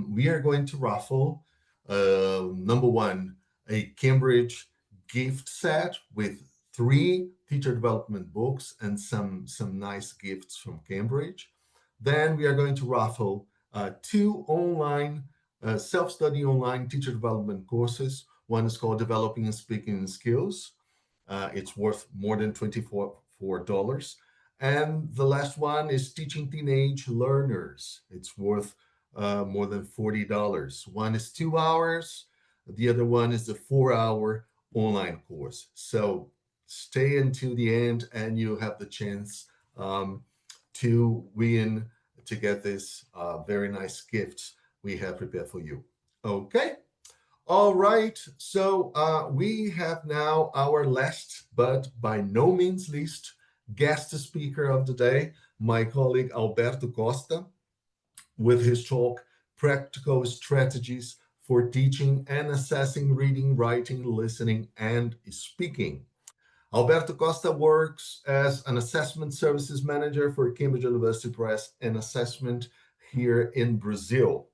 we are going to raffle, number one, a Cambridge gift set with 3 teacher development books and some nice gifts from Cambridge. Then we are going to raffle 2 online self-study online teacher development courses. One is called Developing and Speaking Skills. It's worth more than $24. And the last one is Teaching Teenage Learners. It's worth more than $40. One is 2 hours. The other one is a 4-hour online course. So stay until the end and you have the chance to win, to get this very nice gifts we have prepared for you. Okay. All right. So we have now our last, but by no means least, guest speaker of the day, my colleague Alberto Costa, with his talk, Practical Strategies for Teaching and Assessing Reading, Writing, Listening, and Speaking. Alberto Costa works as an assessment services manager for Cambridge University Press and Assessment here in Brazil.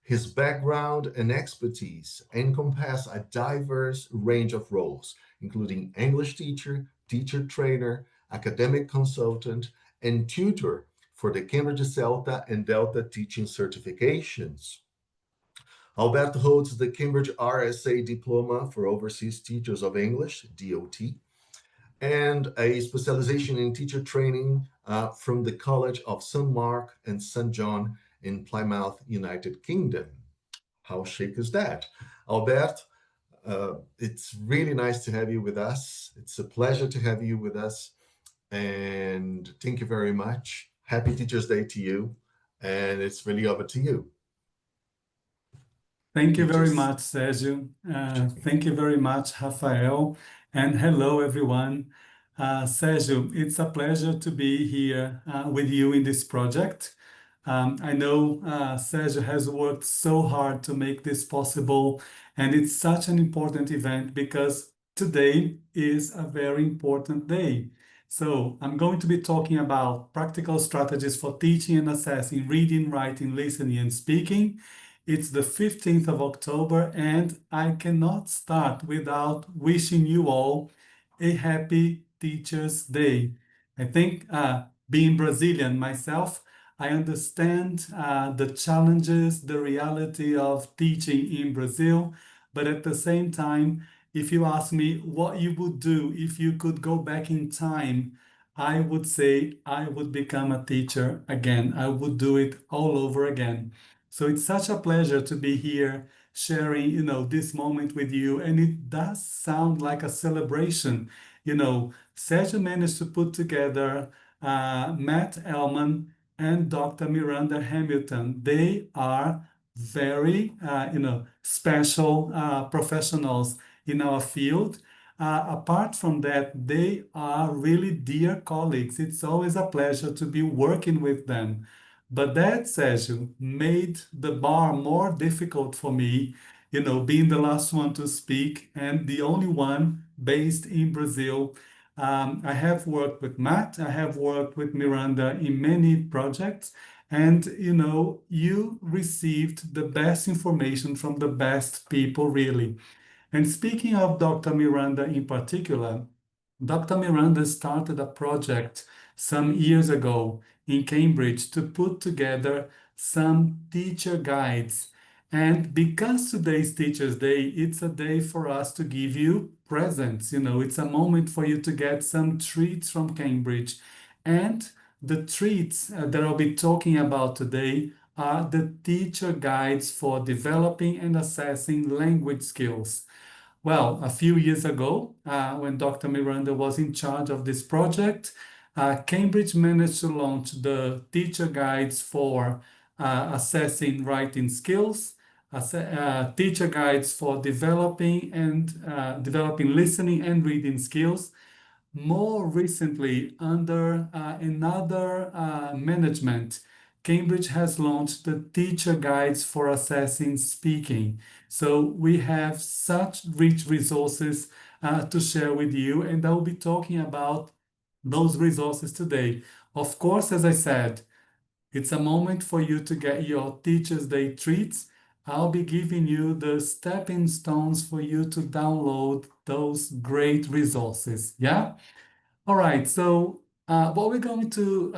His background and expertise encompass a diverse range of roles, including English teacher, teacher trainer, academic consultant, and tutor for the Cambridge CELTA and Delta teaching certifications. Alberto holds the Cambridge RSA Diploma for Overseas Teachers of English, DOT, and a specialization in teacher training from the College of St. Mark and St. John in Plymouth, United Kingdom. How chic is that? Albert, it's really nice to have you with us. It's a pleasure to have you with us. And thank you very much. Happy Teacher's Day to you. And it's really over to you. Thank you very much, Sergio. Thank you very much, Rafael. And hello, everyone. Sergio, it's a pleasure to be here with you in this project. I know Sergio has worked so hard to make this possible, and it's such an important event because today is a very important day. So I'm going to be talking about practical strategies for teaching and assessing reading, writing, listening, and speaking. It's the 15th of October, and I cannot start without wishing you all a happy Teacher's Day. I think being Brazilian myself, I understand the challenges, the reality of teaching in Brazil, but at the same time, if you ask me what you would do if you could go back in time, I would say I would become a teacher again. I would do it all over again. So it's such a pleasure to be here sharing, this moment with you. And it does sound like a celebration. Sergio managed to put together Matt Ellman and Dr. Miranda Hamilton. They are very, special professionals in our field. Apart from that, they are really dear colleagues. It's always a pleasure to be working with them. But that, Sergio, made the bar more difficult for me, being the last one to speak and the only one based in Brazil. I have worked with Matt, I have worked with Miranda in many projects, and you received the best information from the best people, really. And speaking of Dr. Miranda in particular, Dr. Miranda started a project some years ago in Cambridge to put together some teacher guides. And because today's Teacher's Day, it's a day for us to give you presents. It's a moment for you to get some treats from Cambridge. And the treats that I'll be talking about today are the teacher guides for developing and assessing language skills. Well, a few years ago, when Dr. Miranda was in charge of this project, Cambridge managed to launch the teacher guides for assessing writing skills, teacher guides for developing listening and reading skills. More recently, under another management, Cambridge has launched the teacher guides for assessing speaking. So we have such rich resources to share with you, and I will be talking about those resources today. Of course, as I said, it's a moment for you to get your Teachers Day treats. I'll be giving you the stepping stones for you to download those great resources. Yeah? All right. So what we're going to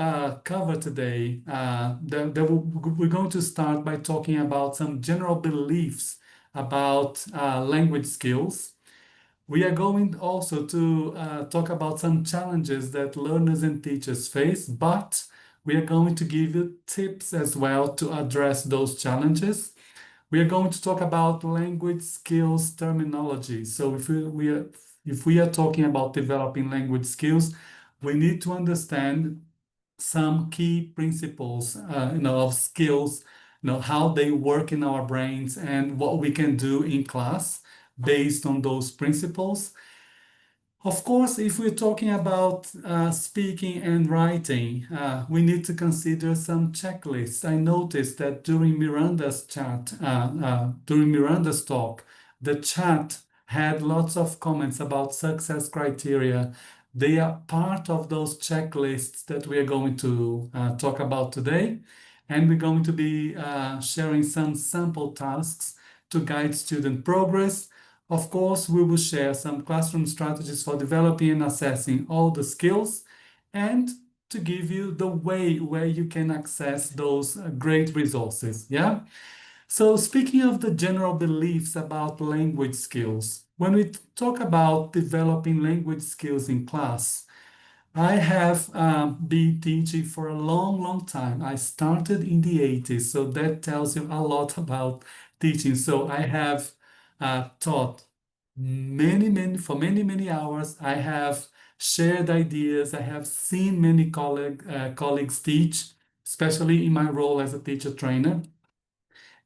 cover today, we're going to start by talking about some general beliefs about language skills. We are going also to talk about some challenges that learners and teachers face, but we are going to give you tips as well to address those challenges. We are going to talk about language skills terminology. So if we are talking about developing language skills, we need to understand some key principles, of skills, how they work in our brains and what we can do in class based on those principles. Of course, if we're talking about speaking and writing, we need to consider some checklists. I noticed that during Miranda's talk, the chat had lots of comments about success criteria. They are part of those checklists that we are going to talk about today. And we're going to be sharing some sample tasks to guide student progress. Of course, we will share some classroom strategies for developing and assessing all the skills and to give you the way where you can access those great resources. Yeah. So speaking of the general beliefs about language skills, when we talk about developing language skills in class, I have been teaching for a long, long time. I started in the 80s, so that tells you a lot about teaching. So I have taught for many hours. I have shared ideas. I have seen many colleagues teach, especially in my role as a teacher trainer.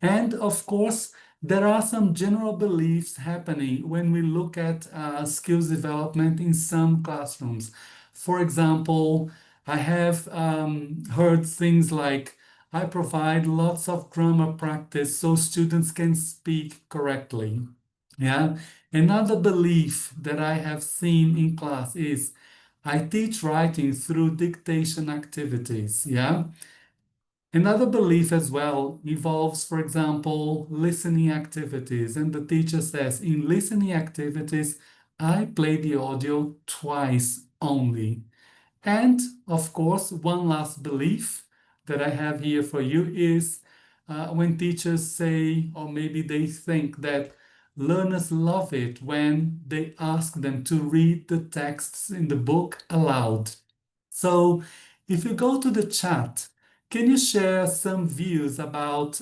And of course, there are some general beliefs happening when we look at skills development in some classrooms. For example, I have heard things like, I provide lots of grammar practice so students can speak correctly. Yeah. Another belief that I have seen in class is, I teach writing through dictation activities. Yeah. Another belief as well involves, for example, listening activities. And the teacher says, in listening activities, I play the audio twice only. And of course, one last belief that I have here for you is when teachers say, or maybe they think that learners love it when they ask them to read the texts in the book aloud. So if you go to the chat, can you share some views about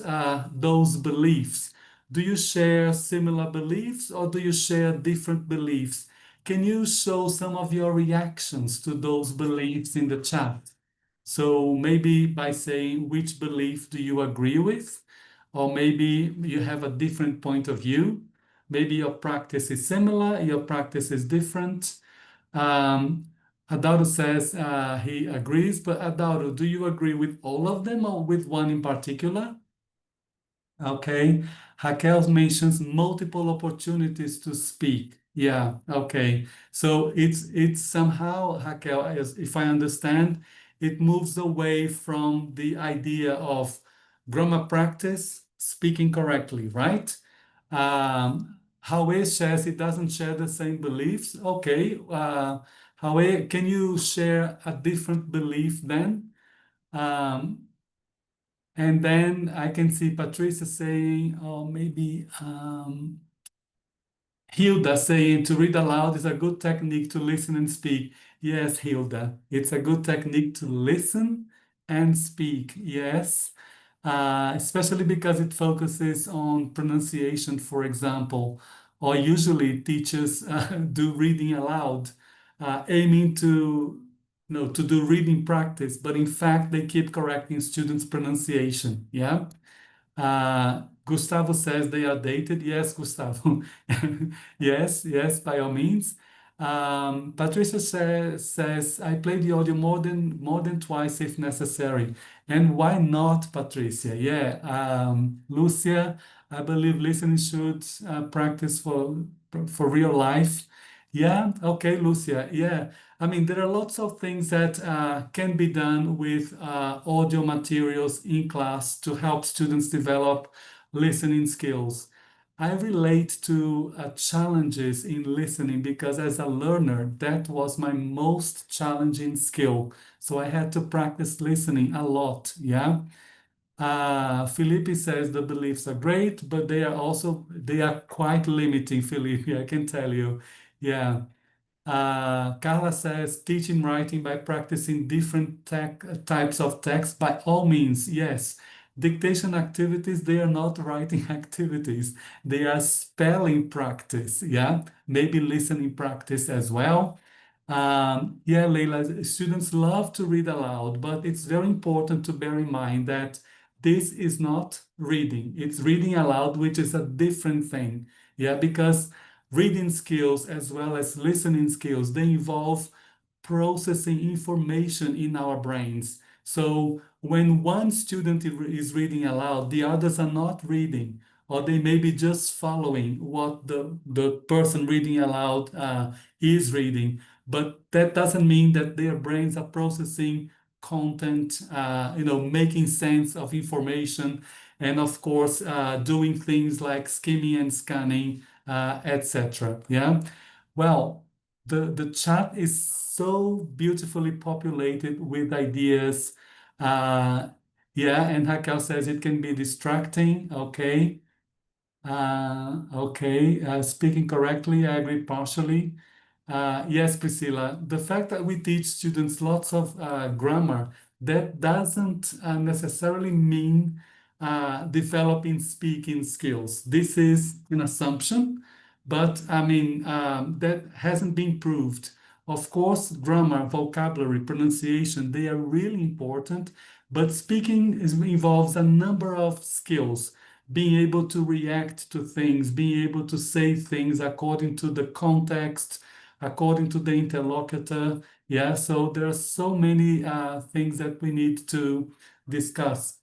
those beliefs? Do you share similar beliefs or do you share different beliefs? Can you show some of your reactions to those beliefs in the chat? So maybe by saying which belief do you agree with, or maybe you have a different point of view. Maybe your practice is similar, your practice is different. Adaldo says he agrees, but Adaldo, do you agree with all of them or with one in particular? Okay. Raquel mentions multiple opportunities to speak. Yeah, okay. So it's somehow, Raquel, if I understand, it moves away from the idea of grammar practice, speaking correctly, right? Howe says it doesn't share the same beliefs. Okay. Howe, can you share a different belief then? And then I can see Patricia saying, or maybe Hilda saying, to read aloud is a good technique to listen and speak. Yes, Hilda, it's a good technique to listen and speak. Yes, especially because it focuses on pronunciation, for example, or usually teachers do reading aloud, aiming to do reading practice, but in fact, they keep correcting students' pronunciation. Yeah. Gustavo says they are dated. Yes, Gustavo. Yes, by all means. Patricia says, I play the audio more than twice if necessary. And why not, Patricia? Yeah. Lucia, I believe listening should practice for real life. Yeah, okay, Lucia. Yeah, I mean, there are lots of things that can be done with audio materials in class to help students develop listening skills. I relate to challenges in listening because as a learner, that was my most challenging skill. So I had to practice listening a lot. Yeah. Felipe says the beliefs are great, but they are quite limiting, Felipe, I can tell you. Yeah. Carla says teaching writing by practicing different types of text by all means, yes. Dictation activities, they are not writing activities. They are spelling practice, yeah? Maybe listening practice as well. Yeah, Leila, students love to read aloud, but it's very important to bear in mind that this is not reading. It's reading aloud, which is a different thing, yeah? Because reading skills as well as listening skills, they involve processing information in our brains. So when one student is reading aloud, the others are not reading, or they may be just following what the person reading aloud is reading. But that doesn't mean that their brains are processing content, making sense of information, and of course, doing things like skimming and scanning, etc. Yeah. Well, the chat is so beautifully populated with ideas. Yeah, and Raquel says it can be distracting. Okay. Okay. Speaking correctly, I agree partially. Yes, Priscilla, the fact that we teach students lots of grammar, that doesn't necessarily mean developing speaking skills. This is an assumption, but I mean, that hasn't been proved. Of course, grammar, vocabulary, pronunciation, they are really important, but speaking involves a number of skills. Being able to react to things, being able to say things according to the context, according to the interlocutor. Yeah, so there are so many things that we need to discuss.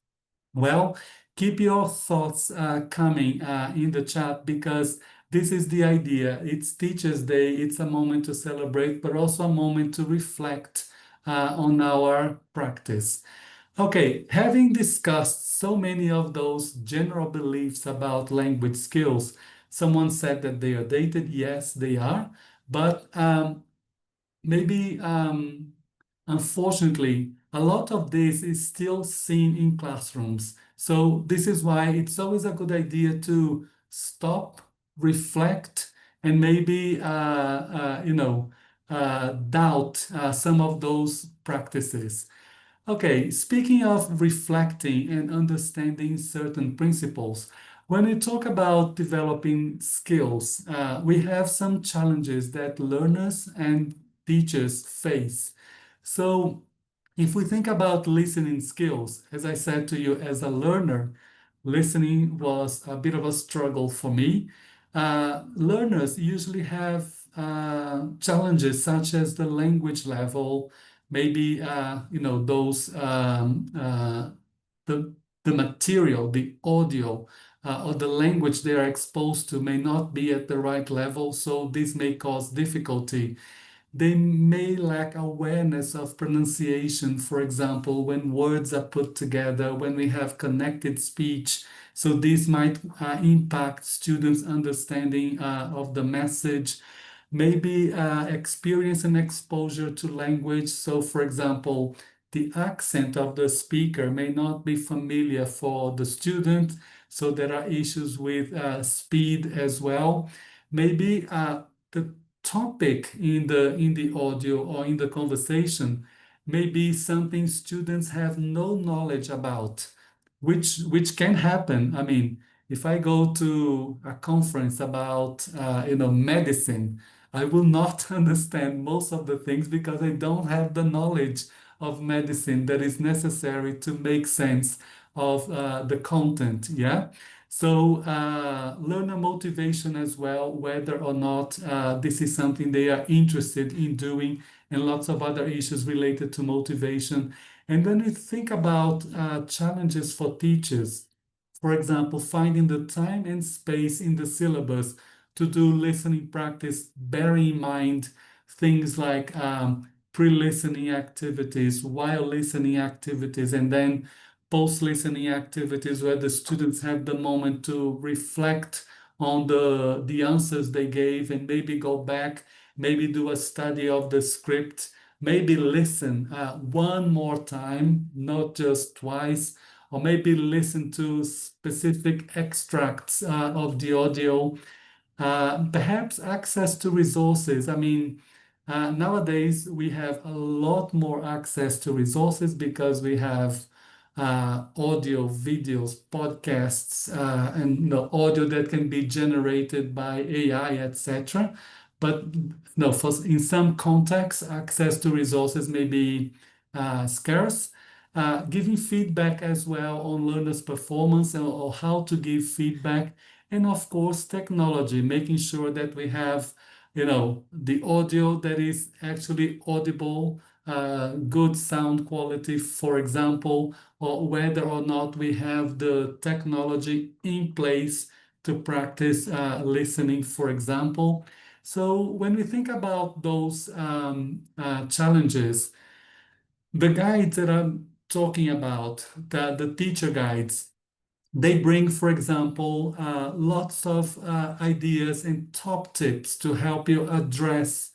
Well, keep your thoughts coming in the chat because this is the idea. It's Teachers' Day. It's a moment to celebrate, but also a moment to reflect on our practice. Okay, having discussed so many of those general beliefs about language skills, someone said that they are dated. Yes, they are. But maybe, unfortunately, a lot of this is still seen in classrooms. So this is why it's always a good idea to stop, reflect, and maybe, doubt some of those practices. Okay, speaking of reflecting and understanding certain principles, when we talk about developing skills, we have some challenges that learners and teachers face. So if we think about listening skills, as I said to you, as a learner, listening was a bit of a struggle for me. Learners usually have challenges such as the language level, maybe the material, the audio, or the language they are exposed to may not be at the right level, so this may cause difficulty. They may lack awareness of pronunciation, for example, when words are put together, when we have connected speech. So this might impact students' understanding of the message. Maybe experience and exposure to language. So, for example, the accent of the speaker may not be familiar for the student. So there are issues with speed as well. Maybe the topic in the audio or in the conversation may be something students have no knowledge about, which can happen. I mean, if I go to a conference about medicine, I will not understand most of the things because I don't have the knowledge of medicine that is necessary to make sense of the content. Yeah. So learner motivation as well, whether or not this is something they are interested in doing, and lots of other issues related to motivation. And when we think about challenges for teachers, For example, finding the time and space in the syllabus to do listening practice, bearing in mind things like pre-listening activities, while listening activities, and then post-listening activities where the students have the moment to reflect on the answers they gave and maybe go back, maybe do a study of the script, maybe listen one more time, not just twice, or maybe listen to specific extracts of the audio. Perhaps access to resources. I mean, nowadays we have a lot more access to resources because we have audio, videos, podcasts, and audio that can be generated by AI, etc. But no, in some contexts, access to resources may be scarce. Giving feedback as well on learners' performance or how to give feedback, and of course technology, making sure that we have the audio that is actually audible, good sound quality, for example, or whether or not we have the technology in place to practice listening, for example. So when we think about those challenges, the guides that I'm talking about, the teacher guides, they bring, for example, lots of ideas and top tips to help you address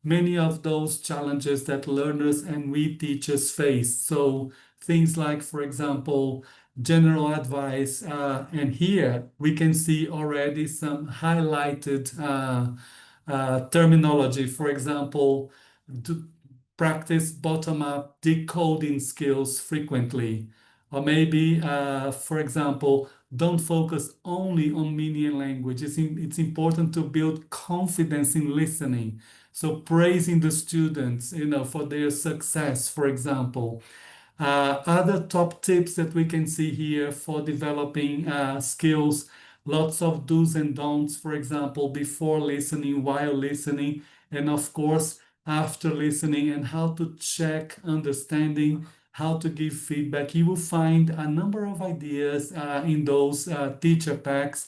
many of those challenges that learners and we teachers face. So things like, for example, general advice, and here we can see already some highlighted terminology. For example, to practice bottom-up decoding skills frequently. Or maybe, for example, don't focus only on meaning and language. It's important to build confidence in listening. So praising the students, for their success, for example. Other top tips that we can see here for developing skills, lots of do's and don'ts, for example, before listening, while listening, and of course, after listening, and how to check understanding, how to give feedback. You will find a number of ideas in those teacher packs.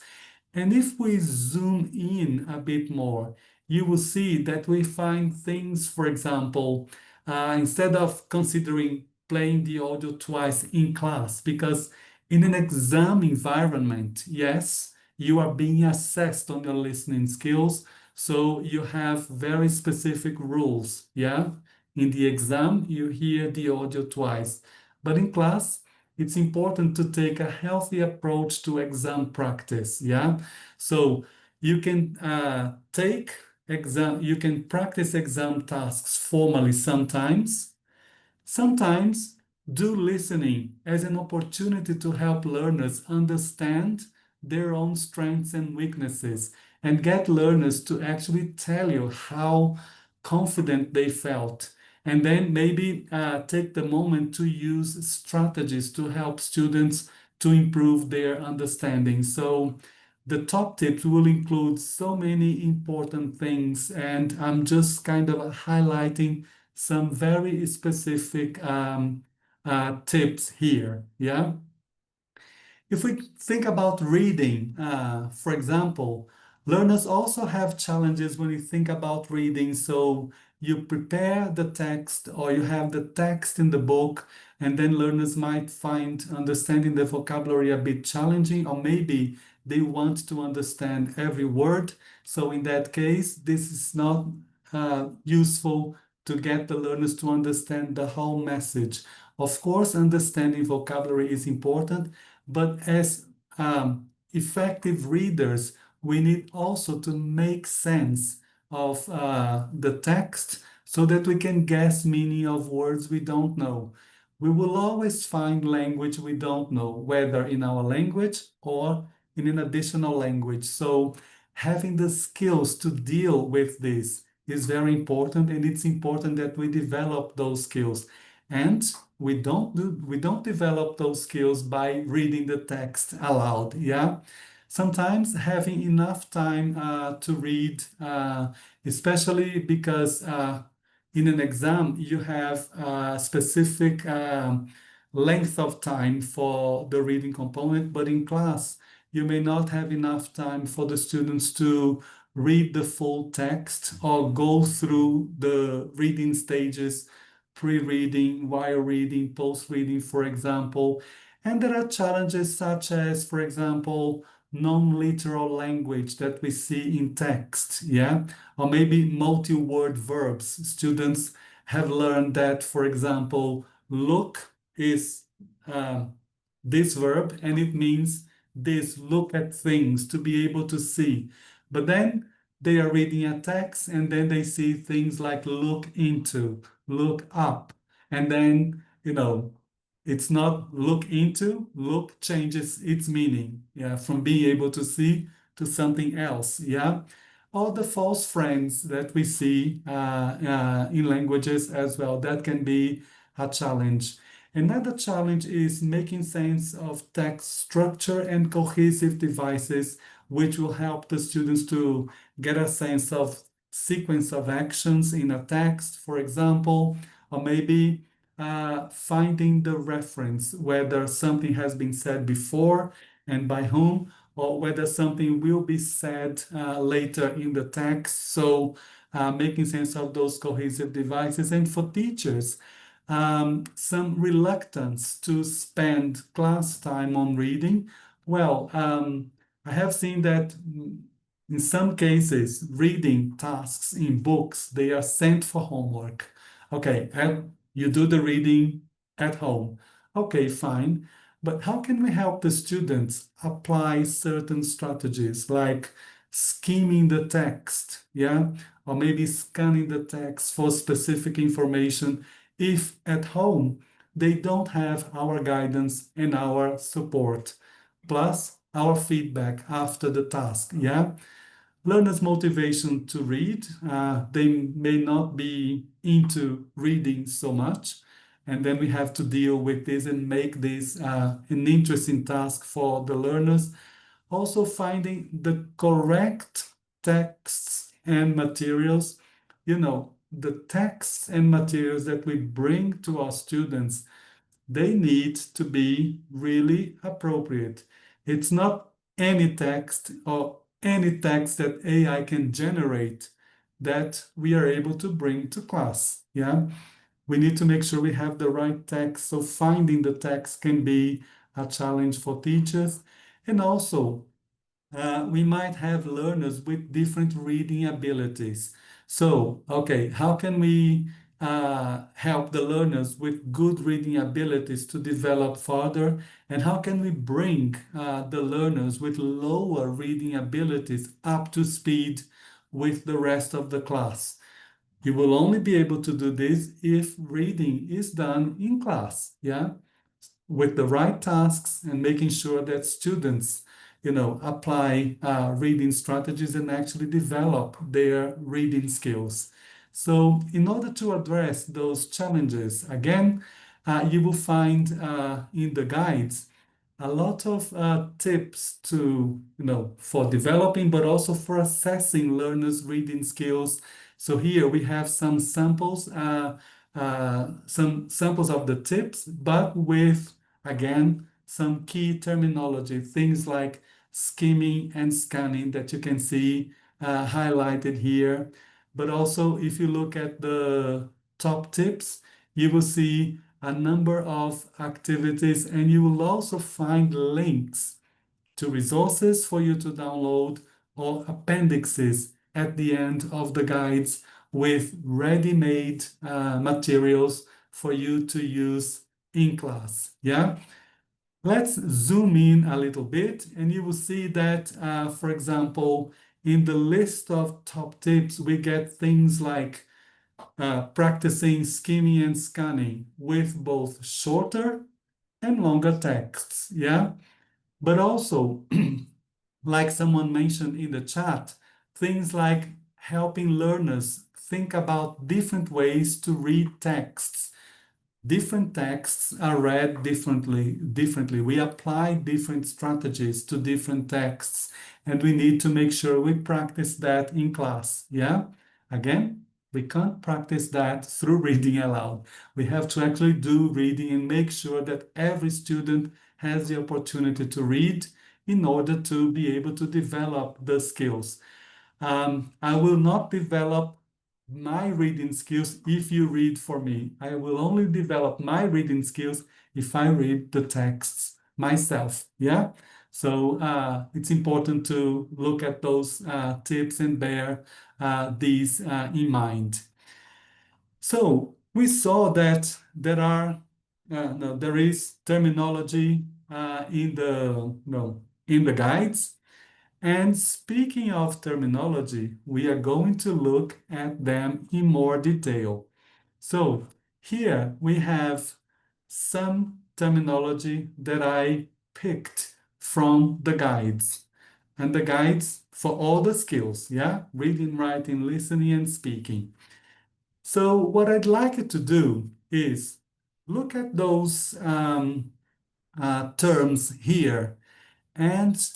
And if we zoom in a bit more, you will see that we find things, for example, instead of considering playing the audio twice in class, because in an exam environment, yes, you are being assessed on your listening skills, so you have very specific rules, yeah? In the exam, you hear the audio twice. But in class, it's important to take a healthy approach to exam practice, yeah? So you can you can practice exam tasks formally sometimes. Sometimes do listening as an opportunity to help learners understand their own strengths and weaknesses and get learners to actually tell you how confident they felt. And then maybe take the moment to use strategies to help students to improve their understanding. So the top tips will include so many important things, and I'm just kind of highlighting some very specific tips here, yeah? If we think about reading, for example, learners also have challenges when you think about reading. So you prepare the text, or you have the text in the book, and then learners might find understanding the vocabulary a bit challenging, or maybe they want to understand every word. So in that case, this is not useful to get the learners to understand the whole message. Of course, understanding vocabulary is important, but as effective readers, we need also to make sense of the text so that we can guess meaning of words we don't know. We will always find language we don't know, whether in our language or in an additional language. So having the skills to deal with this is very important, and it's important that we develop those skills. And we don't develop those skills by reading the text aloud, yeah? Sometimes having enough time to read, especially because in an exam you have specific length of time for the reading component, but in class, you may not have enough time for the students to read the full text or go through the reading stages, pre-reading, while reading, post-reading, for example. And there are challenges such as, for example, non-literal language that we see in text, yeah? Or maybe multi-word verbs. Students have learned that, for example, look is this verb, and it means this, look at things, to be able to see. But then they are reading a text, and then they see things like look into, look up. And then, you know, it's not look into, look changes its meaning, yeah, from being able to see to something else, yeah. All the false friends that we see in languages as well, that can be a challenge. Another challenge is making sense of text structure and cohesive devices, which will help the students to get a sense of sequence of actions in a text, for example, or maybe finding the reference, whether something has been said before and by whom, or whether something will be said later in the text. So making sense of those cohesive devices. And for teachers, some reluctance to spend class time on reading. Well, I have seen that in some cases, reading tasks in books, they are sent for homework. Okay, and you do the reading at home. Okay, fine. But how can we help the students apply certain strategies like skimming the text, yeah? Or maybe scanning the text for specific information if at home they don't have our guidance and our support, plus our feedback after the task, yeah? Learners' motivation to read, they may not be into reading so much, and then we have to deal with this and make this an interesting task for the learners. Also finding the correct texts and materials. You know, the texts and materials that we bring to our students, they need to be really appropriate. It's not any text or any text that AI can generate that we are able to bring to class, yeah? We need to make sure we have the right text, so finding the text can be a challenge for teachers. And also, we might have learners with different reading abilities. So, okay, how can we help the learners with good reading abilities to develop further? And how can we bring the learners with lower reading abilities up to speed with the rest of the class? You will only be able to do this if reading is done in class, yeah? With the right tasks and making sure that students, you know, apply reading strategies and actually develop their reading skills. So in order to address those challenges, again, you will find in the guides a lot of tips to, you know, for developing, but also for assessing learners' reading skills. So here we have some samples of the tips, but with, again, some key terminology, things like skimming and scanning that you can see highlighted here. But also, if you look at the top tips, you will see a number of activities, and you will also find links to resources for you to download or appendixes at the end of the guides with ready-made materials for you to use in class, yeah? Let's zoom in a little bit, and you will see that, for example, in the list of top tips, we get things like practicing skimming and scanning with both shorter and longer texts, yeah? But also, like someone mentioned in the chat, things like helping learners think about different ways to read texts. Different texts are read differently. We apply different strategies to different texts, and we need to make sure we practice that in class, yeah? Again, We can't practice that through reading aloud. We have to actually do reading and make sure that every student has the opportunity to read in order to be able to develop the skills. I will not develop my reading skills if you read for me. I will only develop my reading skills if I read the texts myself. Yeah. So it's important to look at those tips and bear these in mind. So we saw that there is terminology in the guides. And speaking of terminology, we are going to look at them in more detail. So here we have some terminology that I picked from the guides. And the guides for all the skills, yeah? Reading, writing, listening, and speaking. So what I'd like you to do is look at those terms here, and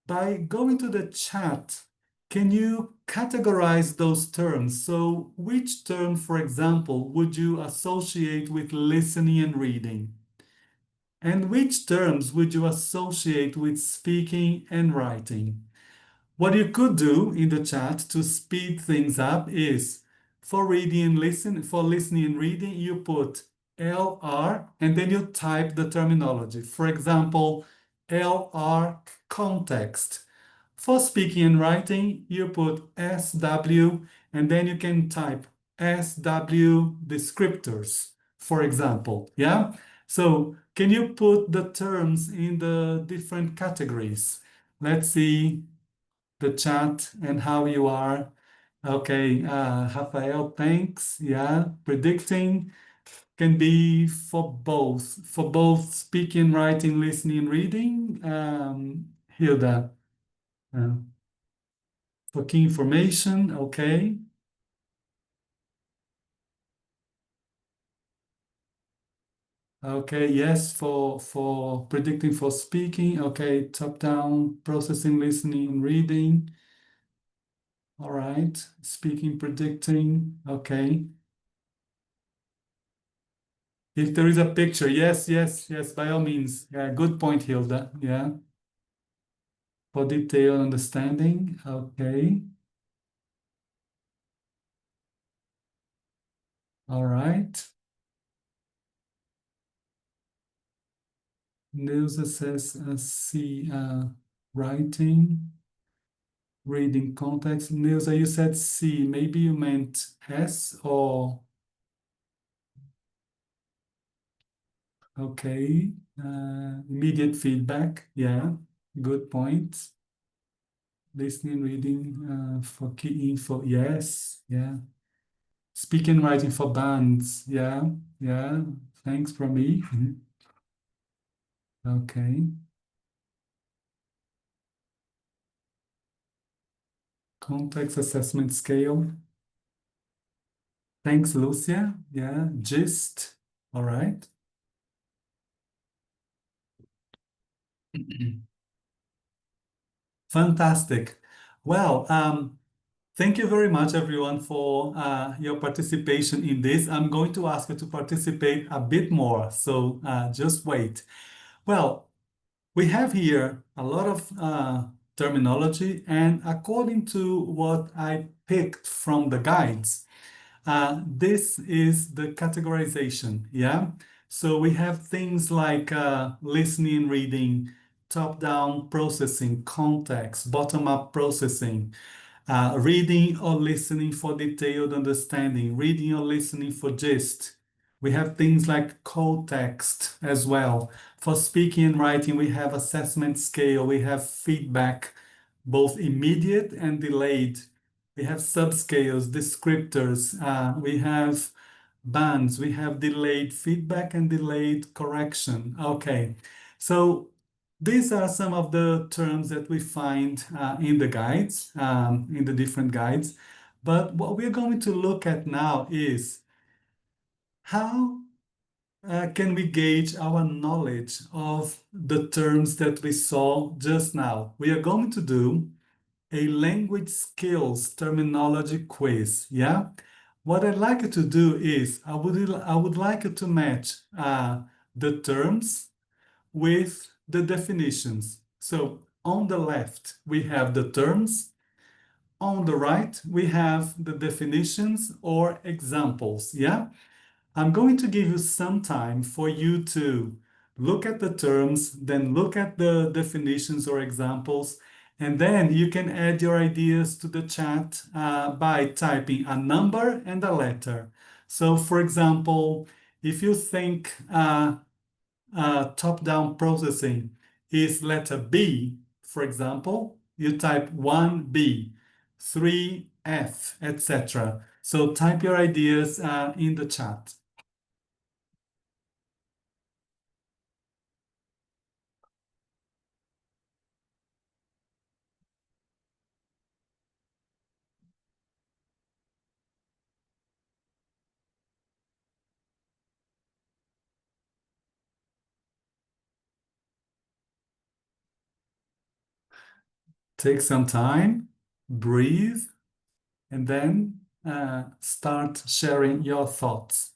by going to the chat, can you categorize those terms? So which term, for example, would you associate with listening and reading? And which terms would you associate with speaking and writing? What you could do in the chat to speed things up is, for reading and listening, for listening and reading, you put LR and then you type the terminology. For example, LR context. For speaking and writing, you put SW and then you can type SW descriptors, for example. Yeah. So can you put the terms in the different categories? Let's see the chat and how you are. Okay, Rafael, thanks. Yeah, predicting can be for both speaking, writing, listening, reading. Hilda, for key information, okay. Okay, yes, for predicting for speaking. Okay, top-down, processing, listening, reading. All right, speaking, predicting, okay. If there is a picture, yes, by all means. Yeah, good point, Hilda. Yeah. For detailed understanding, okay. All right. Nilsa says, C, writing, reading context. Nilsa, you said C, maybe you meant S or... Okay, immediate feedback, yeah, good point. Listening, reading for key info, yes, yeah. Speaking, writing for bands, yeah, thanks from me. Okay. Context assessment scale. Thanks, Lucia, yeah, gist, all right. Fantastic. Well, thank you very much, everyone, for your participation in this. I'm going to ask you to participate a bit more, so just wait. Well, we have here a lot of terminology, and according to what I picked from the guides, this is the categorization, yeah? So we have things like listening, reading, top-down processing, context, bottom-up processing, reading or listening for detailed understanding, reading or listening for gist. We have things like co-text as well. For speaking and writing, we have assessment scale, we have feedback, both immediate and delayed. We have subscales, descriptors, we have bands, we have delayed feedback and delayed correction. Okay, so these are some of the terms that we find in the guides, in the different guides. But what we're going to look at now is how can we gauge our knowledge of the terms that we saw just now. We are going to do a language skills terminology quiz. Yeah. What I'd like you to do is I would like you to match the terms with the definitions. So on the left, we have the terms. On the right, we have the definitions or examples. Yeah. I'm going to give you some time for you to look at the terms, then look at the definitions or examples, and then you can add your ideas to the chat by typing a number and a letter. So, for example, if you think top-down processing is letter B, for example, you type 1B, 3F, etc. So type your ideas in the chat. Take some time, breathe, and then start sharing your thoughts.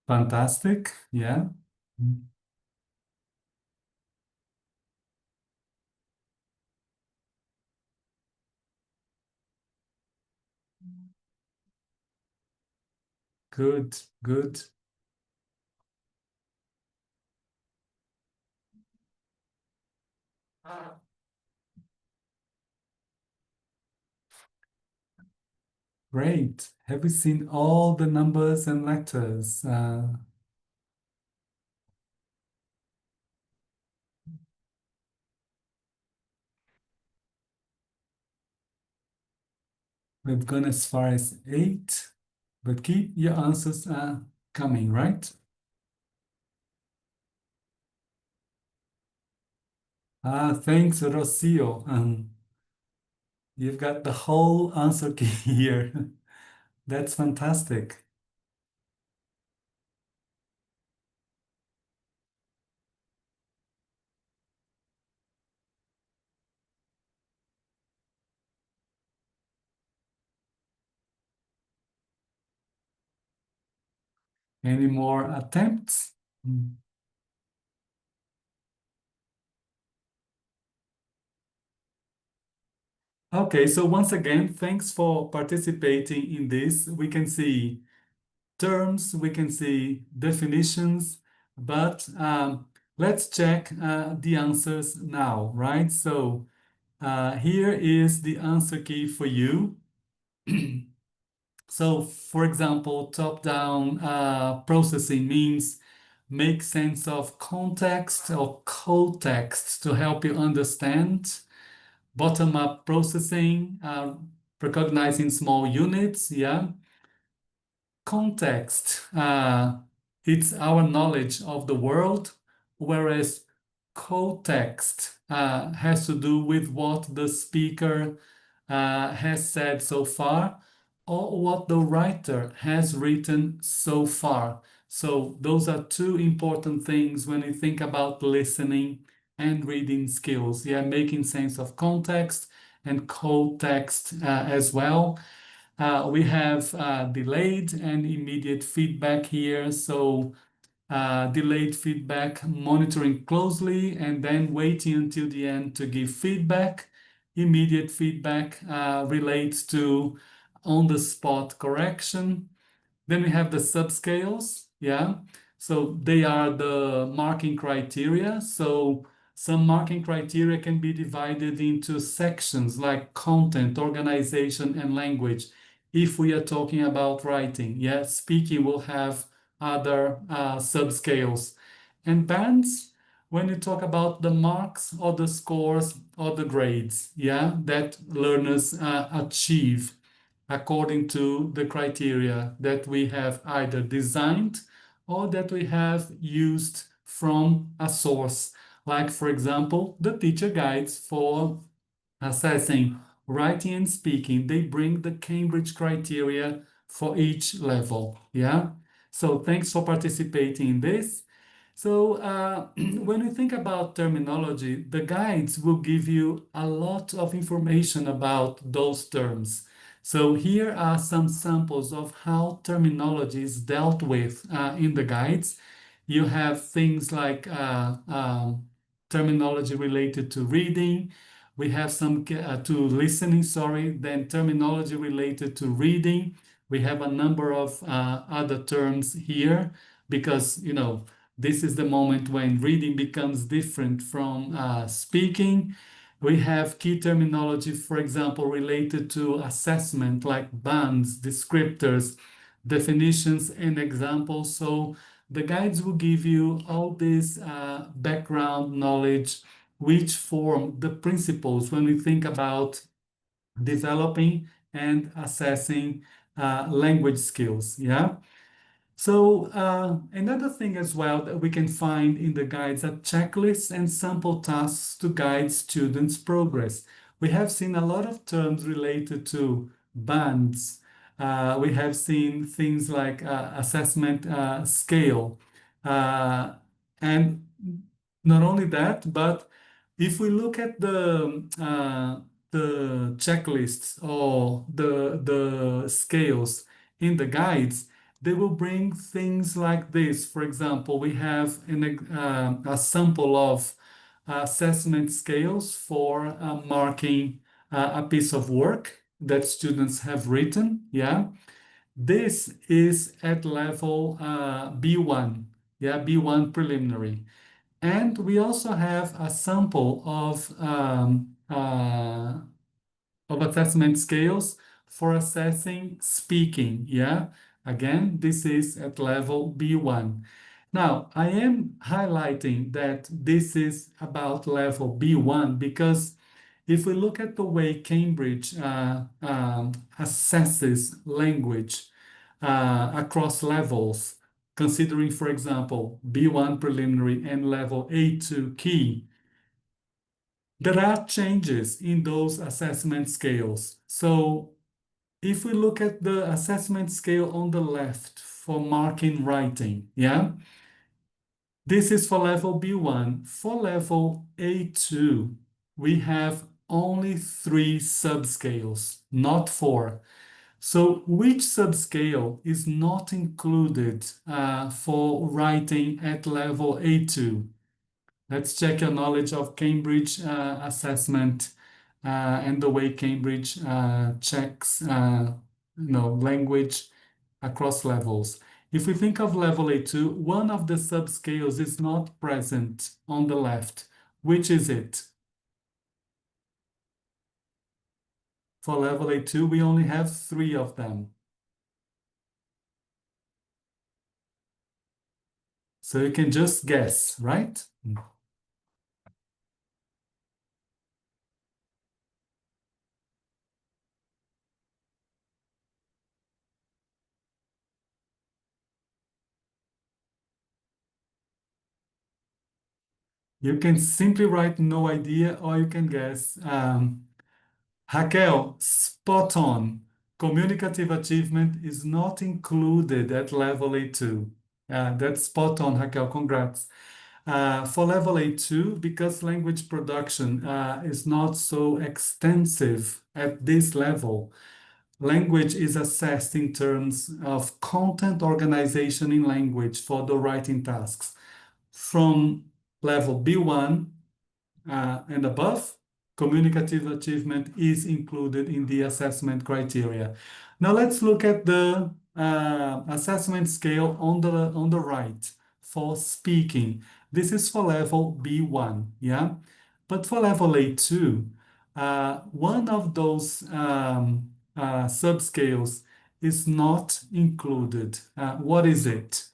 Fantastic, yeah. Good, good. Great. Have you seen all the numbers and letters? We've gone as far as 8, but keep your answers coming, right? Thanks, Rocio. You've got the whole answer key here. That's fantastic. Any more attempts? Okay, so once again, thanks for participating in this. We can see terms, we can see definitions, but let's check the answers now, right? So here is the answer key for you. So, for example, top-down processing means make sense of context or co-text to help you understand. Bottom-up processing, recognizing small units, yeah. Context, it's our knowledge of the world, whereas co-text has to do with what the speaker has said so far, or what the writer has written so far. So those are two important things when you think about listening and reading skills. Yeah, making sense of context and co-text as well. We have delayed and immediate feedback here. So delayed feedback, monitoring closely and then waiting until the end to give feedback. Immediate feedback relates to on-the-spot correction. Then we have the subscales, yeah. So they are the marking criteria. So some marking criteria can be divided into sections like content, organization, and language. If we are talking about writing, yeah, speaking will have other subscales. And bands, when you talk about the marks or the scores or the grades, yeah, that learners achieve according to the criteria that we have either designed or that we have used from a source, like, for example, the teacher guides for assessing writing and speaking. They bring the Cambridge criteria for each level. Yeah. So thanks for participating in this. So when we think about terminology, the guides will give you a lot of information about those terms. So here are some samples of how terminology is dealt with in the guides. You have things like terminology related to reading. We have some to listening, sorry, then terminology related to reading. We have a number of other terms here because, you know, this is the moment when reading becomes different from speaking. We have key terminology, for example, related to assessment, like bands, descriptors, definitions, and examples. So the guides will give you all this background knowledge, which form the principles when we think about developing and assessing language skills. Yeah. So another thing as well that we can find in the guides are checklists and sample tasks to guide students' progress. We have seen a lot of terms related to bands. We have seen things like assessment scale. And not only that, but if we look at the checklists or the scales in the guides, they will bring things like this. For example, we have a sample of assessment scales for marking a piece of work that students have written. Yeah, this is at level B1. Yeah, B1 preliminary. And we also have a sample of assessment scales for assessing speaking. Yeah, again, this is at level B1. Now, I am highlighting that this is about level B1 because if we look at the way Cambridge assesses language across levels, considering, for example, B1 preliminary and level A2 key, there are changes in those assessment scales. So if we look at the assessment scale on the left for marking writing, yeah, this is for level B1. For level A2, we have only 3 subscales, not 4. So which subscale is not included for writing at level A2? Let's check your knowledge of Cambridge assessment and the way Cambridge checks language across levels. If we think of level A2, one of the subscales is not present on the left. Which is it? For level A2, we only have 3 of them. So you can just guess, right? You can simply write no idea or you can guess. Raquel, spot on. Communicative achievement is not included at level A2. That's spot on, Raquel, congrats. For level A2, because language production is not so extensive at this level, language is assessed in terms of content organization in language for the writing tasks. From level B1 and above, communicative achievement is included in the assessment criteria. Now let's look at the assessment scale on the right for speaking. This is for level B1, yeah? But for level A2, one of those subscales is not included. What is it?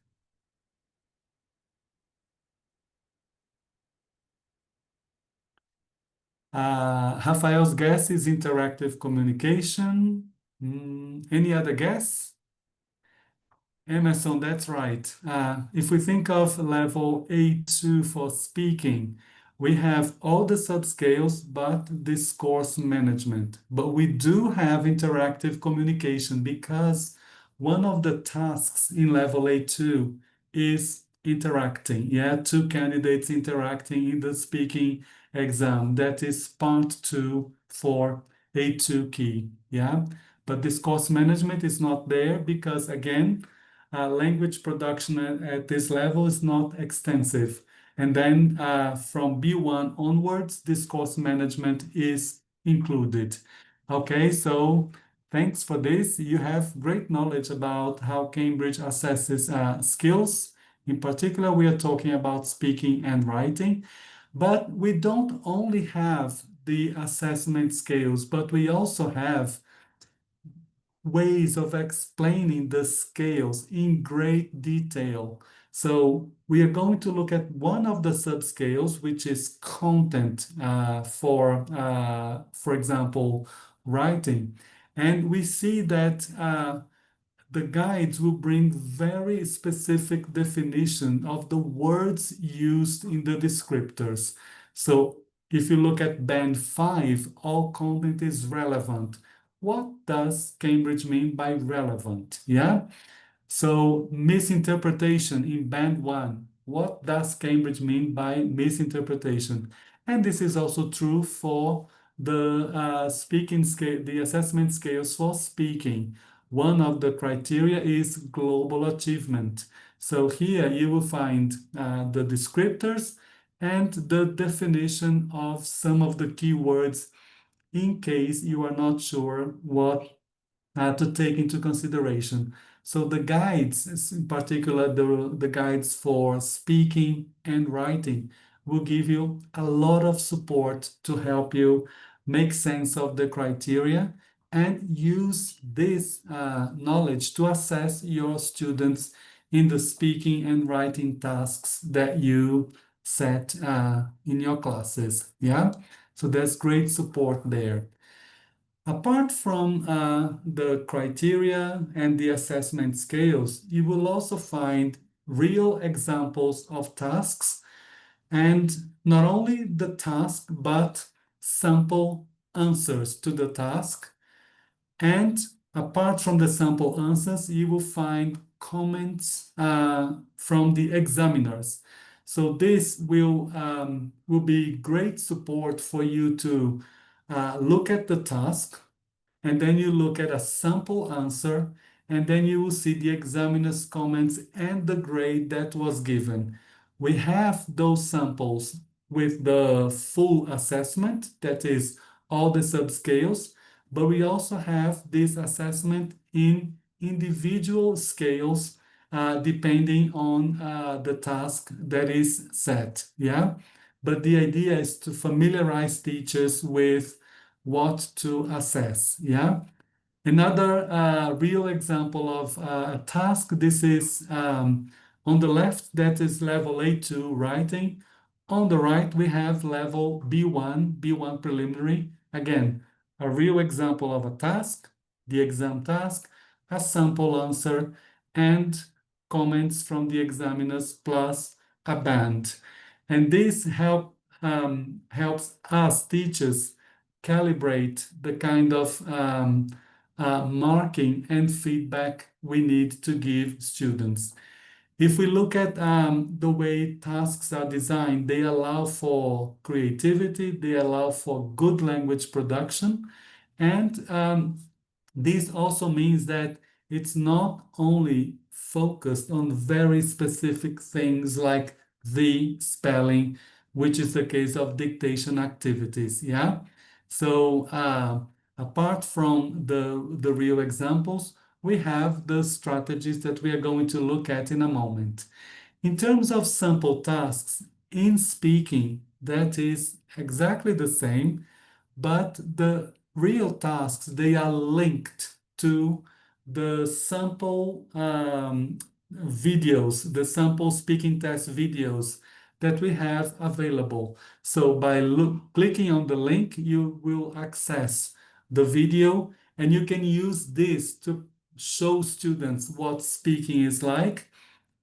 Rafael's guess is interactive communication. Any other guess? Emerson, that's right. If we think of level A2 for speaking, we have all the subscales but discourse management. But we do have interactive communication because one of the tasks in level A2 is interacting. Yeah, two candidates interacting in the speaking exam. That is part 2 for A2 key. Yeah, but discourse management is not there because, again, language production at this level is not extensive. And then from B1 onwards, discourse management is included. Okay, so thanks for this. You have great knowledge about how Cambridge assesses skills. In particular, we are talking about speaking and writing. But we don't only have the assessment scales, but we also have ways of explaining the scales in great detail. So we are going to look at one of the subscales, which is content for example, writing. And we see that the guides will bring very specific definition of the words used in the descriptors. So if you look at band 5, all content is relevant. What does Cambridge mean by relevant? Yeah. So misinterpretation in band 1. What does Cambridge mean by misinterpretation? And this is also true for the speaking scale, the assessment scales for speaking. One of the criteria is global achievement. So here you will find the descriptors and the definition of some of the keywords in case you are not sure what to take into consideration. So the guides, in particular the guides for speaking and writing, will give you a lot of support to help you make sense of the criteria and use this knowledge to assess your students in the speaking and writing tasks that you set in your classes. Yeah. So there's great support there. Apart from the criteria and the assessment scales, you will also find real examples of tasks, and not only the task, but sample answers to the task. And apart from the sample answers, you will find comments from the examiners. So this will be great support for you to look at the task, and then you look at a sample answer, and then you will see the examiner's comments and the grade that was given. We have those samples with the full assessment, that is all the subscales, but we also have this assessment in individual scales depending on the task that is set. Yeah. But the idea is to familiarize teachers with what to assess. Yeah. Another real example of a task, this is on the left, that is level A2 writing. On the right, we have level B1 preliminary. Again, a real example of a task, the exam task, a sample answer, and comments from the examiners plus a band. And this helps us teachers calibrate the kind of marking and feedback we need to give students. If we look at the way tasks are designed, they allow for creativity, they allow for good language production, and this also means that it's not only focused on very specific things like the spelling, which is the case of dictation activities. Yeah. So apart from the real examples, we have the strategies that we are going to look at in a moment. In terms of sample tasks, in speaking, that is exactly the same, but the real tasks, they are linked to the sample videos, the sample speaking test videos that we have available. So by clicking on the link, you will access the video, and you can use this to show students what speaking is like.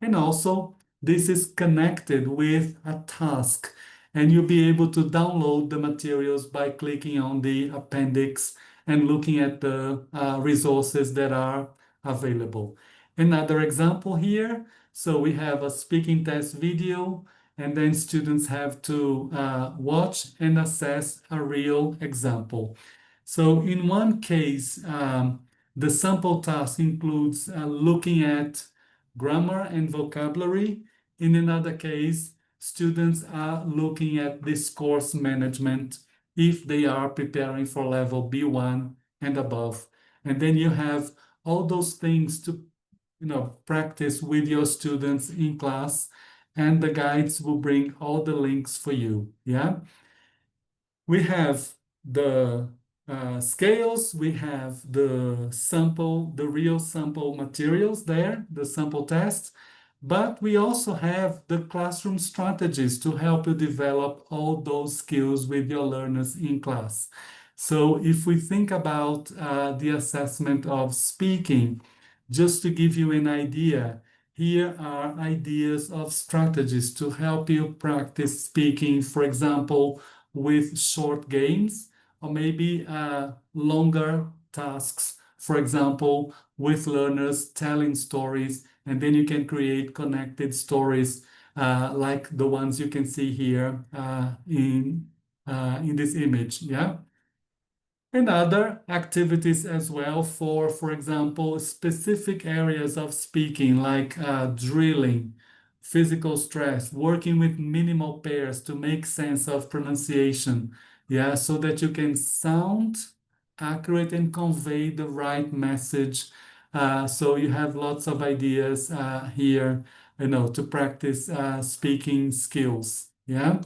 And also, this is connected with a task, and you'll be able to download the materials by clicking on the appendix and looking at the resources that are available. Another example here, so we have a speaking test video, and then students have to watch and assess a real example. So in one case, the sample task includes looking at grammar and vocabulary. In another case, students are looking at discourse management if they are preparing for level B1 and above. And then you have all those things to practice with your students in class, and the guides will bring all the links for you. Yeah. We have the scales, we have the sample, the real sample materials there, the sample tests, but we also have the classroom strategies to help you develop all those skills with your learners in class. So if we think about the assessment of speaking, just to give you an idea, here are ideas of strategies to help you practice speaking, for example, with short games, or maybe longer tasks, for example, with learners telling stories, and then you can create connected stories like the ones you can see here in this image, yeah? And other activities as well for example, specific areas of speaking like drilling, physical stress, working with minimal pairs to make sense of pronunciation, yeah, so that you can sound accurate and convey the right message. So you have lots of ideas here, to practice speaking skills, yeah.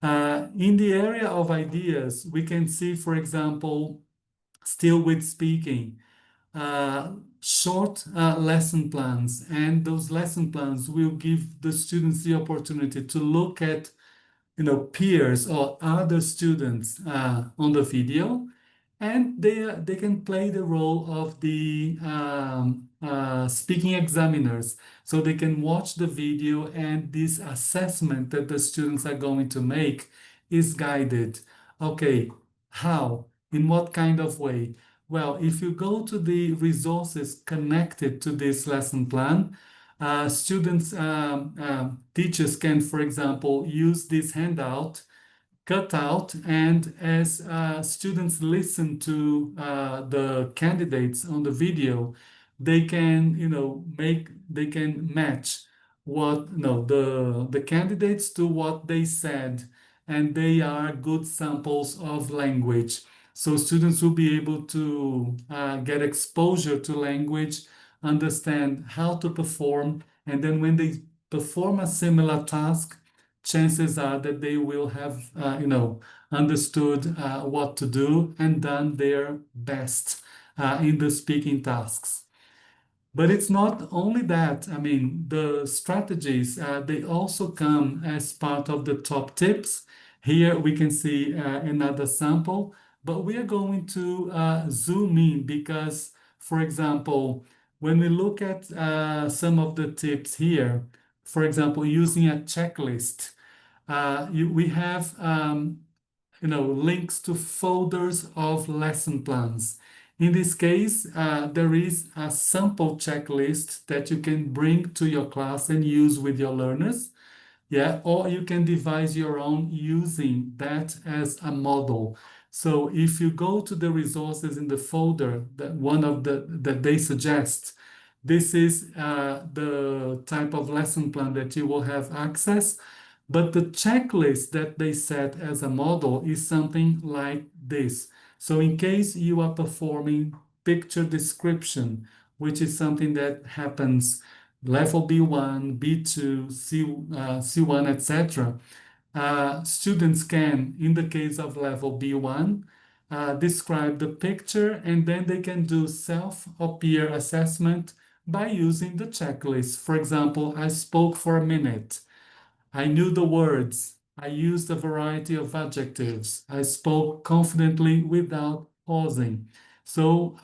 In the area of ideas, we can see, for example, still with speaking, short lesson plans, and those lesson plans will give the students the opportunity to look at, peers or other students on the video, and they can play the role of the speaking examiners. So they can watch the video, and this assessment that the students are going to make is guided. Okay, how? In what kind of way? Well, if you go to the resources connected to this lesson plan, students, teachers can, for example, use this handout, cut out, and as students listen to the candidates on the video, they can, they can match what, the candidates to what they said, and they are good samples of language. So students will be able to get exposure to language, understand how to perform, and then when they perform a similar task, chances are that they will have, understood what to do and done their best in the speaking tasks. But it's not only that. I mean, the strategies, they also come as part of the top tips. Here we can see another sample, but we are going to zoom in because, for example, when we look at some of the tips here, for example, using a checklist, we have links to folders of lesson plans. In this case, there is a sample checklist that you can bring to your class and use with your learners. Yeah, or you can devise your own using that as a model. So if you go to the resources in the folder, that they suggest, this is the type of lesson plan that you will have access. But the checklist that they set as a model is something like this. So in case you are performing picture description, which is something that happens level B1, B2, C1, etc., students can, in the case of level B1, describe the picture, and then they can do self or peer assessment by using the checklist. For example, I spoke for a minute. I knew the words. I used a variety of adjectives. I spoke confidently without pausing. So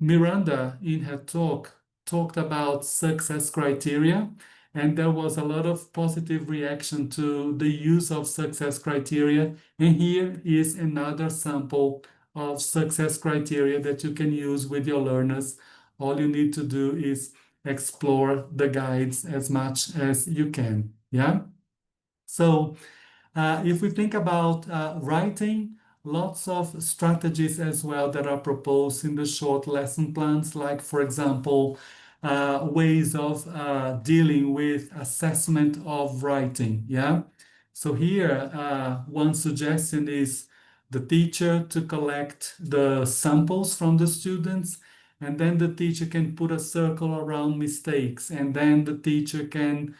Miranda, in her talk, talked about success criteria, and there was a lot of positive reaction to the use of success criteria. And here is another sample of success criteria that you can use with your learners. All you need to do is explore the guides as much as you can. Yeah. So if we think about writing, lots of strategies as well that are proposed in the short lesson plans, like, for example, ways of dealing with assessment of writing. Yeah. So here, one suggestion is the teacher to collect the samples from the students, and then the teacher can put a circle around mistakes, and then the teacher can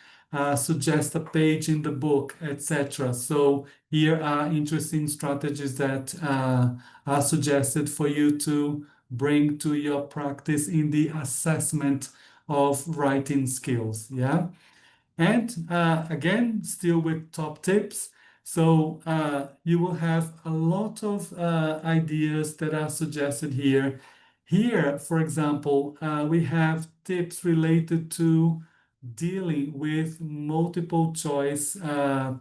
suggest a page in the book, etc. So here are interesting strategies that are suggested for you to bring to your practice in the assessment of writing skills. Yeah. And again, still with top tips. So you will have a lot of ideas that are suggested here. Here, for example, we have tips related to dealing with multiple choice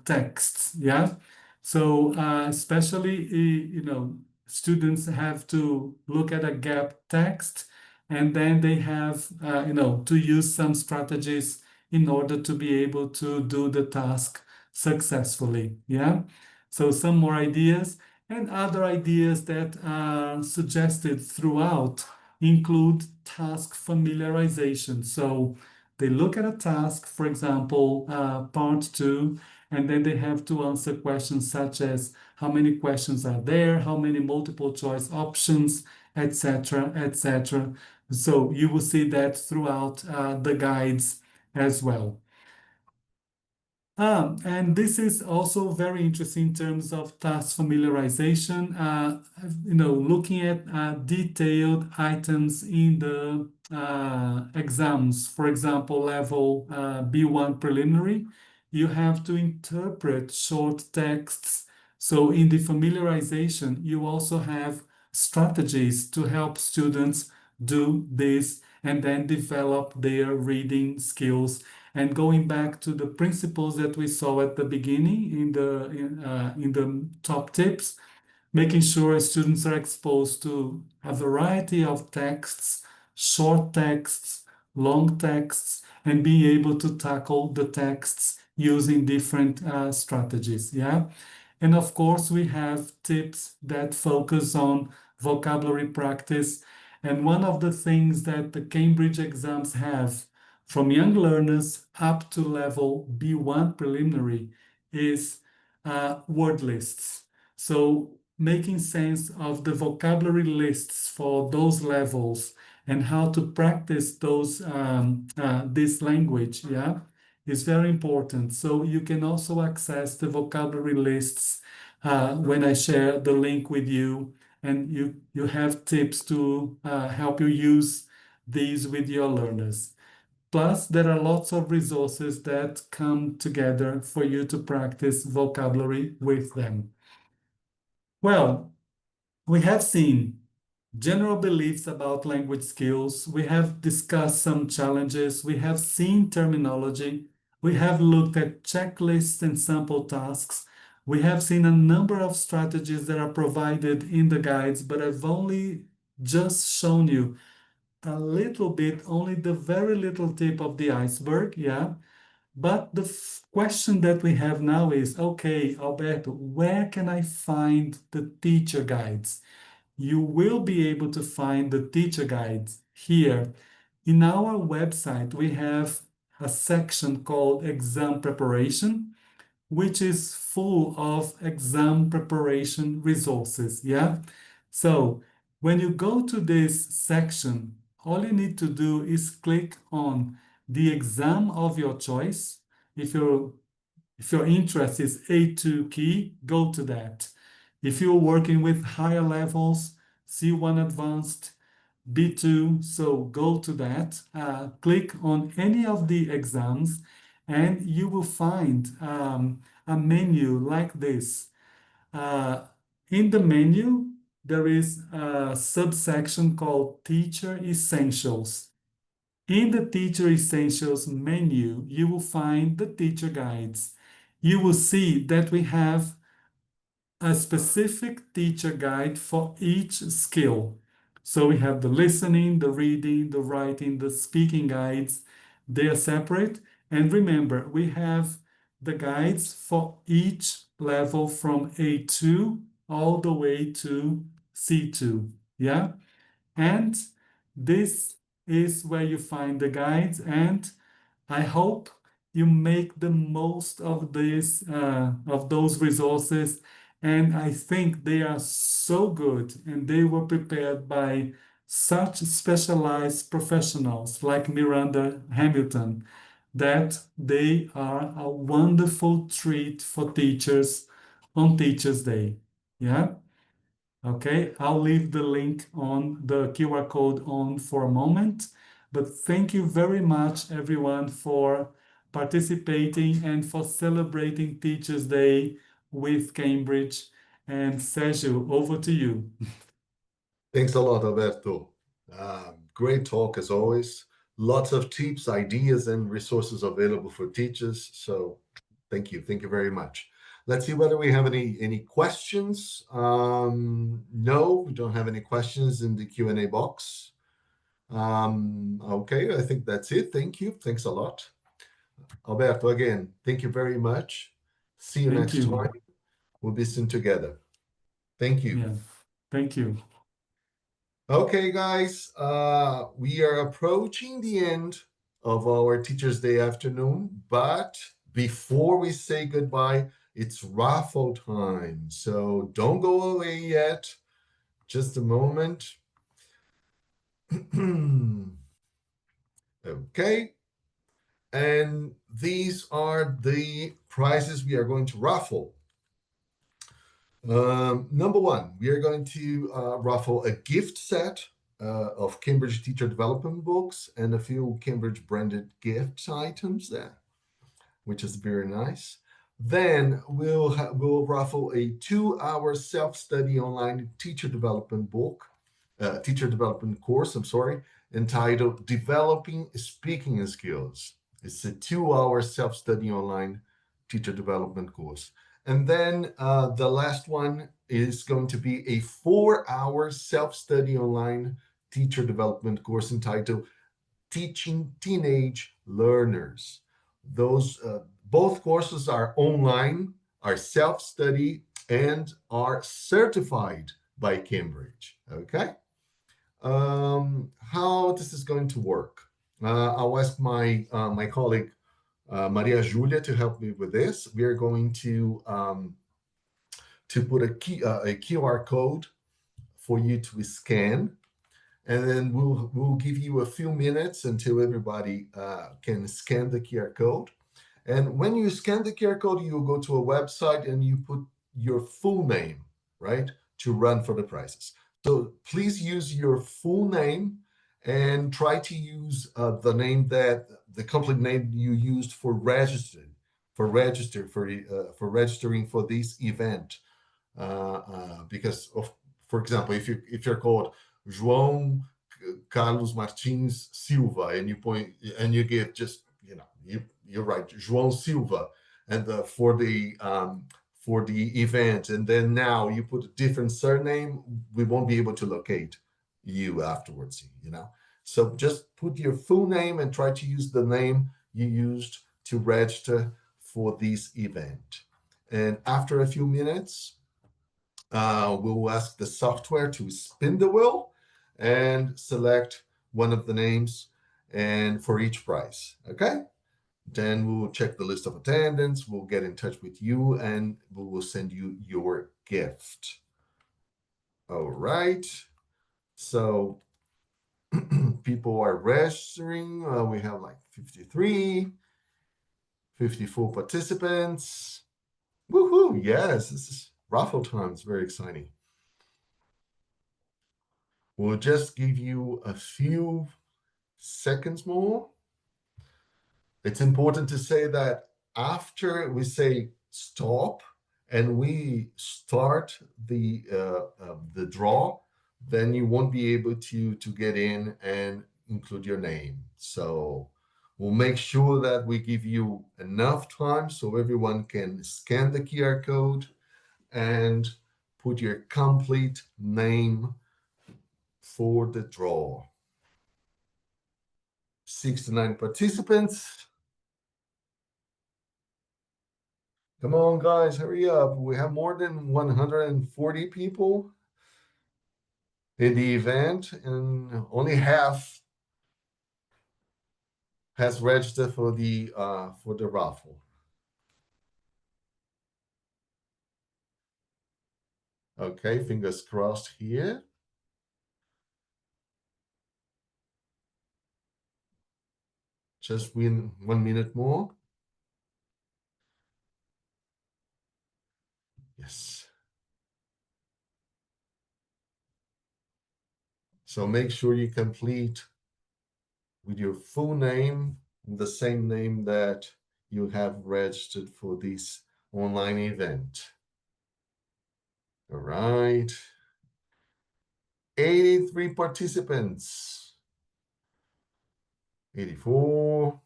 texts. Yeah. So especially, students have to look at a gap text, and then they have, to use some strategies in order to be able to do the task successfully. Yeah. So some more ideas, and other ideas that are suggested throughout include task familiarization. So they look at a task, for example, part 2, and then they have to answer questions such as how many questions are there, how many multiple choice options, etc., etc. So you will see that throughout the guides as well. And this is also very interesting in terms of task familiarization, looking at detailed items in the exams. For example, level B1 preliminary, you have to interpret short texts. So in the familiarization, you also have strategies to help students do this and then develop their reading skills. And going back to the principles that we saw at the beginning in the top tips, making sure students are exposed to a variety of texts, short texts, long texts, and being able to tackle the texts using different strategies. Yeah. And of course, we have tips that focus on vocabulary practice. And one of the things that the Cambridge exams have from young learners up to level B1 preliminary is word lists. So making sense of the vocabulary lists for those levels and how to practice those this language, yeah, is very important. So you can also access the vocabulary lists when I share the link with you, and you have tips to help you use these with your learners. Plus, there are lots of resources that come together for you to practice vocabulary with them. Well, we have seen general beliefs about language skills. We have discussed some challenges. We have seen terminology. We have looked at checklists and sample tasks. We have seen a number of strategies that are provided in the guides, but I've only just shown you a little bit, only the very little tip of the iceberg, yeah? But the question that we have now is, okay, Alberto, where can I find the teacher guides? You will be able to find the teacher guides here. In our website, we have a section called Exam Preparation, which is full of exam preparation resources, yeah? So when you go to this section, all you need to do is click on the exam of your choice. If your interest is A2 key, go to that. If you're working with higher levels, C1 advanced, B2, so go to that. Click on any of the exams, and you will find a menu like this. In the menu, there is a subsection called Teacher Essentials. In the Teacher Essentials menu, you will find the teacher guides. You will see that we have a specific teacher guide for each skill. So we have the listening, the reading, the writing, the speaking guides. They are separate. And remember, we have the guides for each level from A2 all the way to C2. Yeah? And this is where you find the guides, and I hope you make the most of this of those resources. And I think they are so good, and they were prepared by such specialized professionals like Miranda Hamilton, that they are a wonderful treat for teachers on Teachers' Day. Yeah? Okay, I'll leave the link on the QR code on for a moment. But thank you very much, everyone, for participating and for celebrating Teachers' Day with Cambridge. And Sérgio, over to you. Thanks a lot, Alberto. Great talk as always. Lots of tips, ideas, and resources available for teachers. So thank you. Thank you very much. Let's see whether we have any questions. No, we don't have any questions in the Q&A box. Okay, I think that's it. Thank you. Thanks a lot. Alberto, again, thank you very much. See you next time. We'll be soon together. Thank you. Yeah, thank you. Okay, guys, we are approaching the end of our Teachers' Day afternoon, but before we say goodbye, it's raffle time. So don't go away yet. Just a moment. Okay. And these are the prizes we are going to raffle. Number one, we are going to raffle a gift set of Cambridge Teacher Development books and a few Cambridge branded gift items there, which is very nice. Then we'll raffle a 2-hour self-study online teacher development course, entitled Developing Speaking Skills. It's a 2-hour self-study online teacher development course. And then the last one is going to be a 4-hour self-study online teacher development course entitled Teaching Teenage Learners. Those both courses are online, are self-study, and are certified by Cambridge. Okay. How this is going to work? I'll ask my my colleague Maria Julia to help me with this. We are going to put a QR code for you to scan, and then we'll give you a few minutes until everybody can scan the QR code. And when you scan the QR code, you go to a website and you put your full name, right, to run for the prizes. So please use your full name and try to use the name the complete name you used for registering for this event. Because for example, if you're called João Carlos Martins Silva and you give just you're right, João Silva, and for the event, and then now you put a different surname, we won't be able to locate you afterwards, So just put your full name and try to use the name you used to register for this event. And after a few minutes, we'll ask the software to spin the wheel and select one of the names and for each prize. Okay. Then we'll check the list of attendance, we'll get in touch with you, and we will send you your gift. All right. So people are registering. We have like 54 participants. Woohoo! Yes, this is raffle time. It's very exciting. We'll just give you a few seconds more. It's important to say that after we say stop and we start the draw, then you won't be able to get in and include your name. So we'll make sure that we give you enough time so everyone can scan the QR code and put your complete name for the draw. 69 participants. Come on, guys, hurry up. We have more than 140 people in the event, and only half has registered for the raffle. Okay, fingers crossed here. Just 1 minute more. Yes. So make sure you complete with your full name, the same name that you have registered for this online event. All right. 83 participants. 84.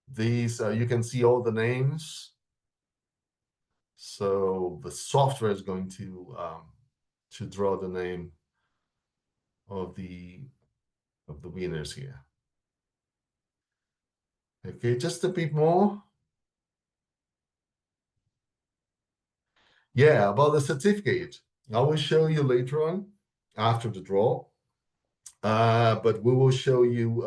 These, you can see all the names. So the software is going to draw the name of the winners here. Okay, just a bit more. Yeah, about the certificate. I will show you later on after the draw. But we will show you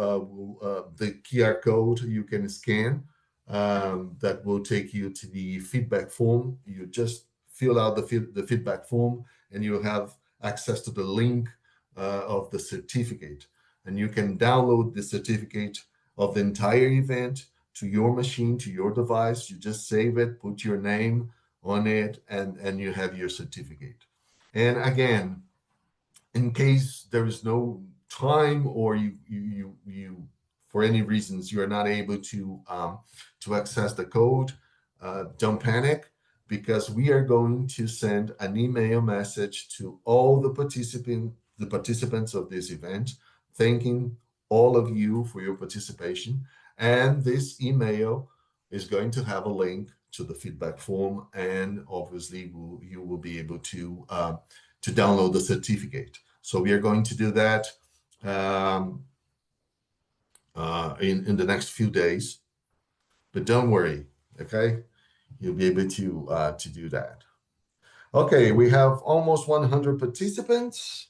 the QR code you can scan that will take you to the feedback form. You just fill out the feedback form and you'll have access to the link of the certificate. And you can download the certificate of the entire event to your machine, to your device. You just save it, put your name on it, and you have your certificate. And again, in case there is no time or you for any reasons you are not able to access the code, don't panic, because we are going to send an email message to all the participants of this event, thanking all of you for your participation. And this email is going to have a link to the feedback form, and obviously you will be able to download the certificate. So we are going to do that in the next few days, but don't worry, okay? You'll be able to do that. Okay, we have almost 100 participants.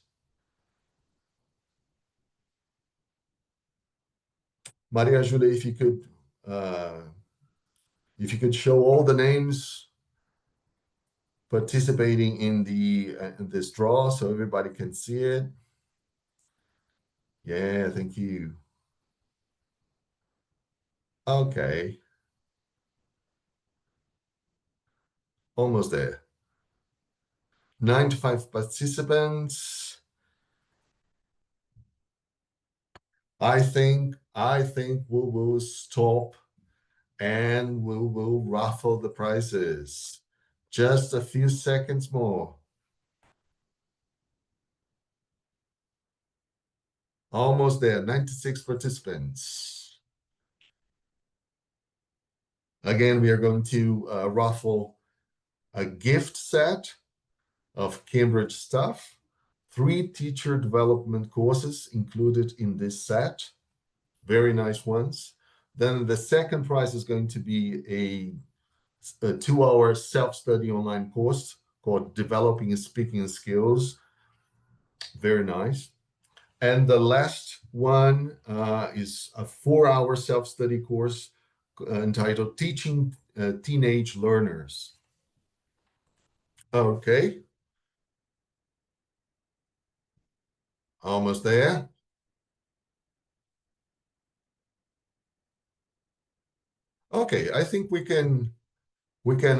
Maria Julia, if you could show all the names participating in this draw so everybody can see it. Yeah, thank you. Okay. Almost there. 95 participants. I think we will stop and we will raffle the prizes. Just a few seconds more. Almost there, 96 participants. Again, we are going to raffle a gift set of Cambridge stuff, 3 teacher development courses included in this set, very nice ones. Then the second prize is going to be a 2-hour self-study online course called Developing Speaking Skills, very nice. And the last one is a 4-hour self-study course entitled Teaching Teenage Learners. Okay. Almost there. Okay, I think we can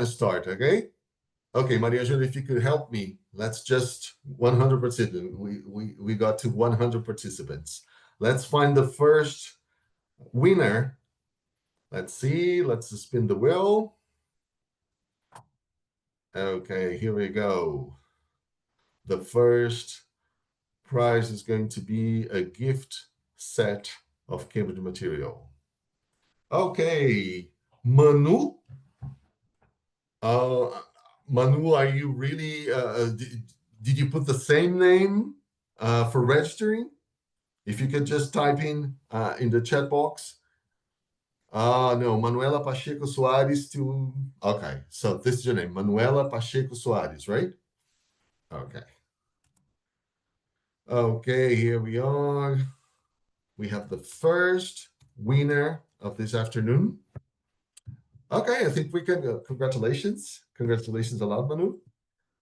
start, okay? Okay, Maria Julia, if you could help me, let's just 100%. We got to 100 participants. Let's find the first winner Let's see. Let's spin the wheel. Okay, here we go. The first prize is going to be a gift set of Cambridge material. Okay, Manu. Manu, are you really, did you put the same name for registering? If you could just type in the chat box. No, Manuela Pacheco Soares to, okay, so this is your name, Manuela Pacheco Soares, right? Okay. Okay, here we are. We have the first winner of this afternoon. Okay, I think we can, congratulations. Congratulations a lot, Manu.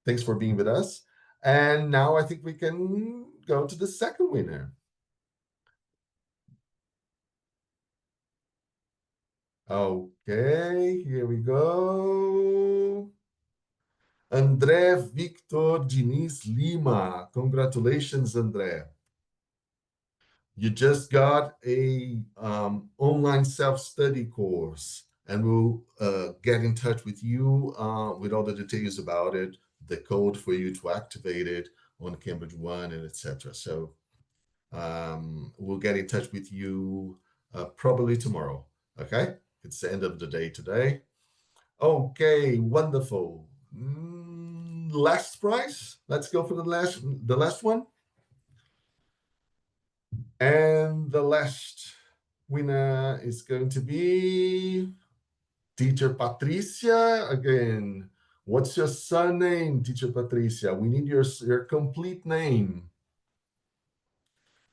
Thanks for being with us. And now I think we can go to the second winner. Okay, here we go. André Victor Diniz Lima. Congratulations, André. You just got a online self-study course, and we'll get in touch with you with all the details about it, the code for you to activate it on Cambridge One, and etc. So we'll get in touch with you probably tomorrow. Okay, it's the end of the day today. Okay, wonderful. Last prize. Let's go for the last one. And the last winner is going to be Teacher Patricia. Again, what's your surname, Teacher Patricia? We need your complete name.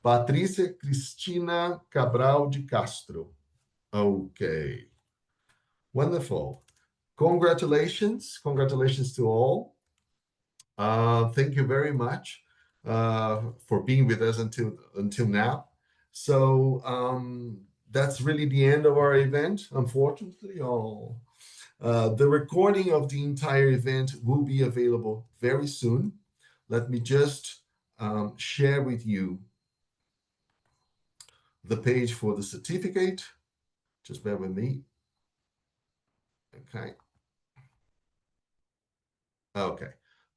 Patricia Cristina Cabral de Castro. Okay. Wonderful. Congratulations. Congratulations to all. Thank you very much for being with us until now. So that's really the end of our event, unfortunately. The recording of the entire event will be available very soon. Let me just share with you the page for the certificate. Just bear with me. Okay. Okay.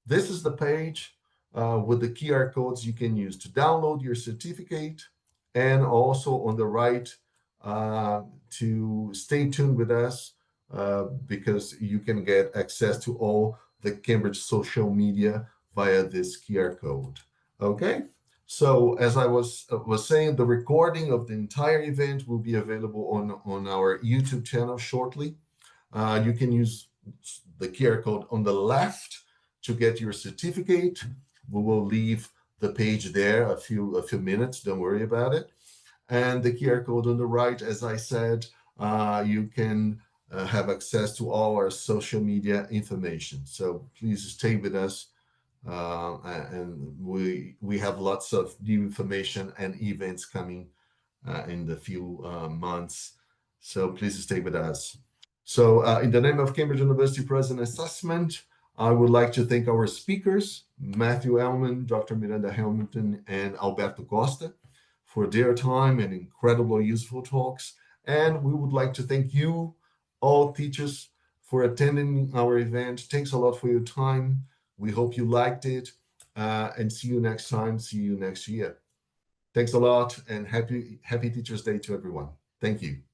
This is the page with the QR codes you can use to download your certificate, and also on the right to stay tuned with us because you can get access to all the Cambridge social media via this QR code. Okay, so as I was saying, the recording of the entire event will be available on our YouTube channel shortly. You can use the QR code on the left to get your certificate. We will leave the page there a few minutes, don't worry about it. And the QR code on the right, as I said, you can have access to all our social media information. So please stay with us. And we have lots of new information and events coming in the few months. So please stay with us. So in the name of Cambridge University Press and Assessment, I would like to thank our speakers, Matthew Ellman, Dr. Miranda Hamilton, and Alberto Costa, for their time and incredible useful talks. And we would like to thank you, all teachers, for attending our event. Thanks a lot for your time. We hope you liked it, and see you next time. See you next year. Thanks a lot, and happy Teachers Day to everyone. Thank you.